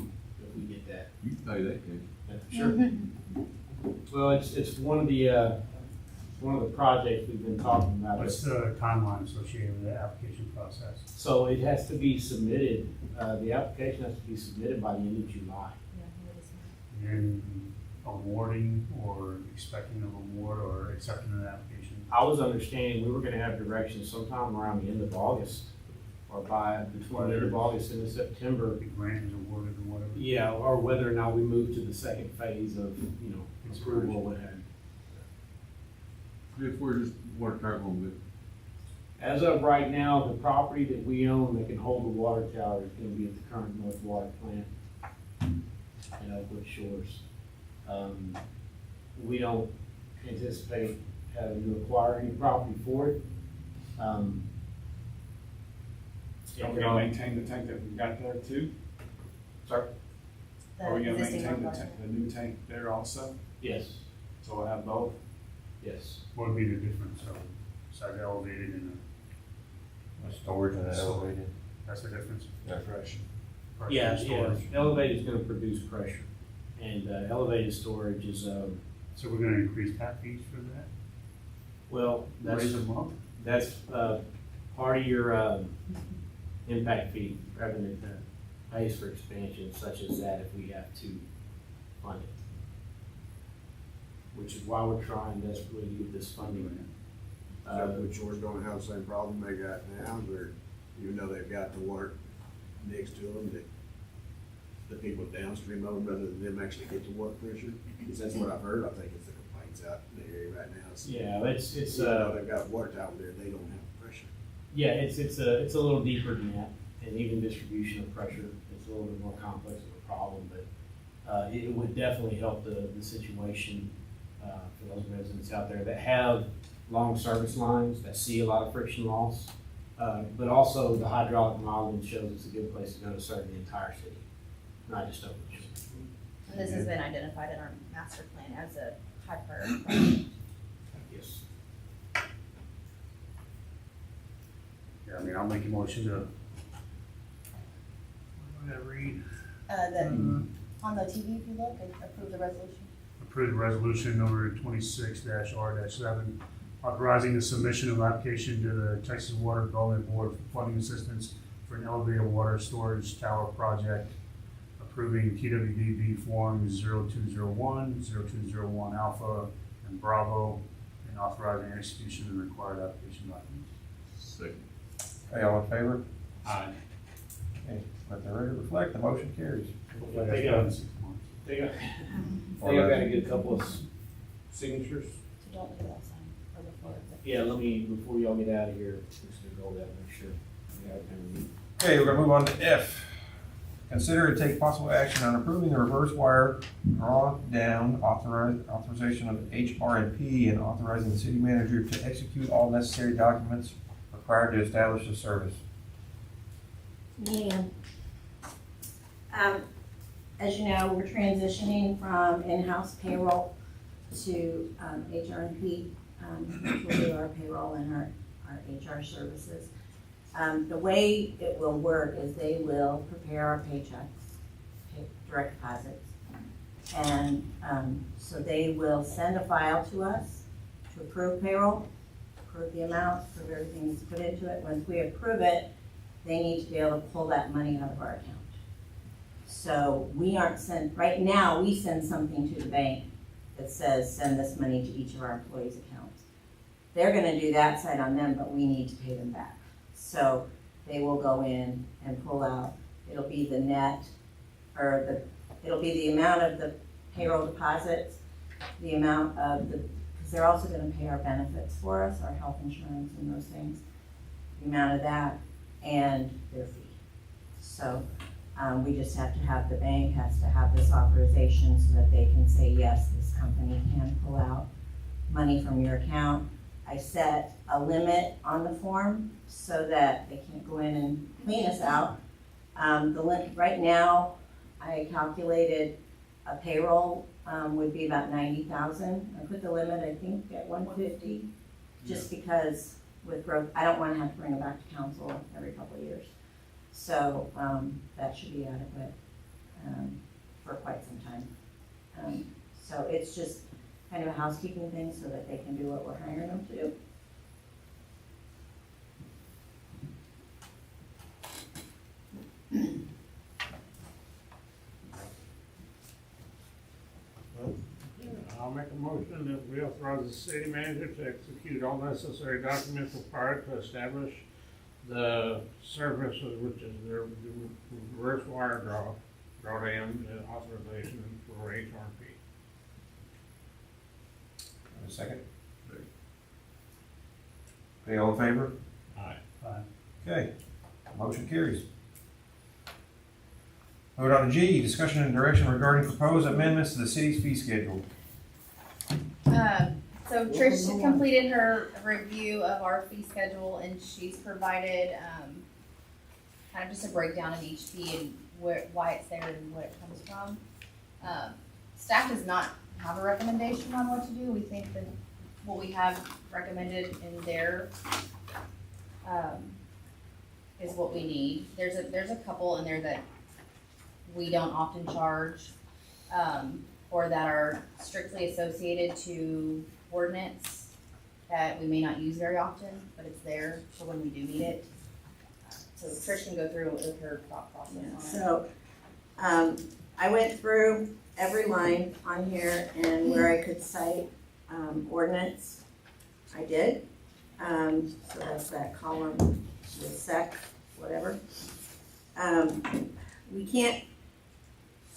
get that. You can pay that, kid. Sure. Well, it's one of the projects we've been talking about. What's the timeline associated with the application process? So it has to be submitted, the application has to be submitted by the end of July. And awarding or expecting an award or accepting an application? I was understanding we were gonna have directions sometime around the end of August, or between the end of August and September. The grant is awarded or whatever? Yeah, or whether or not we move to the second phase of, approval or what have you. If we're just want to try a little bit. As of right now, the property that we own that can hold the water tower is gonna be at the current North Water Plant in Oakwood Shores. We don't anticipate having to acquire any property for it. Are we gonna maintain the tank that we got there too? Sorry? Are we gonna existing maintain the one. tank, the new tank there also? Yes, So we'll have both? yes. What would be the difference of side elevated and A storage and an elevated. that's the difference? Fresh. Pressure Yeah, storage. elevated is gonna produce pressure, and elevated storage is, So we're gonna increase tap fees for that? well, Raise them up? that's part of your impact fee revenue that pays for expansion such as that if we have to fund it. Which is why we're trying desperately to get this funding. Richwood Shore's gonna have the same problem they got now, where even though they've got the water next to them, that the people downstream of them, rather than them actually get the water pressure, because that's what I've heard, I think it's the complaints out in the area right now. Yeah, it's Even though they've got water tower there, they don't have pressure. yeah, it's a little deeper than that, and even distribution of pressure, it's a little bit more complex of a problem, but it would definitely help the situation for those residents out there that have long service lines that see a lot of friction loss. But also the hydraulic modeling shows it's a good place to go to serve the entire city, not just Oakwood Shores. And this has been identified in our master plan as a high priority project. Yes. Yeah, I mean, I'll make a motion to. What did I read? On the TV, if you look, and approve the resolution. Approved resolution number 26-R-7, authorizing the submission of application to the Texas Water Development Board for funding assistance for an elevated water storage tower project, approving TWDB forms 0201, 0201 Alpha, and Bravo, and authorizing execution of the required application documents. Second. Okay, all in favor? Aye. Okay, let the record reflect, the motion carries. I think I've got to get a couple of signatures. So don't leave that sign or before. Yeah, before y'all get out of here, just gonna go that, make sure. We got everything. Okay, we're gonna move on to F. Consider and take possible action on approving the reverse wire drawdown authorization of HRMP and authorizing the city manager to execute all necessary documents required to establish the service? Ma'am. As you know, we're transitioning from in-house payroll to HR&P, which will do our payroll and our HR services. The way it will work is they will prepare our paychecks, direct deposits. And so they will send a file to us to approve payroll, approve the amount, approve everything that's put into it. Once we approve it, they need to be able to pull that money out of our account. So we aren't right now we send something to the bank that says send this money to each of our employees' accounts. They're gonna do that side on them, but we need to pay them back. So they will go in and pull out, it'll be the net, or it'll be the amount of the payroll deposits, the amount of because they're also gonna pay our benefits for us, our health insurance and those things, the amount of that, and their fee. So we just have to have, the bank has to have this authorization so that they can say, yes, this company can pull out money from your account. I set a limit on the form so that they can't go in and clean us out. Right now, I calculated a payroll would be about 90,000. I put the limit, I think, at 150, just because with growth, I don't want to have to bring it back to council every couple of years. So that should be adequate for quite some time. So it's just kind of a housekeeping thing so that they can do what we're hiring them to do. I'll make a motion that we authorize the city manager to execute all necessary documents required to establish the services, which is their reverse wire drawdown authorization for HR&P. A second? Okay, all in favor? Aye. Okay, motion carries. Vote on G, discussion and direction regarding proposed amendments to the city's fee schedule. So Trish completed her review of our fee schedule and she's provided, kind of just a breakdown of each fee and why it's there and what it comes from. Staff does not have a recommendation on what to do. We think that what we have recommended in there, is what we need. There's a couple in there that we don't often charge, or that are strictly associated to ordinance that we may not use very often, but it's there for when we do need it. So Trish can go through with her thought process on it. So I went through every line on here and where I could cite ordinance, I did. So that's that column, the sec, whatever. We can't,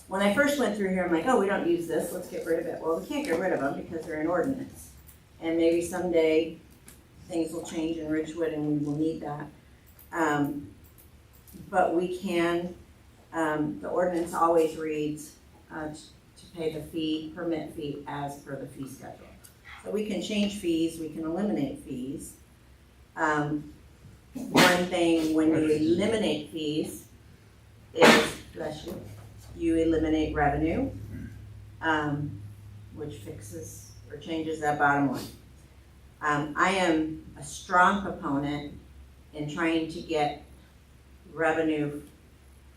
when I first went through here, I'm like, oh, we don't use this, let's get rid of it. Well, we can't get rid of them because they're an ordinance. And maybe someday things will change in Richwood and we will need that. But we can, the ordinance always reads to pay the fee, permit fee as per the fee schedule. So we can change fees, we can eliminate fees. One thing, when you eliminate fees is, bless you, you eliminate revenue, which fixes or changes that bottom line. I am a strong proponent in trying to get revenue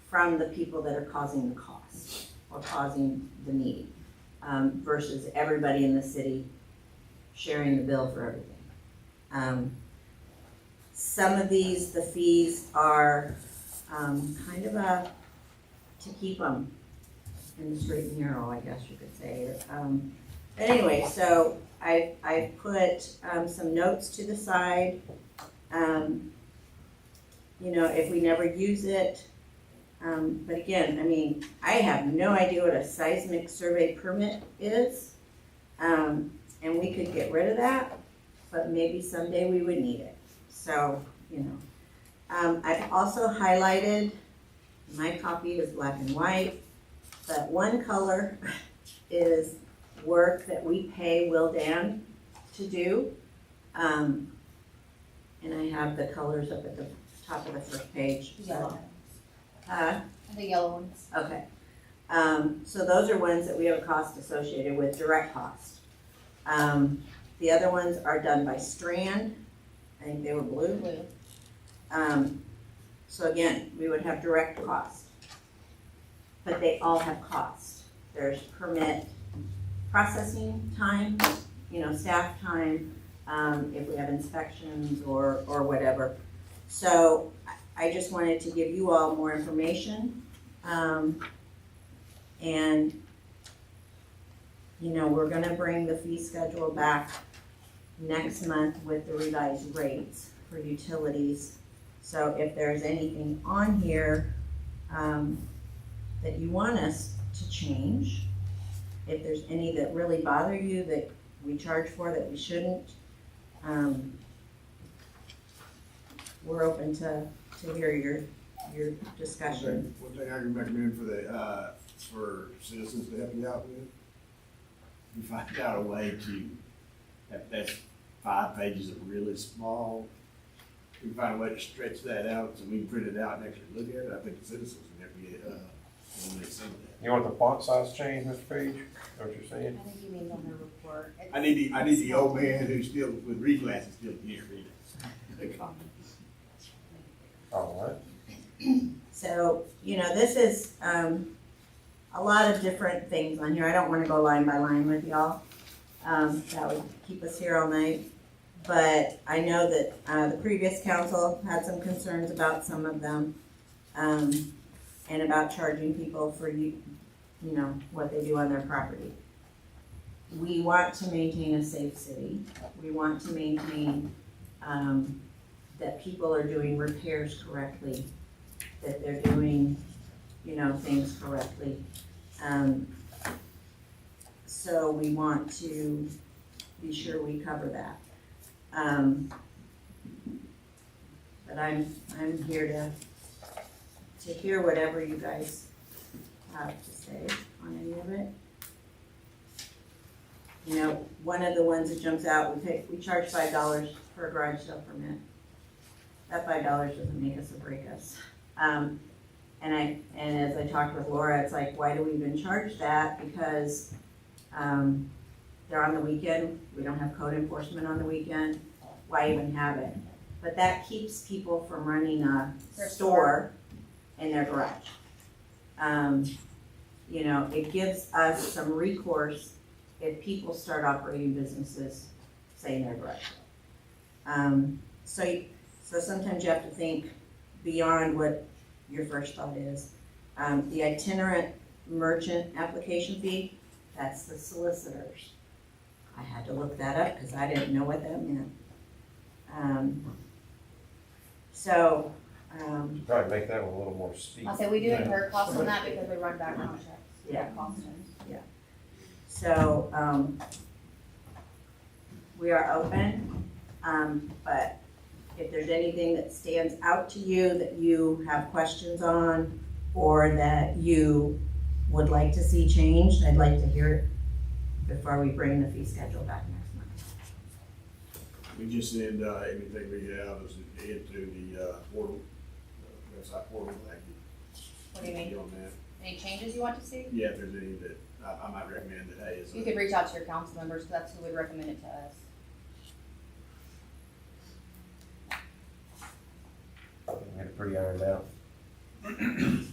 from the people that are causing the cost or causing the need, versus everybody in the city sharing the bill for everything. Some of these, the fees are kind of to keep them in the straight and narrow, I guess you could say. But anyway, so I put some notes to the side. You know, if we never use it. But again, I mean, I have no idea what a seismic survey permit is. And we could get rid of that, but maybe someday we would need it. So, you know. I've also highlighted, my copy is black and white, but one color is work that we pay Will Dan to do. And and I have the colors up at the top of the first page. The yellow ones. Uh, The yellow ones. okay. So those are ones that we have a cost associated with, direct cost. The other ones are done by Strand. I think they were blue. Blue. So again, we would have direct cost. But they all have cost. There's permit processing time, staff time, if we have inspections or whatever. So I just wanted to give you all more information. And, we're gonna bring the fee schedule back next month with the revised rates for utilities. So if there's anything on here, that you want us to change, if there's any that really bother you that we charge for that we shouldn't, we're open to hear your discussion. One thing I can recommend for citizens to help you out with, you find out a way to, that's 5 pages of really small, we find a way to stretch that out so we can print it out and actually look at it. I think the citizens can help you, eliminate some of that. You want the font size changed, Mr. Page? Is that what you're saying? I think you mean on the report. I need the old man who's still, with read glasses, still can't read it. All right. So, this is, a lot of different things on here. I don't wanna go line by line with y'all. That would keep us here all night. But I know that, the previous council had some concerns about some of them, and about charging people for what they do on their property. We want to maintain a safe city. We want to maintain, that people are doing repairs correctly, that they're doing, things correctly. So we want to be sure we cover that. But I'm here to hear whatever you guys have to say on any of it. One of the ones that jumps out, we charge $5 for a garage sale permit. That $5 doesn't make us or break us. And as I talked with Laura, it's like, why do we even charge that? Because they're on the weekend. We don't have code enforcement on the weekend. Why even have it? But that keeps people from running a store in their garage. It gives us some recourse if people start operating businesses, say in their garage. So sometimes you have to think beyond what your first thought is. The itinerant merchant application fee, that's the solicitors. I had to look that up because I didn't know what that meant. Probably make that one a little more steep. I'll say we do incur costs on that because we run background checks. Yeah. Costs. So, we are open, but if there's anything that stands out to you that you have questions on or that you would like to see changed, I'd like to hear it before we bring the fee schedule back next month. We just send, anything we have into the, portal, website portal, What do you mean? on that. Any changes you want to see? Yeah, if there's any that, I might recommend that, hey, it's. You could reach out to your council members, because that's who would recommend it to us. I think we had it pretty ironed out. Okay,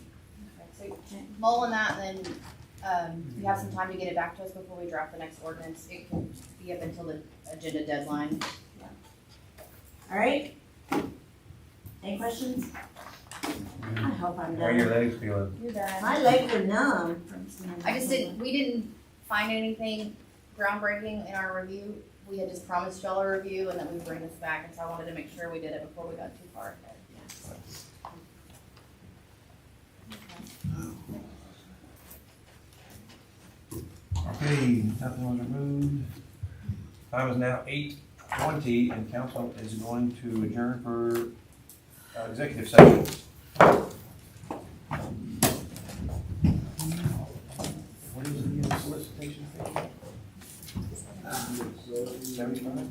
so mull on that, and then, you have some time to get it back to us before we draft the next ordinance. It can be up until the agenda deadline. All right? Any questions? I hope I'm How are your done. legs feeling? You're done. My legs are numb from standing. We didn't find anything groundbreaking in our review. We had just promised y'all a review and that we'd bring this back, and so I wanted to make sure we did it before we got too far ahead. Okay, nothing was removed. Time is now 8:20 and council is going to adjourn for executive session. What is the solicitation fee? 75?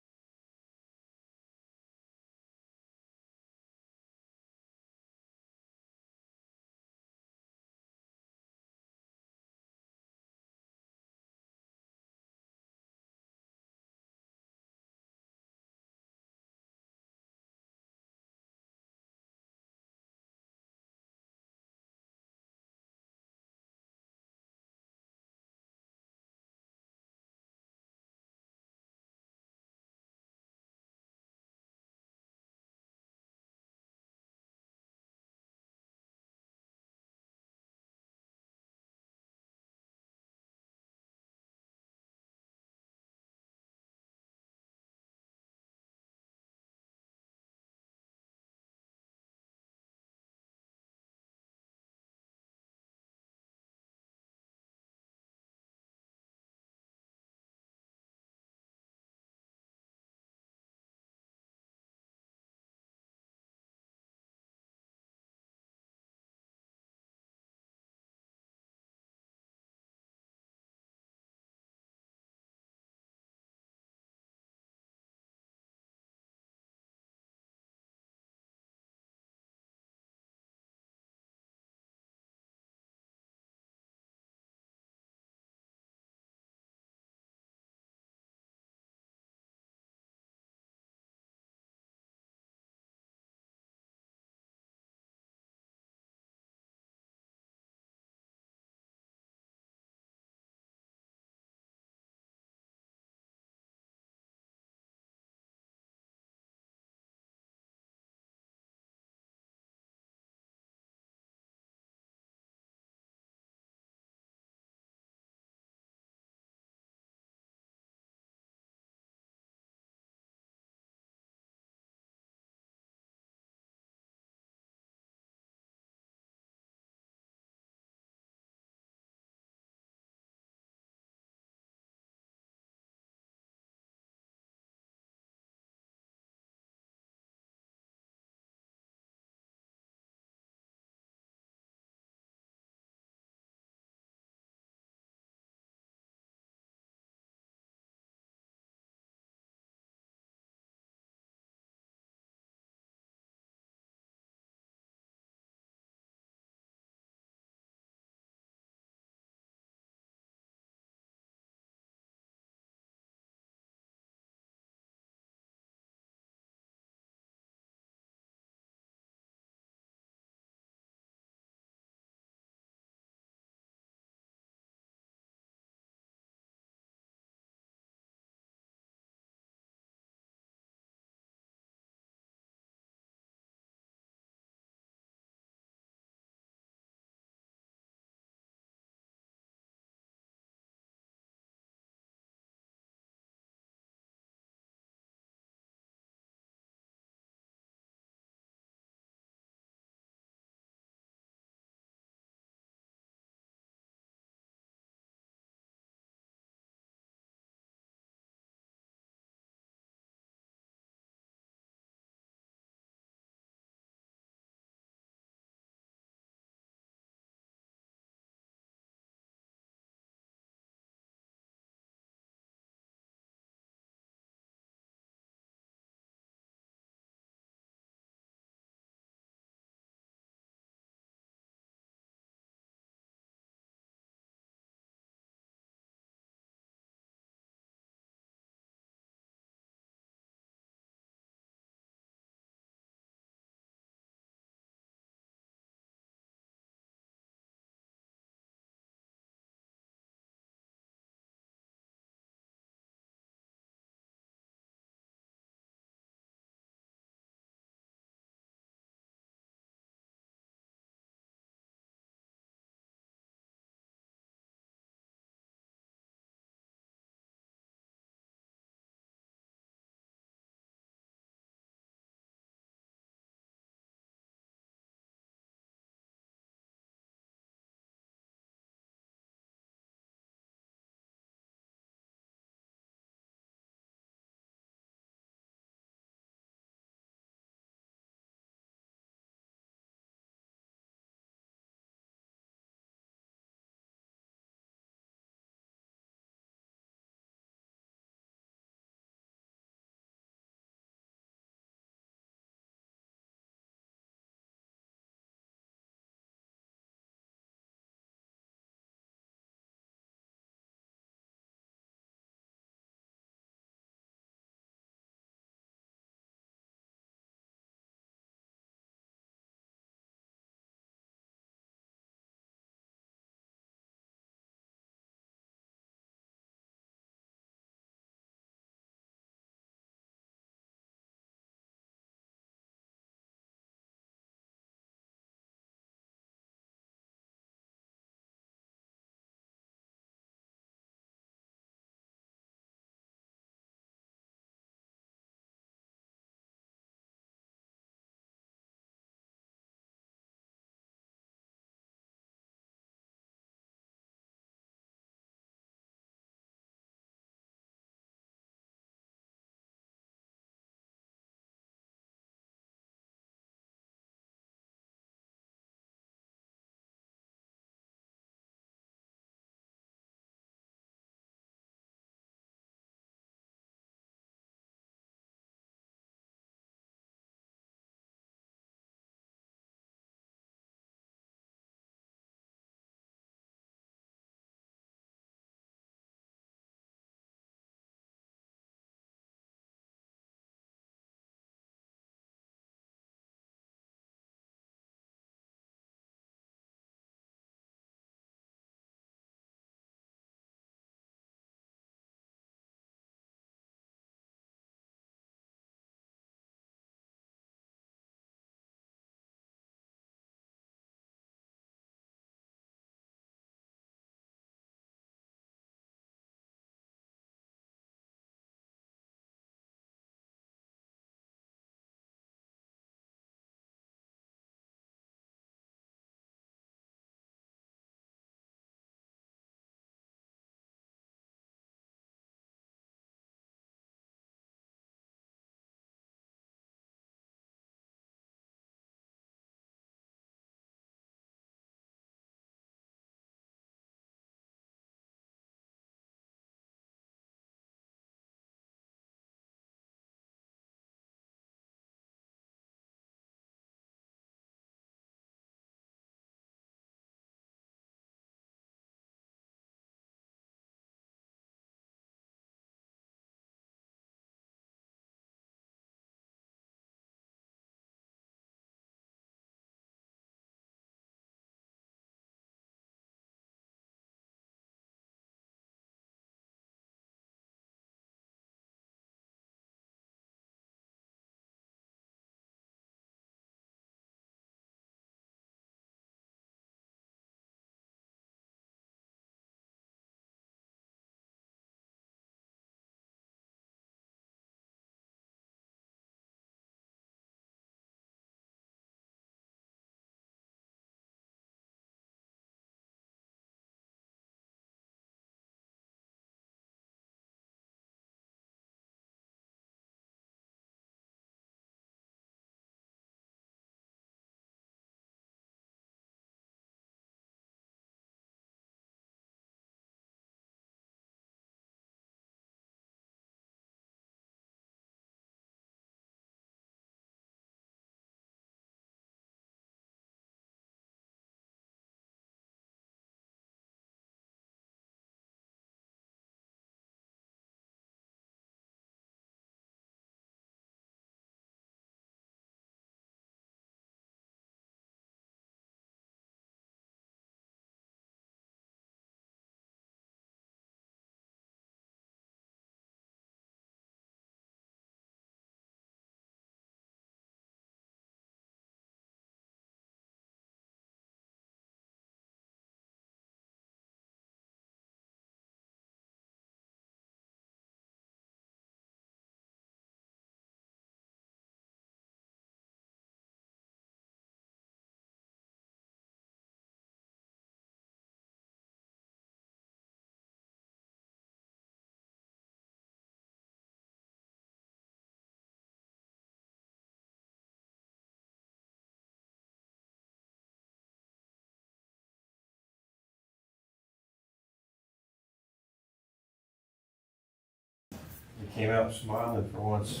Came out smiling for once.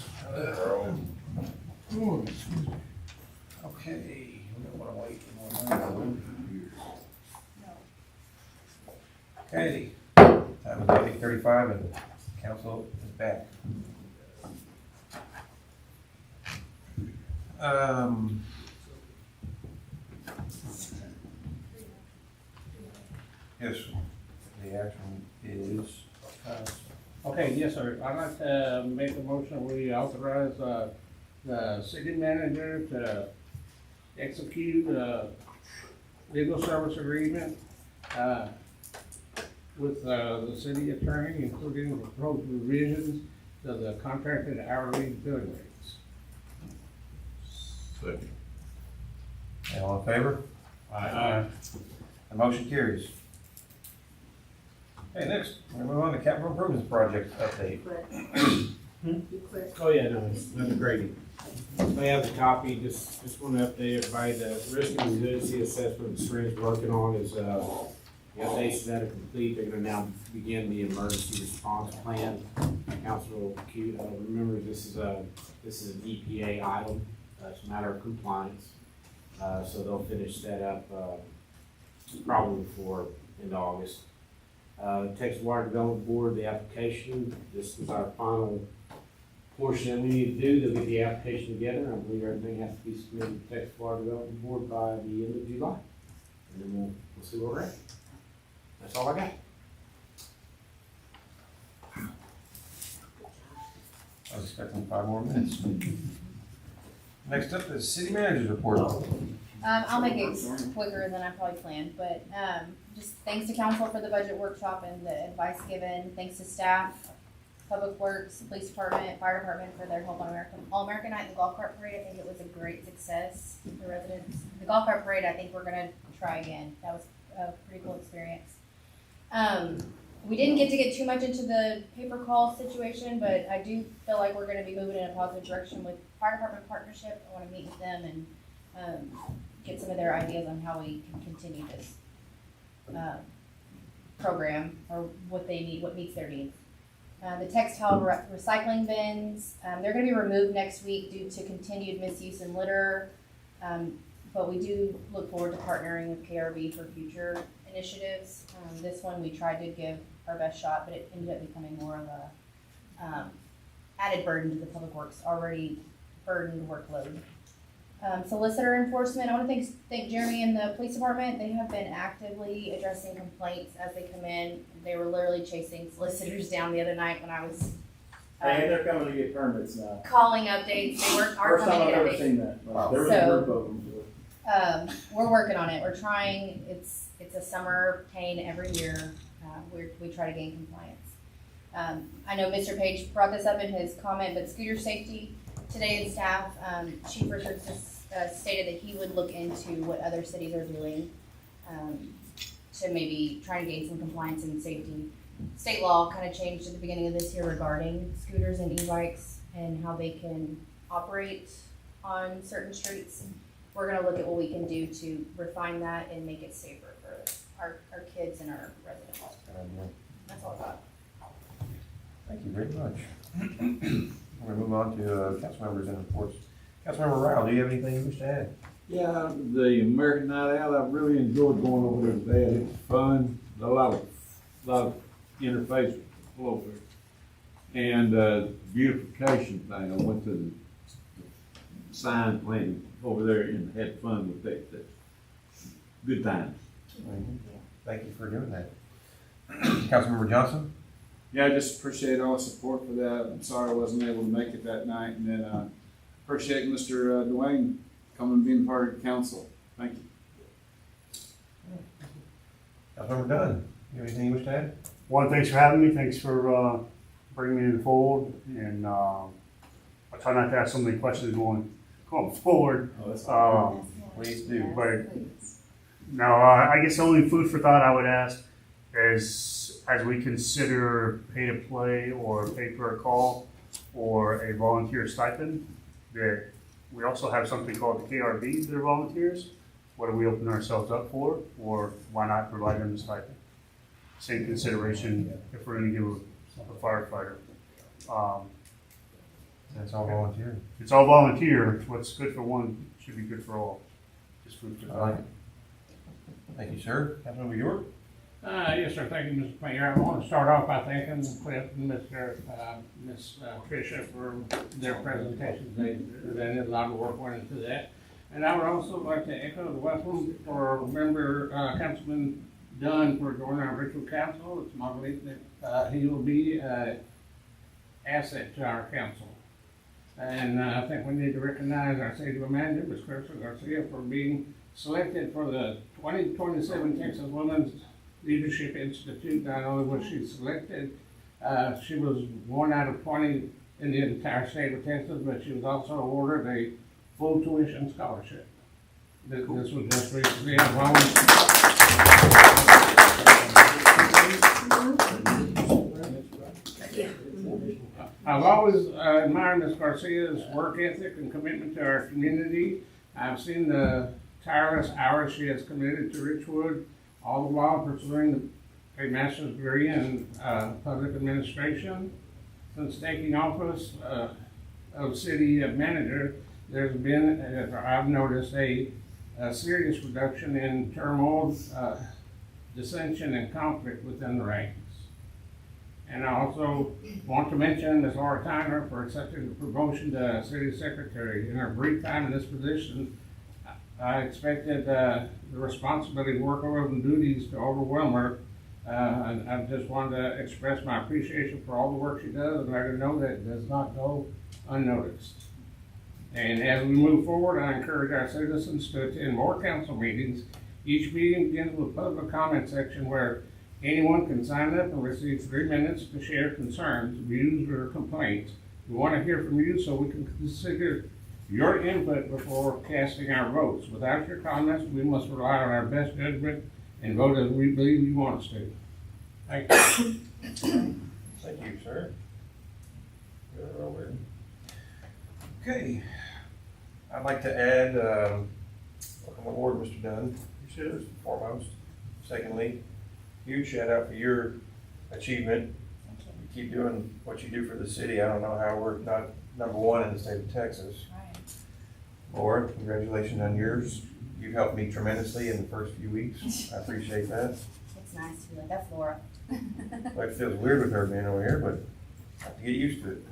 Okay, we don't wanna wait anymore. Okay, time is 8:35 and the council is back. Yes, the action is, Okay, yes, sir. I'd like to make a motion, we authorize, the city manager to execute a legal service agreement, with, the city attorney, including proposed revisions to the contracted hourly billing rates. Second. all in favor? The motion carries. Okay, next, we're gonna move on to capital improvements project update. Oh, yeah, no, it's nothing great. They have the copy, just want to update everybody, the risk and resiliency assessment the Springs working on is, the updates that are complete, they're gonna now begin the emergency response plan. Council, remember, this is an EPA item, it's a matter of compliance. So they'll finish that up, probably before end of August. Texas Water Development Board, the application, this is our final portion that we need to do to get the application together. I believe everything has to be submitted to Texas Water Development Board by the end of July. And then we'll see where we're at. That's all I got. I was expecting 5 more minutes. Next up is city manager's report. I'll make it quicker than I probably planned, but, just thanks to council for the budget workshop and the advice given, thanks to staff, Public Works, Police Department, Fire Department for their help on All-American Night and the Golf Cart Parade. I think it was a great success for the residents. The Golf Cart Parade, I think we're gonna try again. That was a pretty cool experience. We didn't get to get too much into the paper call situation, but I do feel like we're gonna be moving in a positive direction with Fire Department partnership. I wanna meet with them and, get some of their ideas on how we can continue this, program or what they need, what meets their needs. The textile recycling bins, they're gonna be removed next week due to continued misuse and litter. But we do look forward to partnering with KRB for future initiatives. This one we tried to give our best shot, but it ended up becoming more of a, added burden to the Public Works already burdened workload. Solicitor enforcement, I want to thank Jeremy and the police department. They have been actively addressing complaints as they come in. They were literally chasing solicitors down the other night when I was They're coming to get permits now. calling updates. They weren't are First time coming I've in ever updates. seen that. Wow. There was So- a group of them. We're working on it. We're trying. It's a summer pain every year. We try to gain compliance. I know Mr. Page brought this up in his comment, but scooter safety today in staff, Chief Richards stated that he would look into what other cities are doing to maybe try to gain some compliance and safety. State law kind of changed at the beginning of this year regarding scooters and e-bikes and how they can operate on certain streets. We're gonna look at what we can do to refine that and make it safer for our kids and our residents. That's all I got. Thank you very much. We're gonna move on to council members and reports. Councilmember Rowell, do you have anything you wish to add? Yeah, the American Night Out, I really enjoyed going over there today. It was fun, a lot of interface with people over there. And, beautification thing, I went to the sign planting over there and had fun with that. Good times. Thank you for doing that. Councilmember Johnson? Yeah, I just appreciate all the support for that. I'm sorry I wasn't able to make it that night, and then, appreciate Mr. Dwayne coming and being part of the council. Thank you. Councilmember Dunn, you have anything you wish to add? One, thanks for having me. Thanks for bringing me to the fold. And I try not to ask so many questions going forward. Please do. But no, I guess the only food for thought I would ask is as we consider pay to play or pay per call or a volunteer stipend, that we also have something called the KRB, they're volunteers. What do we open ourselves up for? Or why not provide them a stipend? Same consideration if we're going to give a firefighter. That's all volunteer. It's all volunteer. What's good for one should be good for all. Just food for I like it. Thank you, sir. Councilmember York? Yes, sir, thank you, Mr. Mayor. I want to start off by thanking Cliff and Miss Tricia for their presentations. They did a lot of work went into that. And I would also like to echo the welcome for member, Councilman Dunn for joining our Richwood Council. It's my belief that, he will be an asset to our council. And I think we need to recognize our city manager, Ms. Crystal Garcia, for being selected for the 2027 Texas Women's Leadership Institute. Not only was she selected, she was 1 out of 20 in the entire state of Texas, but she was also awarded a full tuition scholarship. This was just recently. I've always admired Ms. Garcia's work ethic and commitment to our community. I've seen the tireless hours she has committed to Richwood, all the while pursuing a master's degree in public administration. Since taking office of city manager, there's been, I've noticed, a serious reduction in turmoil, dissension, and conflict within the ranks. And I also want to mention Ms. Laura Tyner for accepting the promotion to city secretary. In her brief time in this position, I expected the responsibility, workload, and duties to overwhelm her. And I just wanted to express my appreciation for all the work she does and let her know that it does not go unnoticed. And as we move forward, I encourage our citizens to attend more council meetings. Each meeting begins with a public comment section where anyone can sign up and receive 3 minutes to share concerns, views, or complaints. We want to hear from you so we can consider your input before casting our votes. Without your comments, we must rely on our best judgment and vote as we believe you want us to. Thank you. Thank you, sir. Okay. I'd like to add, welcome aboard, Mr. Dunn. You should, foremost. Secondly, huge shout out for your achievement. You keep doing what you do for the city. I don't know how we're not number one in the state of Texas. Laura, congratulations on yours. You've helped me tremendously in the first few weeks. I appreciate that. It's nice to be like that, Flora. Well, it feels weird with her being over here, but I have to get used to it.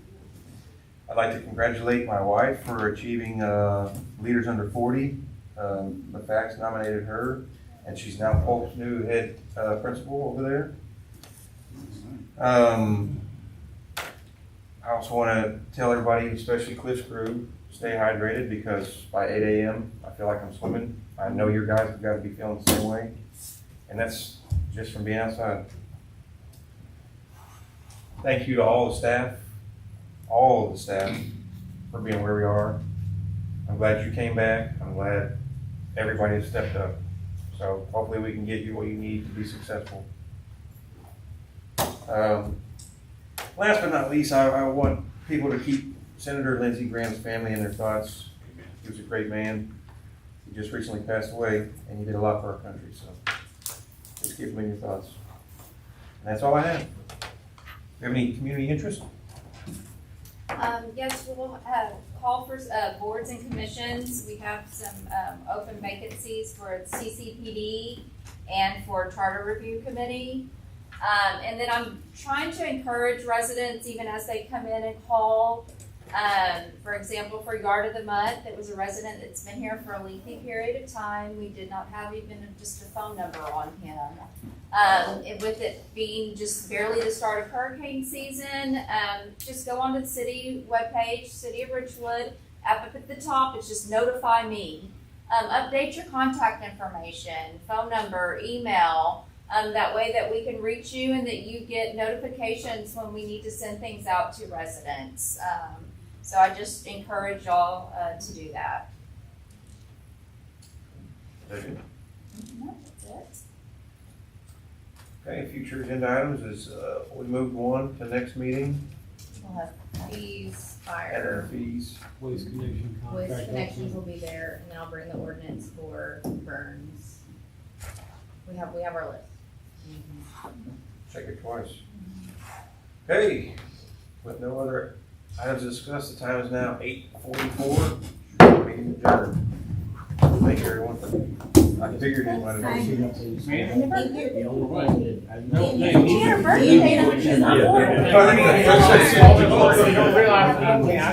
I'd like to congratulate my wife for achieving Leaders Under 40. The FACS nominated her, and she's now Polk's new head principal over there. I also want to tell everybody, especially Cliff's crew, stay hydrated because by 8 a.m. I feel like I'm swimming. I know your guys have got to be feeling the same way, and that's just from being outside. Thank you to all of the staff, for being where we are. I'm glad you came back. I'm glad everybody has stepped up. So hopefully we can get you what you need to be successful. Last but not least, I want people to keep Senator Lindsey Graham's family in their thoughts. He was a great man. He just recently passed away, and he did a lot for our country. So just keep him in your thoughts. And that's all I have. Do you have any community interest? Yes, we'll call for boards and commissions. We have some open vacancies for CCPD and for Charter Review Committee. And then I'm trying to encourage residents, even as they come in and call. For example, for Yard of the Month, it was a resident that's been here for a lengthy period of time. We did not have even just a phone number on him. With it being just barely the start of hurricane season, just go onto the city webpage, City of Richwood. Up at the top, it's just notify me. Update your contact information, phone number, email. That way that we can reach you and that you get notifications when we need to send things out to residents. So I just encourage y'all to do that. Very good. That's it. Okay, future agenda items is we move on to next meeting. We'll have fees, And our fire, fees. Waste connection waste connections will be there, and then I'll bring the ordinance for burns. We have our list. Check it twice. Okay, With no other items to discuss, the time is now 8:44. Meeting adjourned. Thank you, everyone. I figured it might have been. She had her birthday. Yeah.